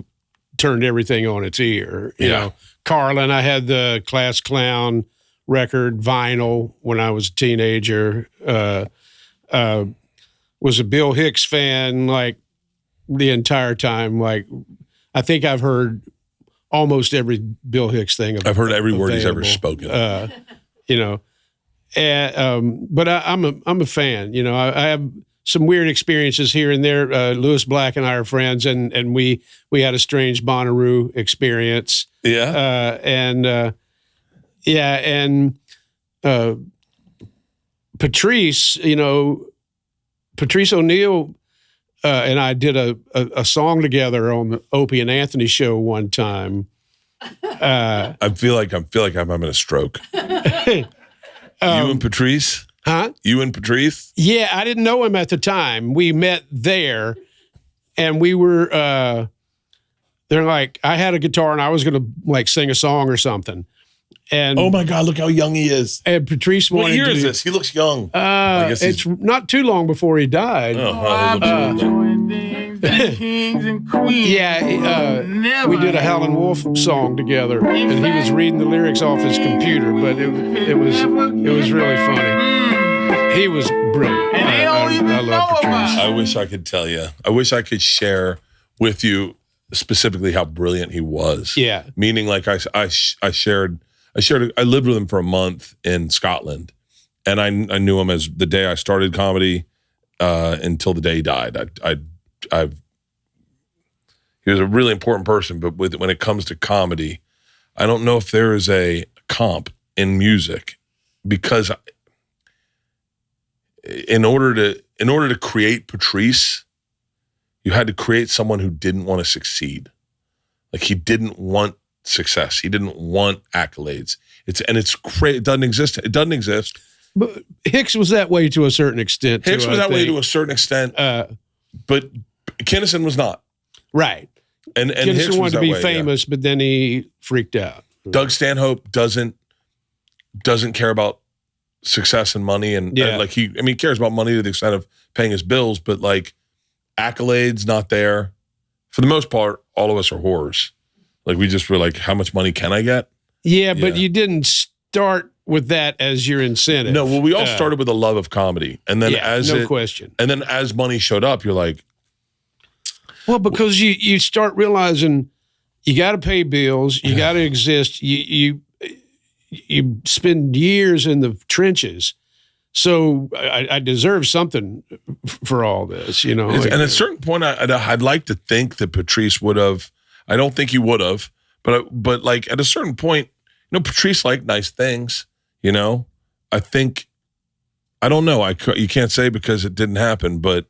turned everything on its ear. You know, Carlin, I had the Class Clown record, vinyl, when I was a teenager. Was a Bill Hicks fan, like, the entire time. Like, I think I've heard almost every Bill Hicks thing. I've heard every word he's ever spoken. But I'm a fan. I have some weird experiences here and there. Lewis Black and I are friends, and we had a strange Bonnaroo experience. Yeah. Patrice, Patrice O'Neill and I did a song together on the Opie and Anthony show one time. I feel like I'm having a stroke. You and Patrice? Huh? You and Patrice? Yeah, I didn't know him at the time. We met there, and we were. They're like, I had a guitar and I was going to like sing a song or something. And oh my God, look how young he is. And Patrice wanted what year is this? He looks young. I guess it's not too long before he died. Kings and queens. We did a Howlin' Wolf song together, and he was reading the lyrics off his computer, but it was really funny. He was brilliant. I love Patrice. I wish I could tell you. I wish I could share with you specifically how brilliant he was. Yeah. Meaning, like I lived with him for a month in Scotland, and I knew him as the day I started comedy until the day he died. He was a really important person, but when it comes to comedy, I don't know if there is a comp in music, because in order to create Patrice, you had to create someone who didn't want to succeed. Like, he didn't want success. He didn't want accolades. It's great. It doesn't exist. It doesn't exist. But Hicks was that way to a certain extent. Hicks was that way to a certain extent. But Kinnison was not. Right. And Kinnison Hicks wanted to be way, famous, but then he freaked out. Doug Stanhope doesn't care about success and money, and he cares about money to the extent of paying his bills, but like accolades not there. For the most part, all of us are whores. Like, we just were like, how much money can I get? Yeah, but you didn't start with that as your incentive. No, well, we all started with a love of comedy, and then question. And then as money showed up, you're like, well, because you start realizing you got to pay bills, you got to exist. You spend years in the trenches, so I deserve something for all this, And at a certain point, I'd like to think that Patrice would have. I don't think he would have, but like at a certain point, Patrice liked nice things. I think, I don't know. You can't say because it didn't happen, but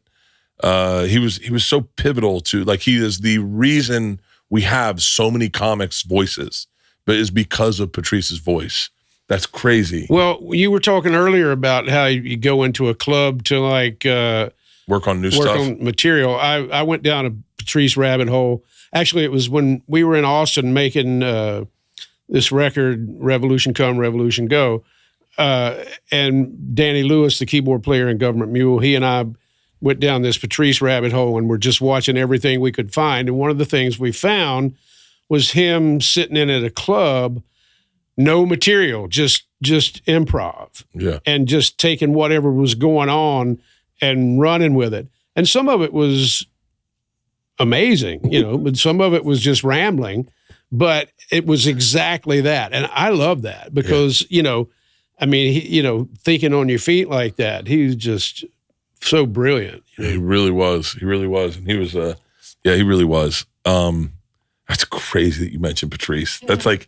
he was so pivotal to, like, he is the reason we have so many comics' voices, but it's because of Patrice's voice. That's crazy. Well, you were talking earlier about how you go into a club to like work on new stuff, on material. I went down a Patrice rabbit hole. Actually, it was when we were in Austin making this record, Revolution Come, Revolution Go. And Danny Lewis, the keyboard player in Gov't Mule, he and I went down this Patrice rabbit hole, and we're just watching everything we could find. And one of the things we found was him sitting in at a club, no material, just improv. Yeah. And just taking whatever was going on and running with it. And some of it was amazing, but some of it was just rambling, but it was exactly that. And I love that because, thinking on your feet like that, he was just so brilliant. He really was. He really was. And he was, he really was. That's crazy that you mentioned Patrice. That's like,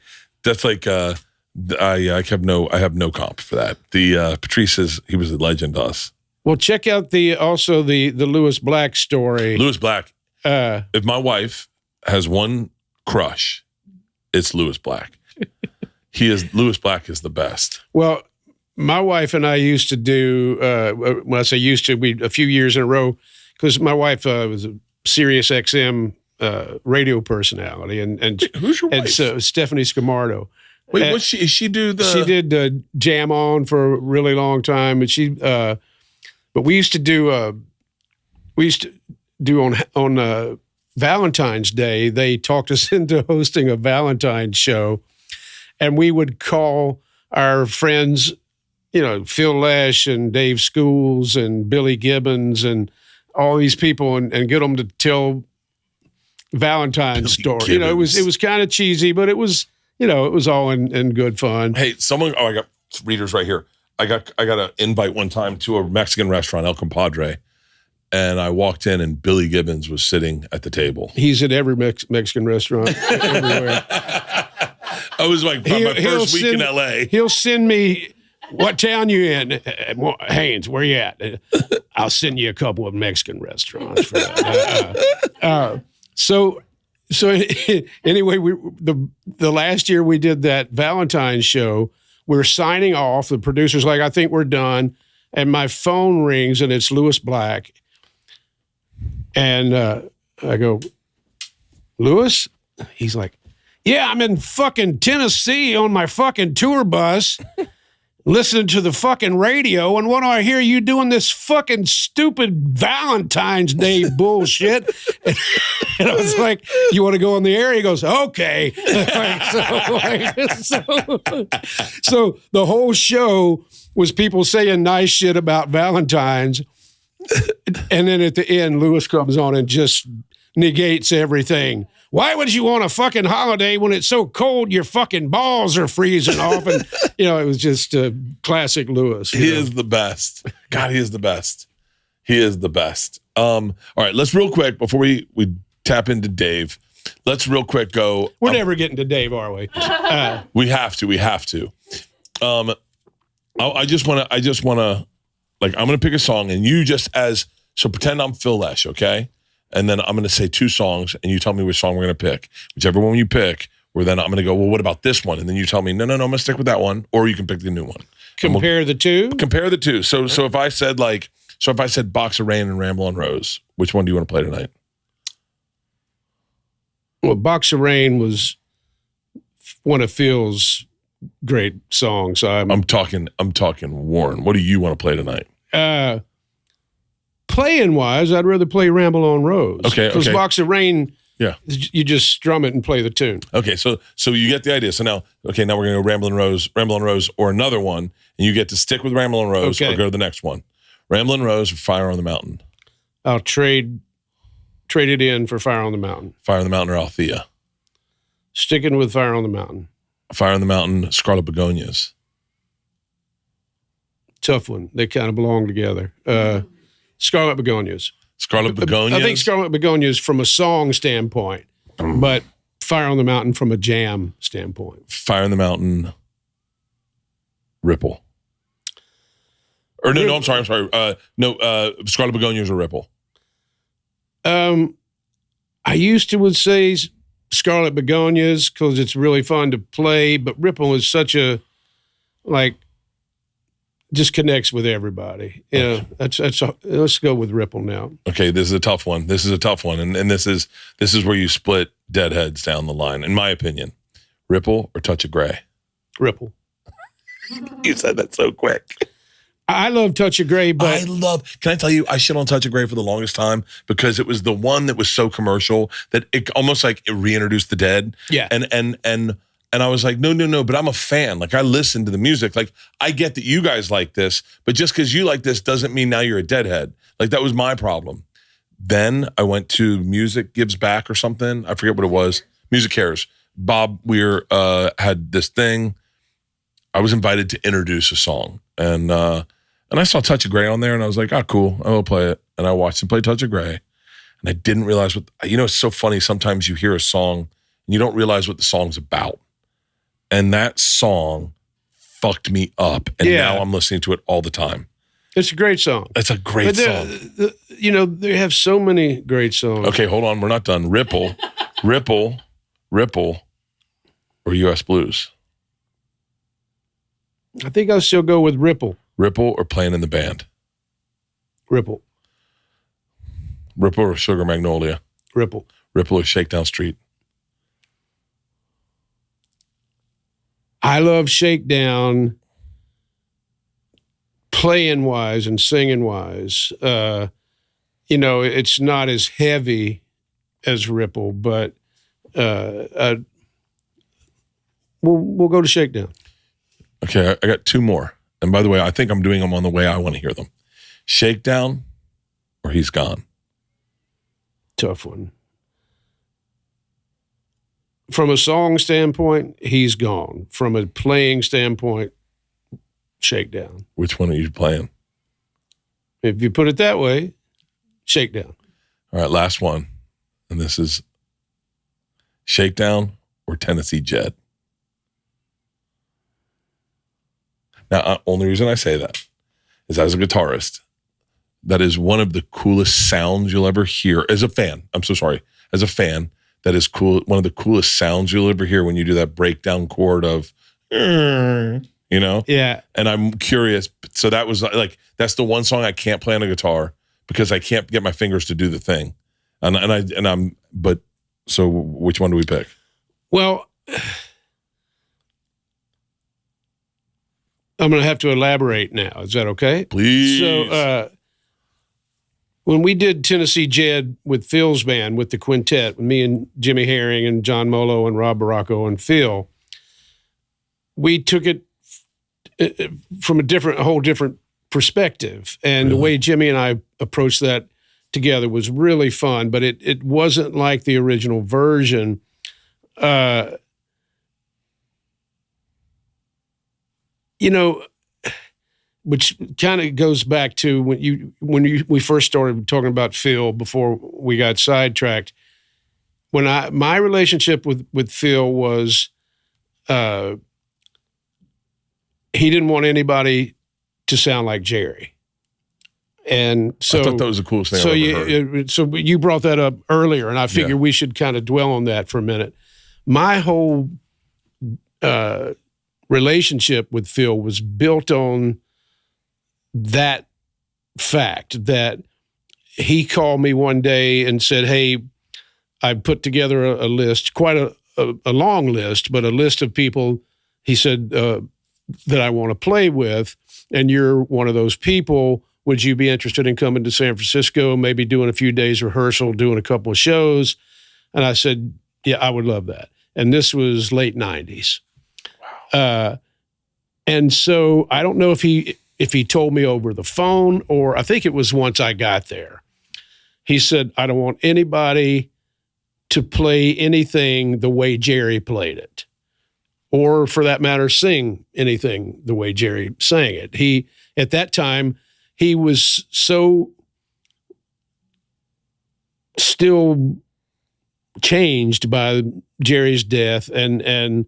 I have no comp for that. The Patrice he was a legend to us. Well, check out the Lewis Black story. Lewis Black. If my wife has one crush, it's Lewis Black. Lewis Black is the best. Well, my wife and I used to do, when I say used to, a few years in a row, because my wife was a Sirius XM radio personality. And who's your wife? It's Stephanie Scamardo. Wait, she did Jam On for a really long time. And but we used to do we used to do on Valentine's Day. They talked us into hosting a Valentine's show, and we would call our friends, Phil Lesh and Dave Schools and Billy Gibbons and all these people, and get them to tell Valentine's story. Gibbons. It was kind of cheesy, but it was all in good fun. Hey, I got readers right here. I got an invite one time to a Mexican restaurant, El Compadre, and I walked in and Billy Gibbons was sitting at the table. He's at every Mexican restaurant everywhere. I was like, my first week in LA. He'll send me, what town you in? Haynes, where you at? I'll send you a couple of Mexican restaurants for that. So anyway, the last year we did that Valentine's show, we're signing off. The producer's like, I think we're done. And my phone rings and it's Lewis Black. And I go, Lewis? He's like, yeah, I'm in fucking Tennessee on my fucking tour bus listening to the fucking radio, and what do I hear? You doing this fucking stupid Valentine's Day bullshit. And I was like, you want to go on the air? He goes, okay. So the whole show was people saying nice shit about Valentine's. And then at the end, Lewis comes on and just negates everything. Why would you want a fucking holiday when it's so cold your fucking balls are freezing off? And, it was just classic Lewis. He is the best. God, he is the best. He is the best. All right, let's real quick, before we tap into Dave, let's real quick go. We're never getting to Dave, are we? We have to. I just want to, like, I'm going to pick a song, and you so pretend I'm Phil Lesh, okay? And then I'm going to say two songs, and you tell me which song we're going to pick. Whichever one you pick, then I'm going to go, well, what about this one? And then you tell me, no, I'm going to stick with that one, or you can pick the new one. Compare the two? Compare the two. So if I said Box of Rain and Ramble on Rose, which one do you want to play tonight? Well, Box of Rain was one of Phil's great songs. I'm talking Warren. What do you want to play tonight? Playing wise, I'd rather play Ramble on Rose. Okay. Because Box of Rain, yeah, you just strum it and play the tune. Okay, so you get the idea. So now we're going to go Ramble on Rose, or another one, and you get to stick with Ramble on Rose or go to the next one. Ramble on Rose or Fire on the Mountain? I'll trade it in for Fire on the Mountain. Fire on the Mountain or Althea? Sticking with Fire on the Mountain. Fire on the Mountain, Scarlet Begonias. Tough one. They kind of belong together. Scarlet Begonias. Scarlet Begonias? I think Scarlet Begonias from a song standpoint, but Fire on the Mountain from a jam standpoint. Fire on the Mountain, Ripple. Or no, I'm sorry. Scarlet Begonias or Ripple? I used to would say Scarlet Begonias because it's really fun to play, but Ripple is such a, just connects with everybody. Let's go with Ripple now. Okay, this is a tough one. And this is where you split deadheads down the line, in my opinion. Ripple or Touch of Grey? Ripple. You said that so quick. I love Touch of Grey, but can I tell you, I shit on Touch of Grey for the longest time because it was the one that was so commercial that it almost like it reintroduced the Dead. Yeah. And I was like, no, but I'm a fan. Like, I listen to the music. Like, I get that you guys like this, but just because you like this doesn't mean now you're a deadhead. Like, that was my problem. Then I went to Music Gives Back or something. I forget what it was. Music Cares. Bob Weir had this thing. I was invited to introduce a song. And I saw Touch of Grey on there, and I was like, oh, cool. I will play it. And I watched him play Touch of Grey. And I didn't realize it's so funny. Sometimes you hear a song, and you don't realize what the song's about. And that song fucked me up. And now I'm listening to it all the time. It's a great song. It's a great song. They have so many great songs. Okay, hold on. We're not done. Ripple, or U.S. Blues? I think I'll still go with Ripple. Ripple or Playing in the Band? Ripple. Ripple or Sugar Magnolia? Ripple. Ripple or Shakedown Street? I love Shakedown playing wise and singing wise. it's not as heavy as Ripple, but we'll go to Shakedown. Okay, I got two more. And by the way, I think I'm doing them on the way I want to hear them. Shakedown or He's Gone? Tough one. From a song standpoint, He's Gone. From a playing standpoint, Shakedown. Which one are you playing? If you put it that way, Shakedown. All right, last one. And this is Shakedown or Tennessee Jet? Now, only reason I say that is as a guitarist, that is one of the coolest sounds you'll ever hear. As a fan, I'm so sorry. As a fan, that is cool. One of the coolest sounds you'll ever hear when you do that breakdown chord of, Yeah. And I'm curious. So that was like, that's the one song I can't play on a guitar because I can't get my fingers to do the thing. So which one do we pick? Well, I'm going to have to elaborate now. Is that okay? Please. So, when we did Tennessee Jed with Phil's band, with the quintet, with me and Jimmy Herring and John Molo and Rob Baracco and Phil, we took it from a whole different perspective. And the way Jimmy and I approached that together was really fun, but it wasn't like the original version. Which kind of goes back to we first started talking about Phil before we got sidetracked. When my relationship with Phil was, he didn't want anybody to sound like Jerry, and so I thought that was the coolest thing I've ever heard. So you brought that up earlier, and I figure we should kind of dwell on that for a minute. My whole relationship with Phil was built on that fact that he called me one day and said, "Hey, I put together a list, quite a long list, but a list of people," he said, "that I want to play with, and you're one of those people. Would you be interested in coming to San Francisco, maybe doing a few days rehearsal, doing a couple of shows?" And I said, "Yeah, I would love that." And this was late 90s. Wow. And so I don't know if he told me over the phone, or I think it was once I got there. He said, "I don't want anybody to play anything the way Jerry played it, or for that matter, sing anything the way Jerry sang it." At that time, he was so still changed by Jerry's death, and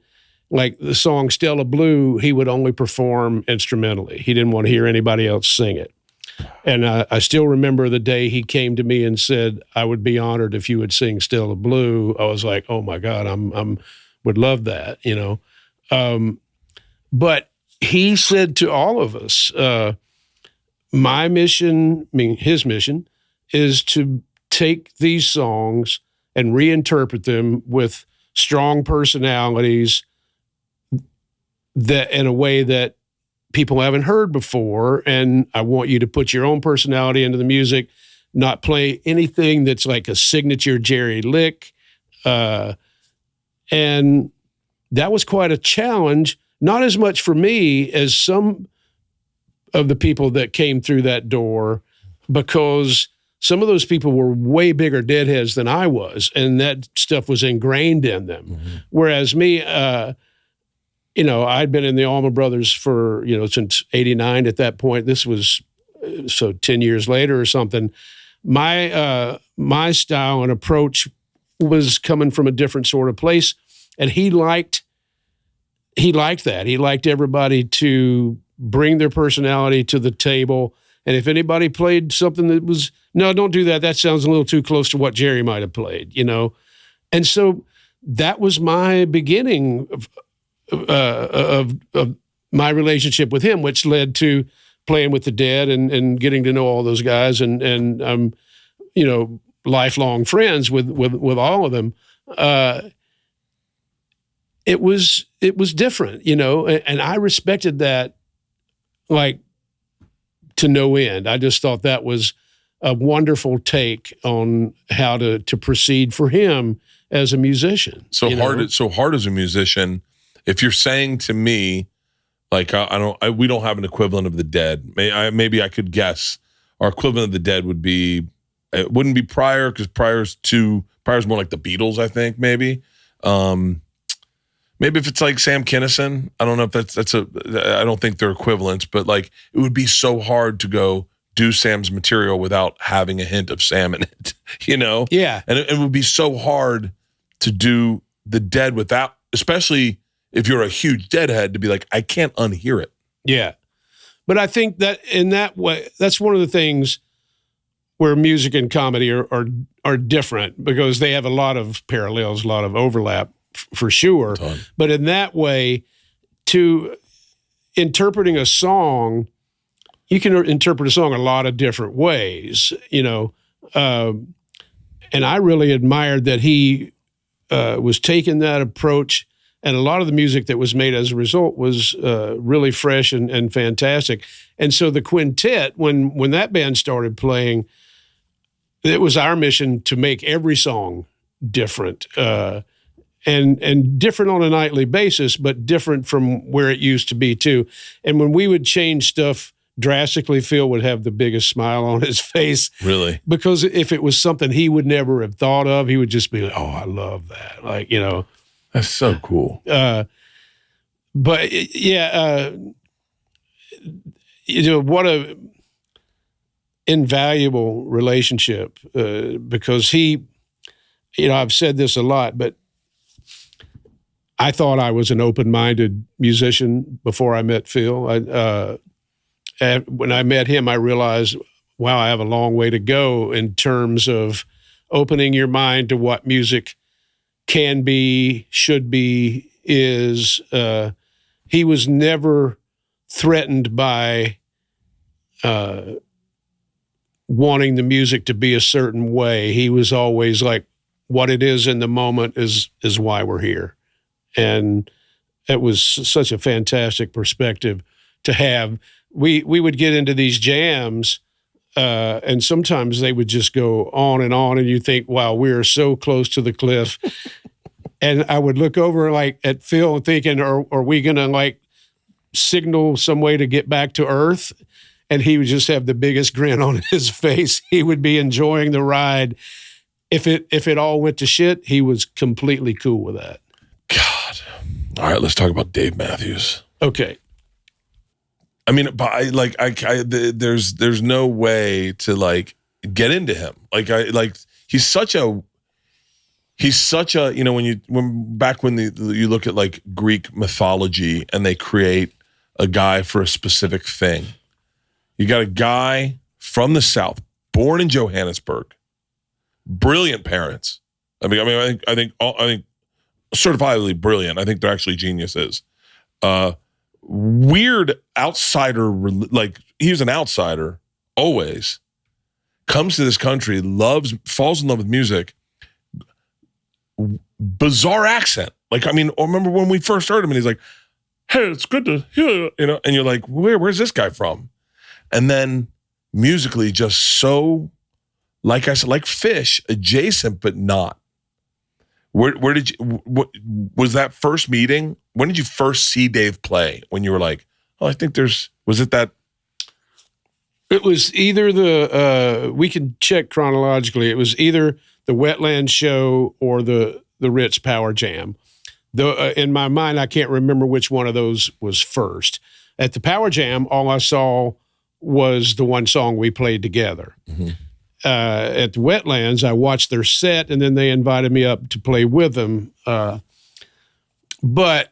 like the song Stella Blue, he would only perform instrumentally. He didn't want to hear anybody else sing it. And I still remember the day he came to me and said, "I would be honored if you would sing Stella Blue." I was like, "Oh my God, would love that," But he said to all of us, my mission, his mission, is to take these songs and reinterpret them with strong personalities that in a way that people haven't heard before. And I want you to put your own personality into the music, not play anything that's like a signature Jerry lick. And that was quite a challenge, not as much for me as some of the people that came through that door, because some of those people were way bigger deadheads than I was, and that stuff was ingrained in them. Mm-hmm. Whereas me, I'd been in the Allman Brothers for, since 89 at that point. This was, 10 years later or something. My style and approach was coming from a different sort of place. And he liked that. He liked everybody to bring their personality to the table. And if anybody played something that was, "No, don't do that. That sounds a little too close to what Jerry might have played," And so that was my beginning of my relationship with him, which led to playing with the Dead and getting to know all those guys, and I'm, lifelong friends with all of them. It was different, and I respected that, like, to no end. I just thought that was a wonderful take on how to proceed for him as a musician. So HORDE as a musician, if you're saying to me, like, we don't have an equivalent of the Dead. Maybe I could guess our equivalent of the Dead would be, it wouldn't be Pryor, because Pryor's more like the Beatles, I think, maybe. Maybe if it's like Sam Kinison, I don't know if I don't think they're equivalents, but like, it would be so hard to go do Sam's material without having a hint of Sam in it, you know? Yeah. And it would be so hard to do the Dead without, especially if you're a huge Deadhead, to be like, I can't unhear it. Yeah. But I think that in that way, that's one of the things where music and comedy are different, because they have a lot of parallels, a lot of overlap for sure. But in that way, to interpreting a song, you can interpret a song a lot of different ways, you know. And I really admired that he was taking that approach, and a lot of the music that was made as a result was really fresh and fantastic. And so the quintet, when that band started playing, it was our mission to make every song different, and different on a nightly basis, but different from where it used to be too. And when we would change stuff drastically, Phil would have the biggest smile on his face. Really? Because if it was something he would never have thought of, he would just be like, oh, I love that. Like, you know. That's so cool. But yeah, you know, what a invaluable relationship, because he, you know, I've said this a lot, but I thought I was an open-minded musician before I met Phil. When I met him, I realized, wow, I have a long way to go in terms of opening your mind to what music can be, should be, is. He was never threatened by wanting the music to be a certain way. He was always like, what it is in the moment is why we're here. And it was such a fantastic perspective to have. We would get into these jams, and sometimes they would just go on, and you think, wow, we are so close to the cliff. And I would look over like at Phil thinking, are we going to like signal some way to get back to Earth? And he would just have the biggest grin on his face. He would be enjoying the ride. If it all went to shit, he was completely cool with that. God. All right, let's talk about Dave Matthews. Okay. I mean, there's no way to like get into him. He's such a, you know, when you look at like Greek mythology and they create a guy for a specific thing. You got a guy from the South, born in Johannesburg, brilliant parents. I think certifiably brilliant. I think they're actually geniuses. Weird outsider, like he was an outsider always. Comes to this country, falls in love with music. Bizarre accent. Like, I mean, I remember when we first heard him and he's like, hey, it's good to hear, you know, and you're like, where's this guy from? And then musically just so, like I said, like Phish, adjacent, but not. Where did you, what was that first meeting? When did you first see Dave play? When you were like, oh, I think was it that? It was either we can check chronologically. It was either the Wetland show or the Ritz Power Jam. In my mind, I can't remember which one of those was first. At the Power Jam, all I saw was the one song we played together. Mm-hmm. At the Wetlands, I watched their set, and then they invited me up to play with them. But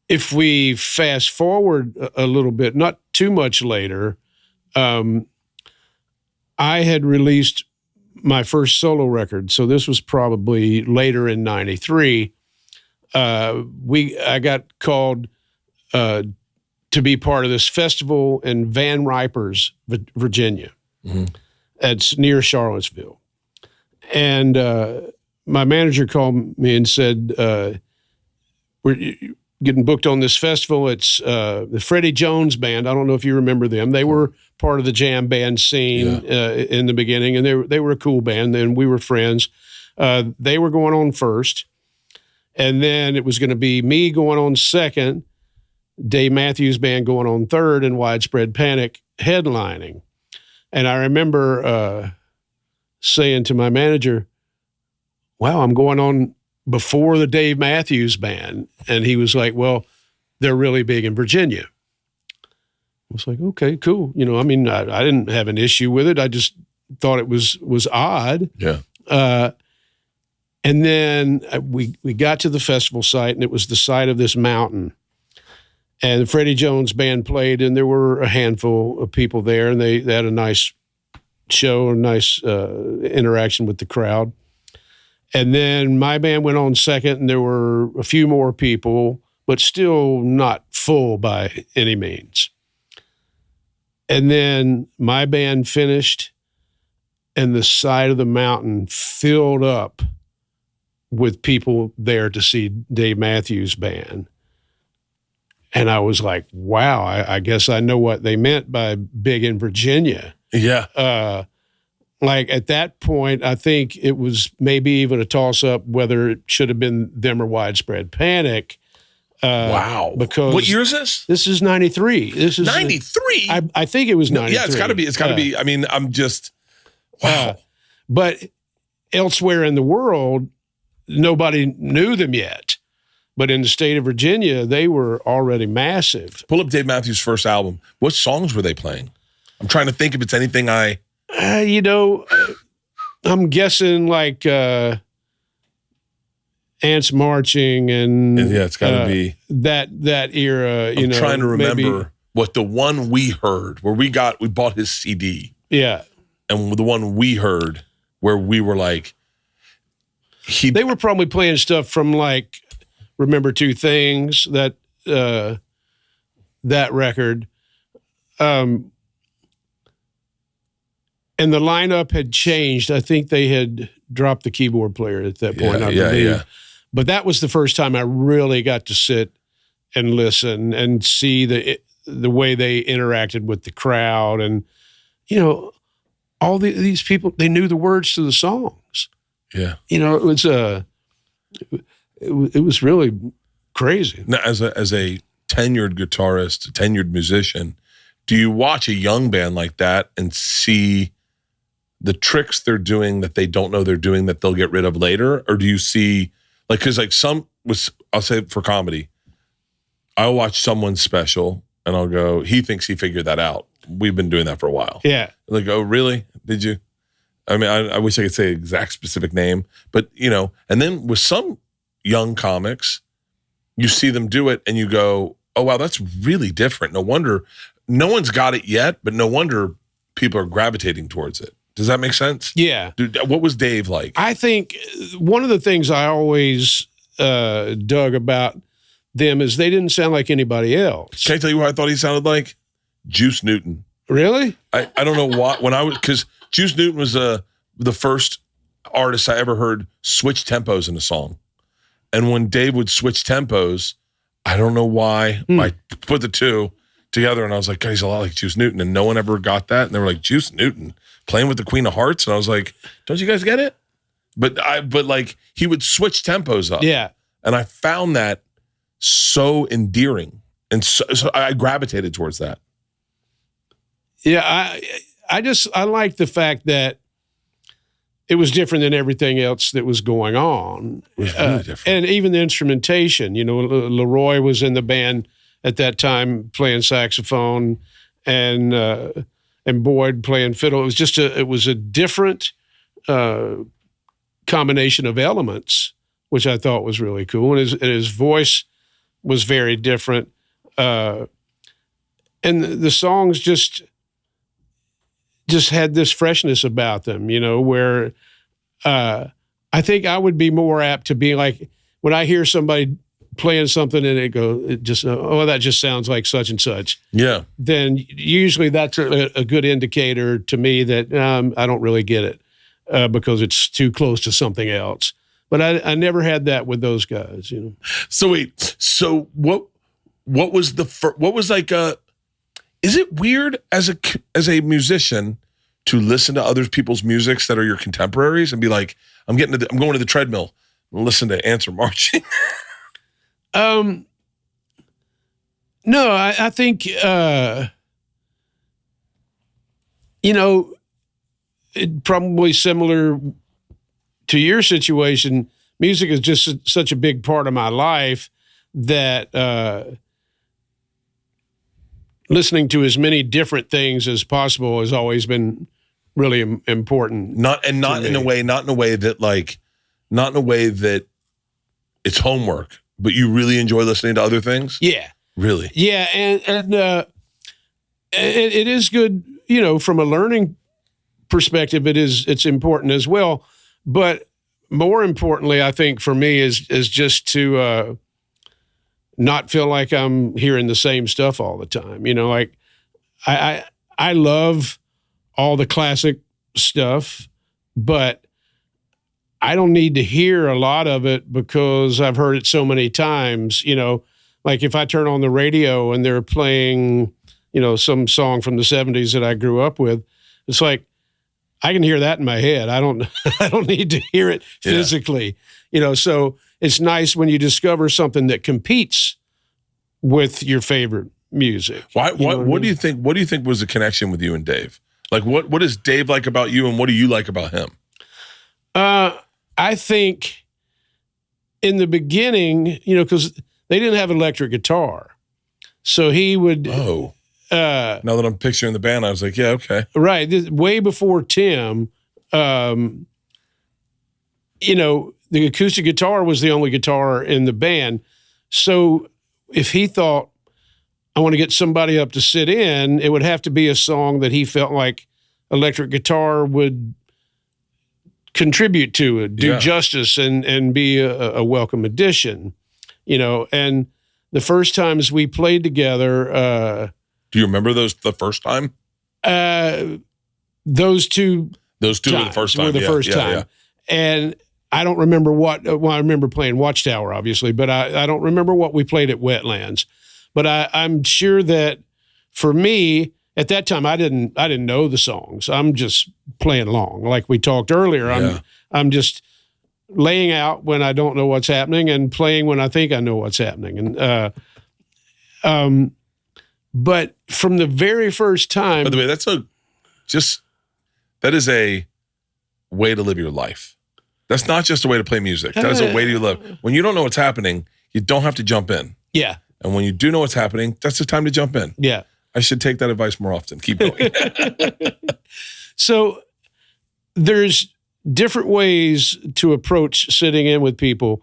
if we fast forward a little bit, not too much later, I had released my first solo record. So this was probably later in '93. I got called to be part of this festival in Van Ripers, Virginia. Mm-hmm. It's near Charlottesville. And my manager called me and said, getting booked on this festival. It's the Freddie Jones Band. I don't know if you remember them. They were part of the jam band scene in the beginning, and they were a cool band, and we were friends. They were going on first, and then it was going to be me going on second, Dave Matthews Band going on third, and Widespread Panic headlining. And I remember saying to my manager, wow, I'm going on before the Dave Matthews Band. And he was like, well, they're really big in Virginia. I was like, okay, cool. You know, I mean, I didn't have an issue with it. I just thought it was odd. Yeah. And then we got to the festival site, and it was the site of this mountain. And the Freddie Jones Band played, and there were a handful of people there, and they had a nice show, a nice interaction with the crowd. And then my band went on second, and there were a few more people, but still not full by any means. And then my band finished, and the side of the mountain filled up with people there to see Dave Matthews Band. And I was like, wow, I guess I know what they meant by big in Virginia. Yeah. Like at that point, I think it was maybe even a toss-up whether it should have been them or Widespread Panic. Wow. Because what year is this? This is 93. This is 93? I think it was 93. Yeah, it's got to be. I mean, I'm just, wow. But elsewhere in the world, nobody knew them yet. But in the state of Virginia, they were already massive. Pull up Dave Matthews' first album. What songs were they playing? I'm trying to think if it's anything you know, I'm guessing like Ants Marching and yeah, it's got to be that era. I'm trying to remember what the one we heard where we bought his CD. Yeah, and the one we heard where we were like, they were probably playing stuff from like Remember Two Things, that record. And the lineup had changed. I think they had dropped the keyboard player at that point, I believe. Yeah. But that was the first time I really got to sit and listen and see the way they interacted with the crowd. And, you know, all these people, they knew the words to the songs. Yeah. You know, it was really crazy. Now, as a tenured guitarist, tenured musician, do you watch a young band like that and see the tricks they're doing that they don't know they're doing that they'll get rid of later? Or do you see, like, because like I'll say for comedy, I'll watch someone's special and I'll go, he thinks he figured that out. We've been doing that for a while. Yeah. Like, oh, really? Did you? I mean, I wish I could say the exact specific name, but, you know, and then with some young comics, you see them do it and you go, oh, wow, that's really different. No wonder no one's got it yet, but no wonder people are gravitating towards it. Does that make sense? Yeah. Dude, what was Dave like? I think one of the things I always dug about them is they didn't sound like anybody else. Can I tell you what I thought he sounded like? Juice Newton. Really? I don't know what, because Juice Newton was the first artist I ever heard switch tempos in a song. And when Dave would switch tempos, I don't know why, I put the two together and I was like, God, he's a lot like Juice Newton. And no one ever got that. And they were like, Juice Newton playing with the Queen of Hearts. And I was like, don't you guys get it? But like he would switch tempos up. Yeah. And I found that so endearing. And so I gravitated towards that. Yeah. I like the fact that it was different than everything else that was going on. It was really different. And even the instrumentation, you know, Leroy was in the band at that time playing saxophone and Boyd playing fiddle. It was just a different combination of elements, which I thought was really cool. And his voice was very different. And the songs just had this freshness about them, you know, where I think I would be more apt to be like, when I hear somebody playing something and that just sounds like such and such. Yeah. Then usually that's a good indicator to me that I don't really get it because it's too close to something else. But I never had that with those guys, you know. So wait, so what was what was like is it weird as a musician to listen to other people's musics that are your contemporaries and be like, I'm going to the treadmill and listen to Ants Are Marching? No, I think, you know, it probably similar to your situation. Music is just such a big part of my life that listening to as many different things as possible has always been really important. Not in a way that it's homework, but you really enjoy listening to other things? Yeah. Really? Yeah, and it is good, you know, from a learning perspective, it's important as well. But more importantly, I think for me is just to not feel like I'm hearing the same stuff all the time. You know, like I love all the classic stuff, but I don't need to hear a lot of it because I've heard it so many times. You know, like if I turn on the radio and they're playing, you know, some song from the 70s that I grew up with, it's like I can hear that in my head. I don't need to hear it physically. You know, so it's nice when you discover something that competes with your favorite music. What do you think? What do you think was the connection with you and Dave? Like, what does Dave like about you, and what do you like about him? I think in the beginning, you know, because they didn't have electric guitar, so he would. Oh. Now that I'm picturing the band, I was like, yeah, okay. Right. Way before Tim, you know, the acoustic guitar was the only guitar in the band. So if he thought, I want to get somebody up to sit in, it would have to be a song that he felt like electric guitar would contribute to it, do justice, and be a welcome addition, you know. And the first times we played together, do you remember the first time? Those two were the first time. Yeah. And I don't remember I remember playing Watchtower, obviously, but I don't remember what we played at Wetlands. But I'm sure that for me, at that time, I didn't know the songs. I'm just playing along. Like we talked earlier, I'm just laying out when I don't know what's happening and playing when I think I know what's happening. And but from the very first time. By the way, that is a way to live your life. That's not just a way to play music. That is a way to live. When you don't know what's happening, you don't have to jump in. Yeah. And when you do know what's happening, that's the time to jump in. Yeah. I should take that advice more often. Keep going. So there's different ways to approach sitting in with people.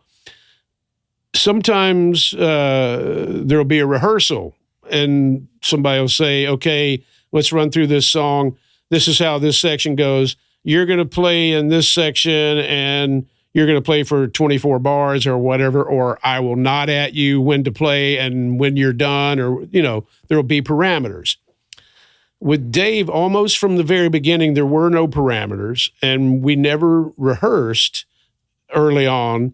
Sometimes there'll be a rehearsal and somebody will say, okay, let's run through this song. This is how this section goes. You're going to play in this section and you're going to play for 24 bars or whatever, or I will nod at you when to play and when you're done, or, you know, there will be parameters. With Dave, almost from the very beginning, there were no parameters, and we never rehearsed early on.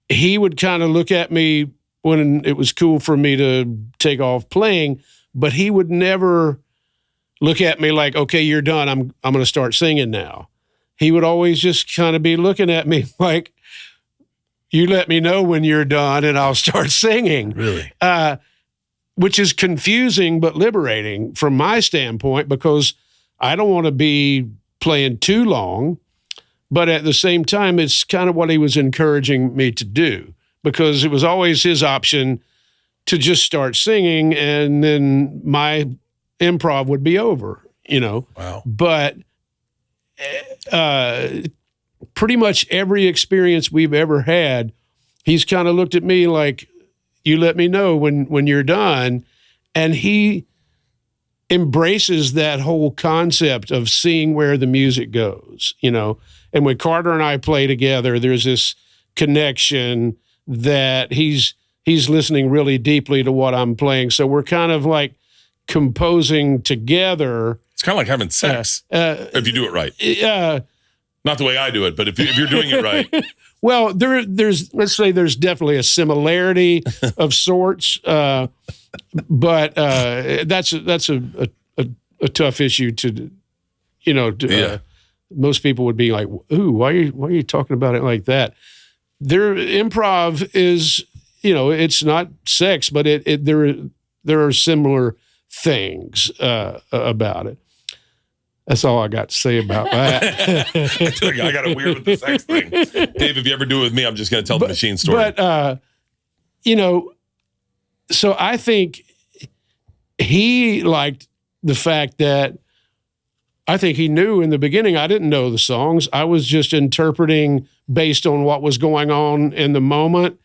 He would kind of look at me when it was cool for me to take off playing, but he would never look at me like, okay, you're done. I'm going to start singing now. He would always just kind of be looking at me like, you let me know when you're done and I'll start singing. Really? Which is confusing but liberating from my standpoint, because I don't want to be playing too long, but at the same time, it's kind of what he was encouraging me to do, because it was always his option to just start singing and then my improv would be over, you know. Wow. But pretty much every experience we've ever had, he's kind of looked at me like, you let me know when you're done. And he embraces that whole concept of seeing where the music goes, you know. And when Carter and I play together, there's this connection that he's listening really deeply to what I'm playing. So we're kind of like composing together. It's kind of like having sex if you do it right. Not the way I do it, but if you're doing it right. Well, there's let's say there's definitely a similarity of sorts, but that's a tough issue to, most people would be like, "Ooh, why are you talking about it like that?" Their improv is, it's not sex, but there are similar things about it. That's all I got to say about that. I got a weird with the sex thing. Dave, if you ever do it with me, I'm just going to tell the machine story. But, so I think he liked the fact that I think he knew in the beginning I didn't know the songs. I was just interpreting based on what was going on in the moment.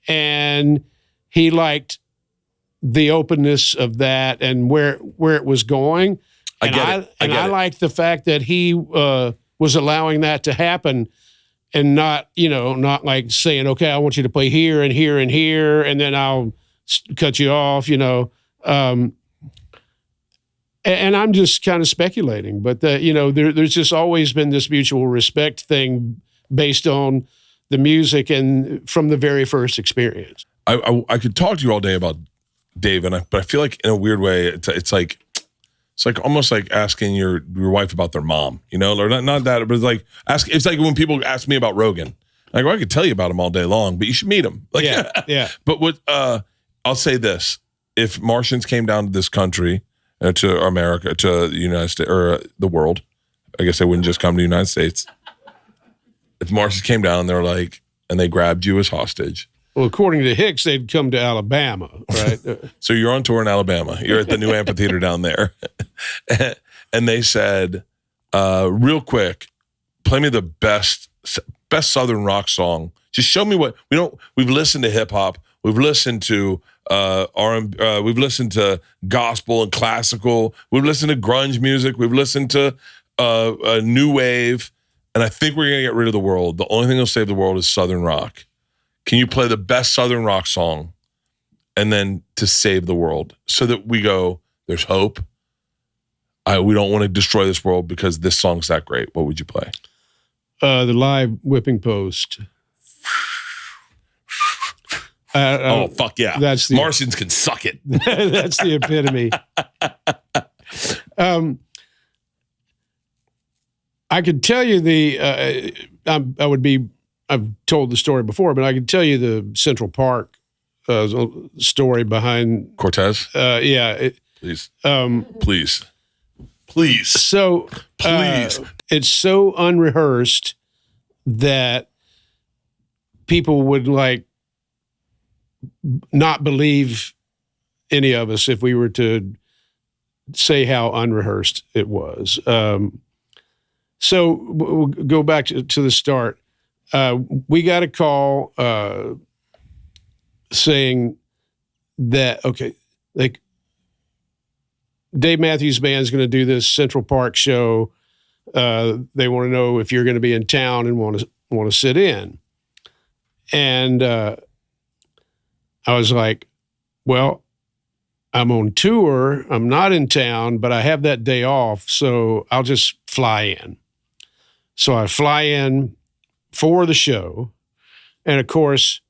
And he liked the openness of that and where it was going. I liked the fact that he was allowing that to happen and not like saying, okay, I want you to play here and here and here, and then I'll cut you off, and I'm just kind of speculating, but there's just always been this mutual respect thing based on the music and from the very first experience. I could talk to you all day about Dave, but I feel like in a weird way, it's like almost like asking your wife about their mom, or not that, but it's like when people ask me about Rogan, like, well, I could tell you about him all day long, but you should meet him. Like, yeah. But what I'll say this: if Martians came down to this country, to America, to the United States or the world, I guess they wouldn't just come to the United States. If Martians came down and they're like, and they grabbed you as hostage. Well, according to Hicks, they'd come to Alabama, right? So you're on tour in Alabama. You're at the new amphitheater down there. And they said, real quick, play me the best Southern rock song. Just show me what we've listened to hip hop. We've listened to R&B, we've listened to gospel and classical. We've listened to grunge music. We've listened to new wave. And I think we're going to get rid of the world. The only thing that'll save the world is Southern rock. Can you play the best Southern rock song and then to save the world so that we go, there's hope. We don't want to destroy this world because this song's that great. What would you play? The live whipping post. Oh, fuck yeah. Martians can suck it. That's the epitome. I could tell you I've told the story before, but I can tell you the Central Park story behind Cortez. Yeah. Please. Please. So it's so unrehearsed that people would not believe any of us if we were to say how unrehearsed it was. So we'll go back to the start. We got a call saying that, okay, Dave Matthews Band's going to do this Central Park show. They want to know if you're going to be in town and want to sit in. And I was like, well, I'm on tour. I'm not in town, but I have that day off, so I'll just fly in. So I fly in for the show. And of course,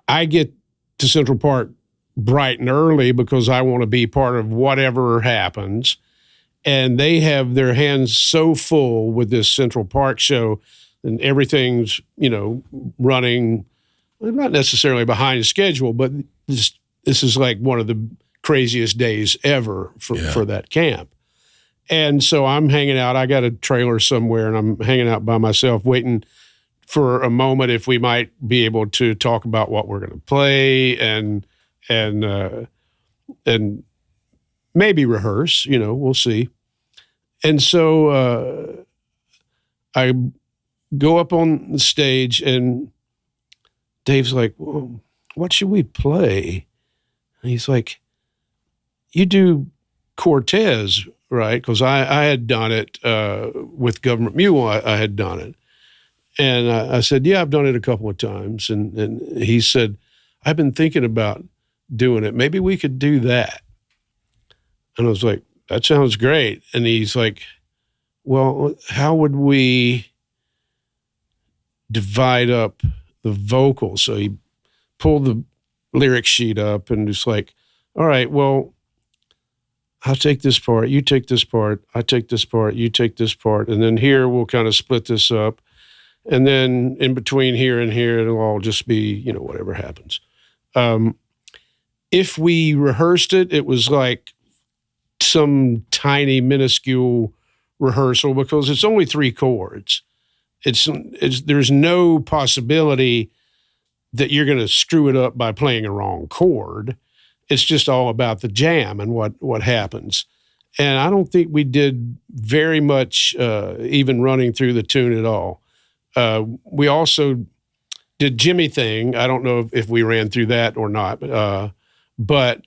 I get to Central Park bright and early because I want to be part of whatever happens. And they have their hands so full with this Central Park show, and everything's, running, not necessarily behind schedule, but this is like one of the craziest days ever for that camp. And so I'm hanging out. I got a trailer somewhere, and I'm hanging out by myself, waiting for a moment if we might be able to talk about what we're going to play and maybe rehearse. We'll see. And so I go up on the stage, and Dave's like, well, what should we play? And he's like, you do Cortez, right? Because I had done it with Gov't Mule. I had done it. And I said, yeah, I've done it a couple of times. And he said, I've been thinking about doing it. Maybe we could do that. And I was like, that sounds great. And he's like, well, how would we divide up the vocals? So he pulled the lyric sheet up and it's like, all right, well, I'll take this part, you take this part, I take this part, you take this part, and then here we'll kind of split this up. And then in between here and here, it'll all just be, whatever happens. If we rehearsed it, it was like some tiny, minuscule rehearsal because it's only 3 chords. There's no possibility that you're going to screw it up by playing a wrong chord. It's just all about the jam and what happens. And I don't think we did very much even running through the tune at all. We also did Jimmy Thing. I don't know if we ran through that or not, but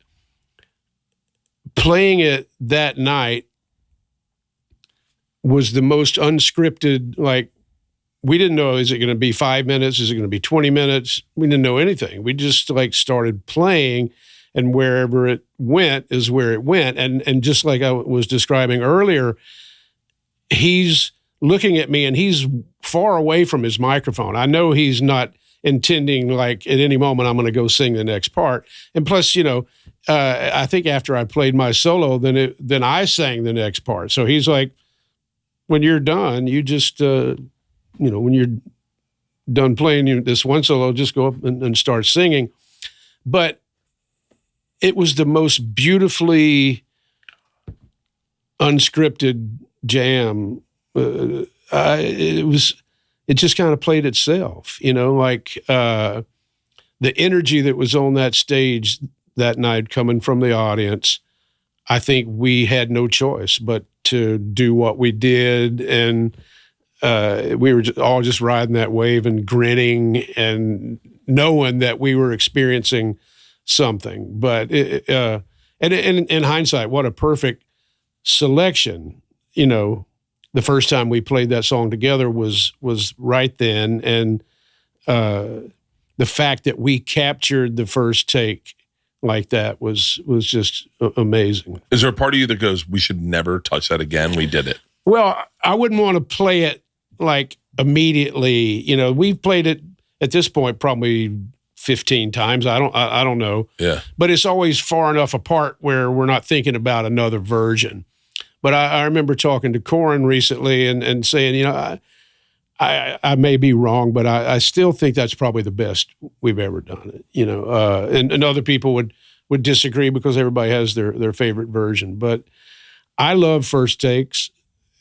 playing it that night was the most unscripted. Like, we didn't know, is it going to be 5 minutes? Is it going to be 20 minutes? We didn't know anything. We just started playing, and wherever it went is where it went. And just like I was describing earlier, he's looking at me and he's far away from his microphone. I know he's not intending like at any moment I'm going to go sing the next part. And plus, I think after I played my solo, then I sang the next part. So he's like, when you're done, you just, when you're done playing this one solo, just go up and start singing. But it was the most beautifully unscripted jam. It just kind of played itself, the energy that was on that stage that night coming from the audience. I think we had no choice but to do what we did. And we were all just riding that wave and grinning and knowing that we were experiencing something. But and in hindsight, what a perfect selection. The first time we played that song together was right then, and the fact that we captured the first take like that was just amazing. Is there a part of you that goes, we should never touch that again? We did it. Well, I wouldn't want to play it like immediately. We've played it at this point probably 15 times. I don't know. Yeah. But it's always far enough apart where we're not thinking about another version. But I remember talking to Corin recently and saying, I may be wrong, but I still think that's probably the best we've ever done it. And other people would disagree because everybody has their favorite version. But I love first takes.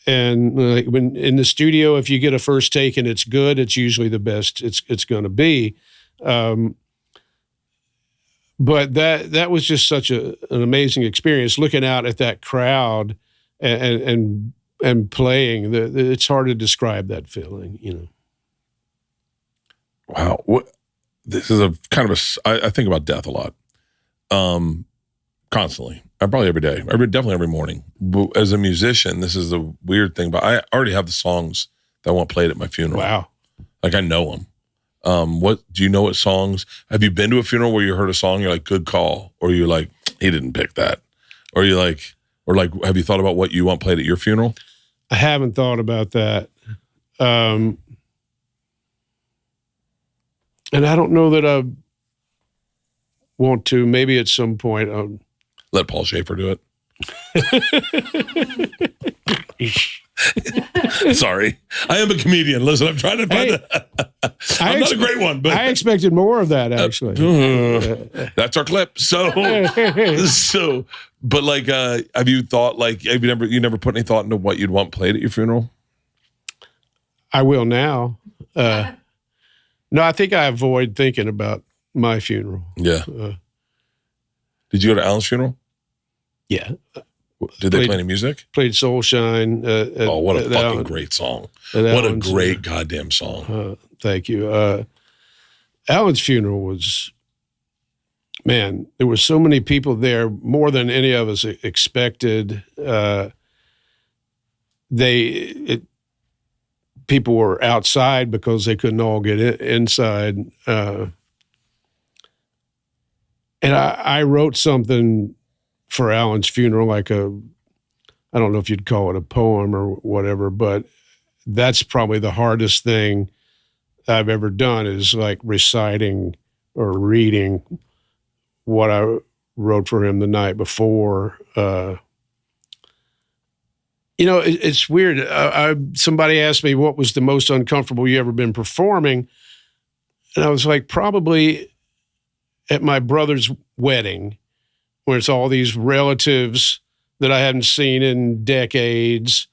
And when in the studio, if you get a first take and it's good, it's usually the best it's going to be. But that was just such an amazing experience, looking out at that crowd and playing. It's hard to describe that feeling, Wow. This is a kind of I think about death a lot. Constantly. Probably every day. Definitely every morning. But as a musician, this is the weird thing, but I already have the songs that I want played at my funeral. Wow. Like, I know them. What do you know? What songs? Have you been to a funeral where you heard a song, you're like, good call, or you're like, he didn't pick that, or you're like, have you thought about what you want played at your funeral? I haven't thought about that, and I don't know that I want to. Maybe at some point I'll let Paul Schaefer do it. Sorry, I am a comedian. Listen, I'm trying to find I'm not a great one, but I expected more of that, actually. That's our clip. So, but like, have you thought, like, you never put any thought into what you'd want played at your funeral? I will now. No, I think I avoid thinking about my funeral. Yeah. Did you go to Alan's funeral? Yeah. Did they play any music? Played Soulshine. What a fucking great song. What a great goddamn song. Thank you. Alan's funeral was, man, there were so many people there, more than any of us expected. People were outside because they couldn't all get inside. And I wrote something for Alan's funeral, like a I don't know if you'd call it a poem or whatever, but that's probably the hardest thing I've ever done is like reciting or reading what I wrote for him the night before. It's weird. Somebody asked me what was the most uncomfortable you ever been performing. And I was like, probably at my brother's wedding, where it's all these relatives that I hadn't seen in decades,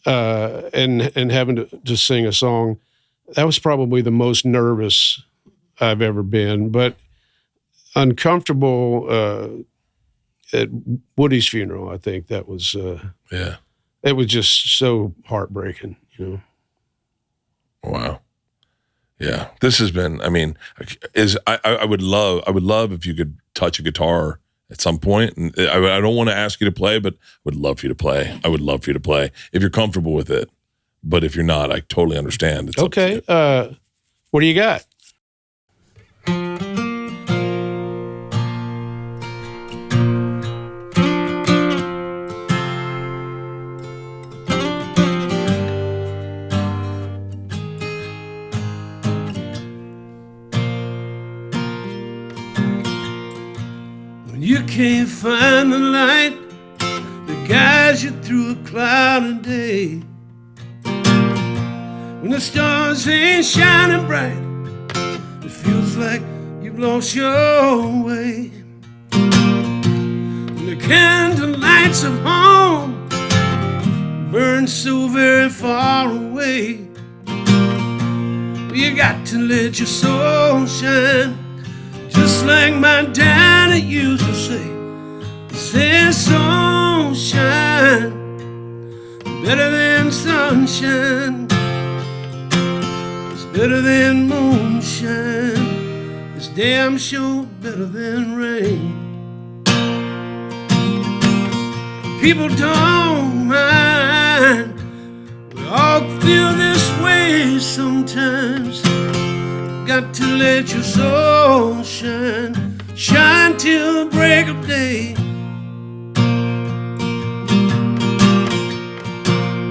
and having to sing a song. That was probably the most nervous I've ever been, but uncomfortable at Woody's funeral. I think that was, it was just so heartbreaking, Wow. Yeah. This has been, I mean, I would love if you could touch a guitar at some point. And I don't want to ask you to play, but I would love for you to play. I would love for you to play if you're comfortable with it. But if you're not, I totally understand. It's okay. What do you got? You can't find the light that guides you through a cloudy day. When the stars ain't shining bright, it feels like you've lost your way. When the candle lights of home burn so very far away, you got to let your soul shine. Just like my daddy used to say, he said, soulshine, better than sunshine, it's better than moonshine, it's damn sure better than rain. People don't mind, we all feel this way sometimes. Got to let your soul shine, shine till the break of day.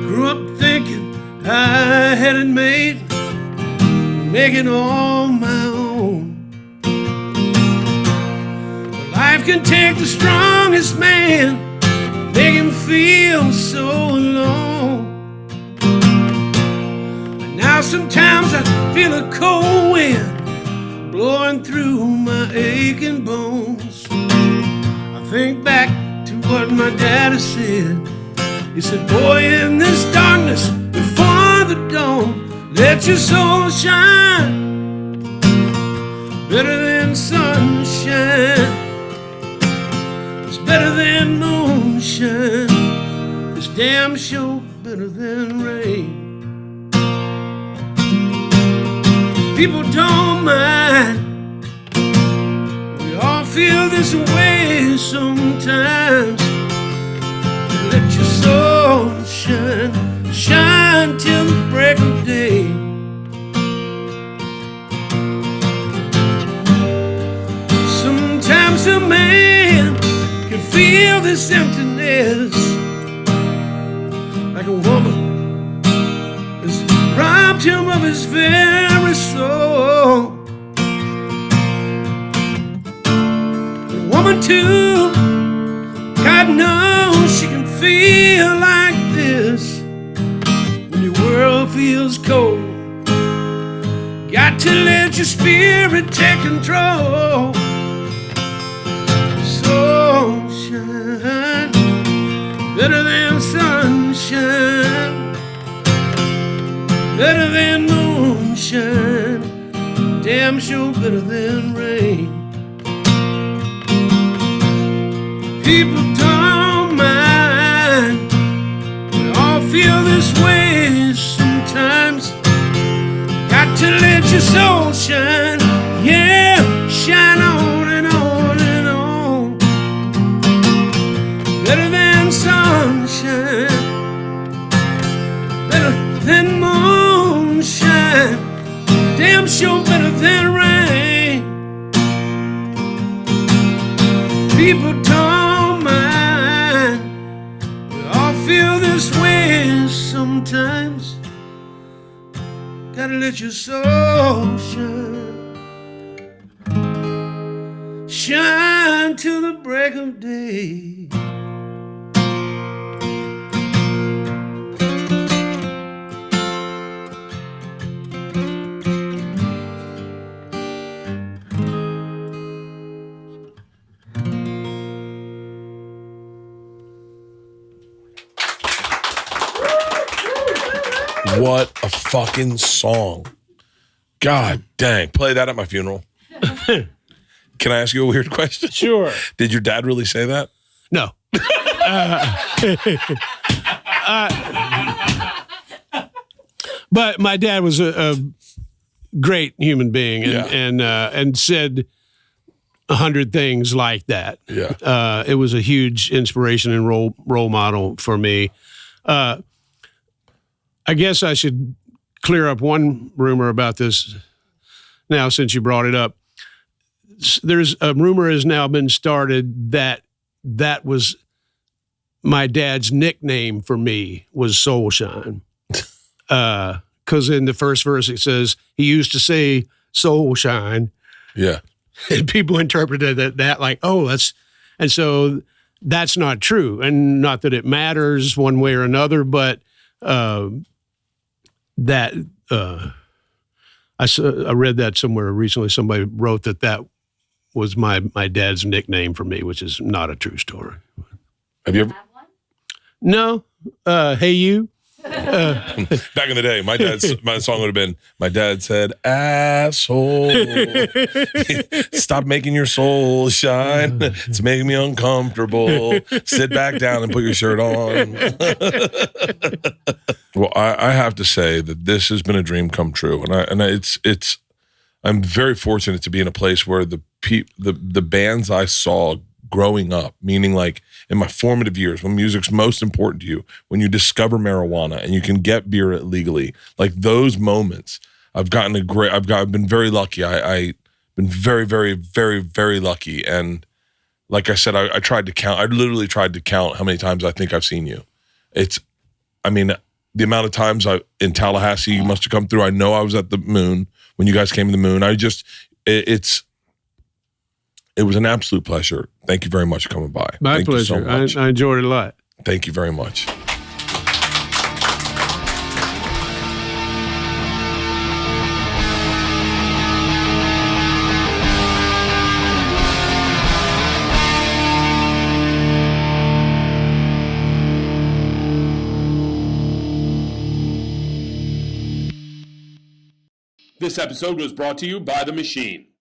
Grew up thinking I had it made, make it all my own. But life can take the strongest man, make him feel so alone. Now sometimes I feel a cold wind blowing through my aching bones. I think back to what my daddy said. He said, boy, in this darkness before the dawn, let your soul shine, better than sunshine, it's better than moonshine, it's damn sure better than rain. People don't mind, we all feel this way sometimes. Let your soul shine, shine till the break of day. Sometimes a man can feel this emptiness, like a woman has robbed him of his very soul. A woman too, God knows she can feel like this when your world feels cold. Got to let your spirit take control. Soulshine, better than sunshine, better than moonshine, damn sure better than rain. People don't mind, we all feel this way sometimes. Got to let your soul shine, yeah, shine on and on and on. Better than sunshine, better than moonshine, damn sure better than rain. People don't mind, we all this way sometimes. Gotta let your soul shine. Shine till the break of day. What a fucking song. God dang. Play that at my funeral. Can I ask you a weird question? Sure. Did your dad really say that? No. But my dad was a great human being and said 100 things like that. Yeah. It was a huge inspiration and role model for me. I guess I should clear up one rumor about this now since you brought it up. There's a rumor has now been started that was my dad's nickname for me was Soulshine. Because in the first verse it says he used to say Soulshine. Yeah. And people interpreted that like, oh, and so that's not true. And not that it matters one way or another, but I read that somewhere recently. Somebody wrote that was my dad's nickname for me, which is not a true story. Have you ever? No. Hey, you. Back in the day, my song would have been, my dad said, asshole, stop making your soul shine. It's making me uncomfortable. Sit back down and put your shirt on. Well, I have to say that this has been a dream come true. I'm very fortunate to be in a place where the bands I saw growing up, meaning like in my formative years when music's most important to you, when you discover marijuana and you can get beer legally, like those moments, I've been very lucky. I've been very, very, very, very lucky. And like I said, I literally tried to count how many times I think I've seen you. The amount of times in Tallahassee you must have come through. I know I was at the Moon when you guys came to the Moon. It was an absolute pleasure. Thank you very much for coming by. My pleasure. You so much. I enjoyed it a lot. Thank you very much. This episode was brought to you by The Machine.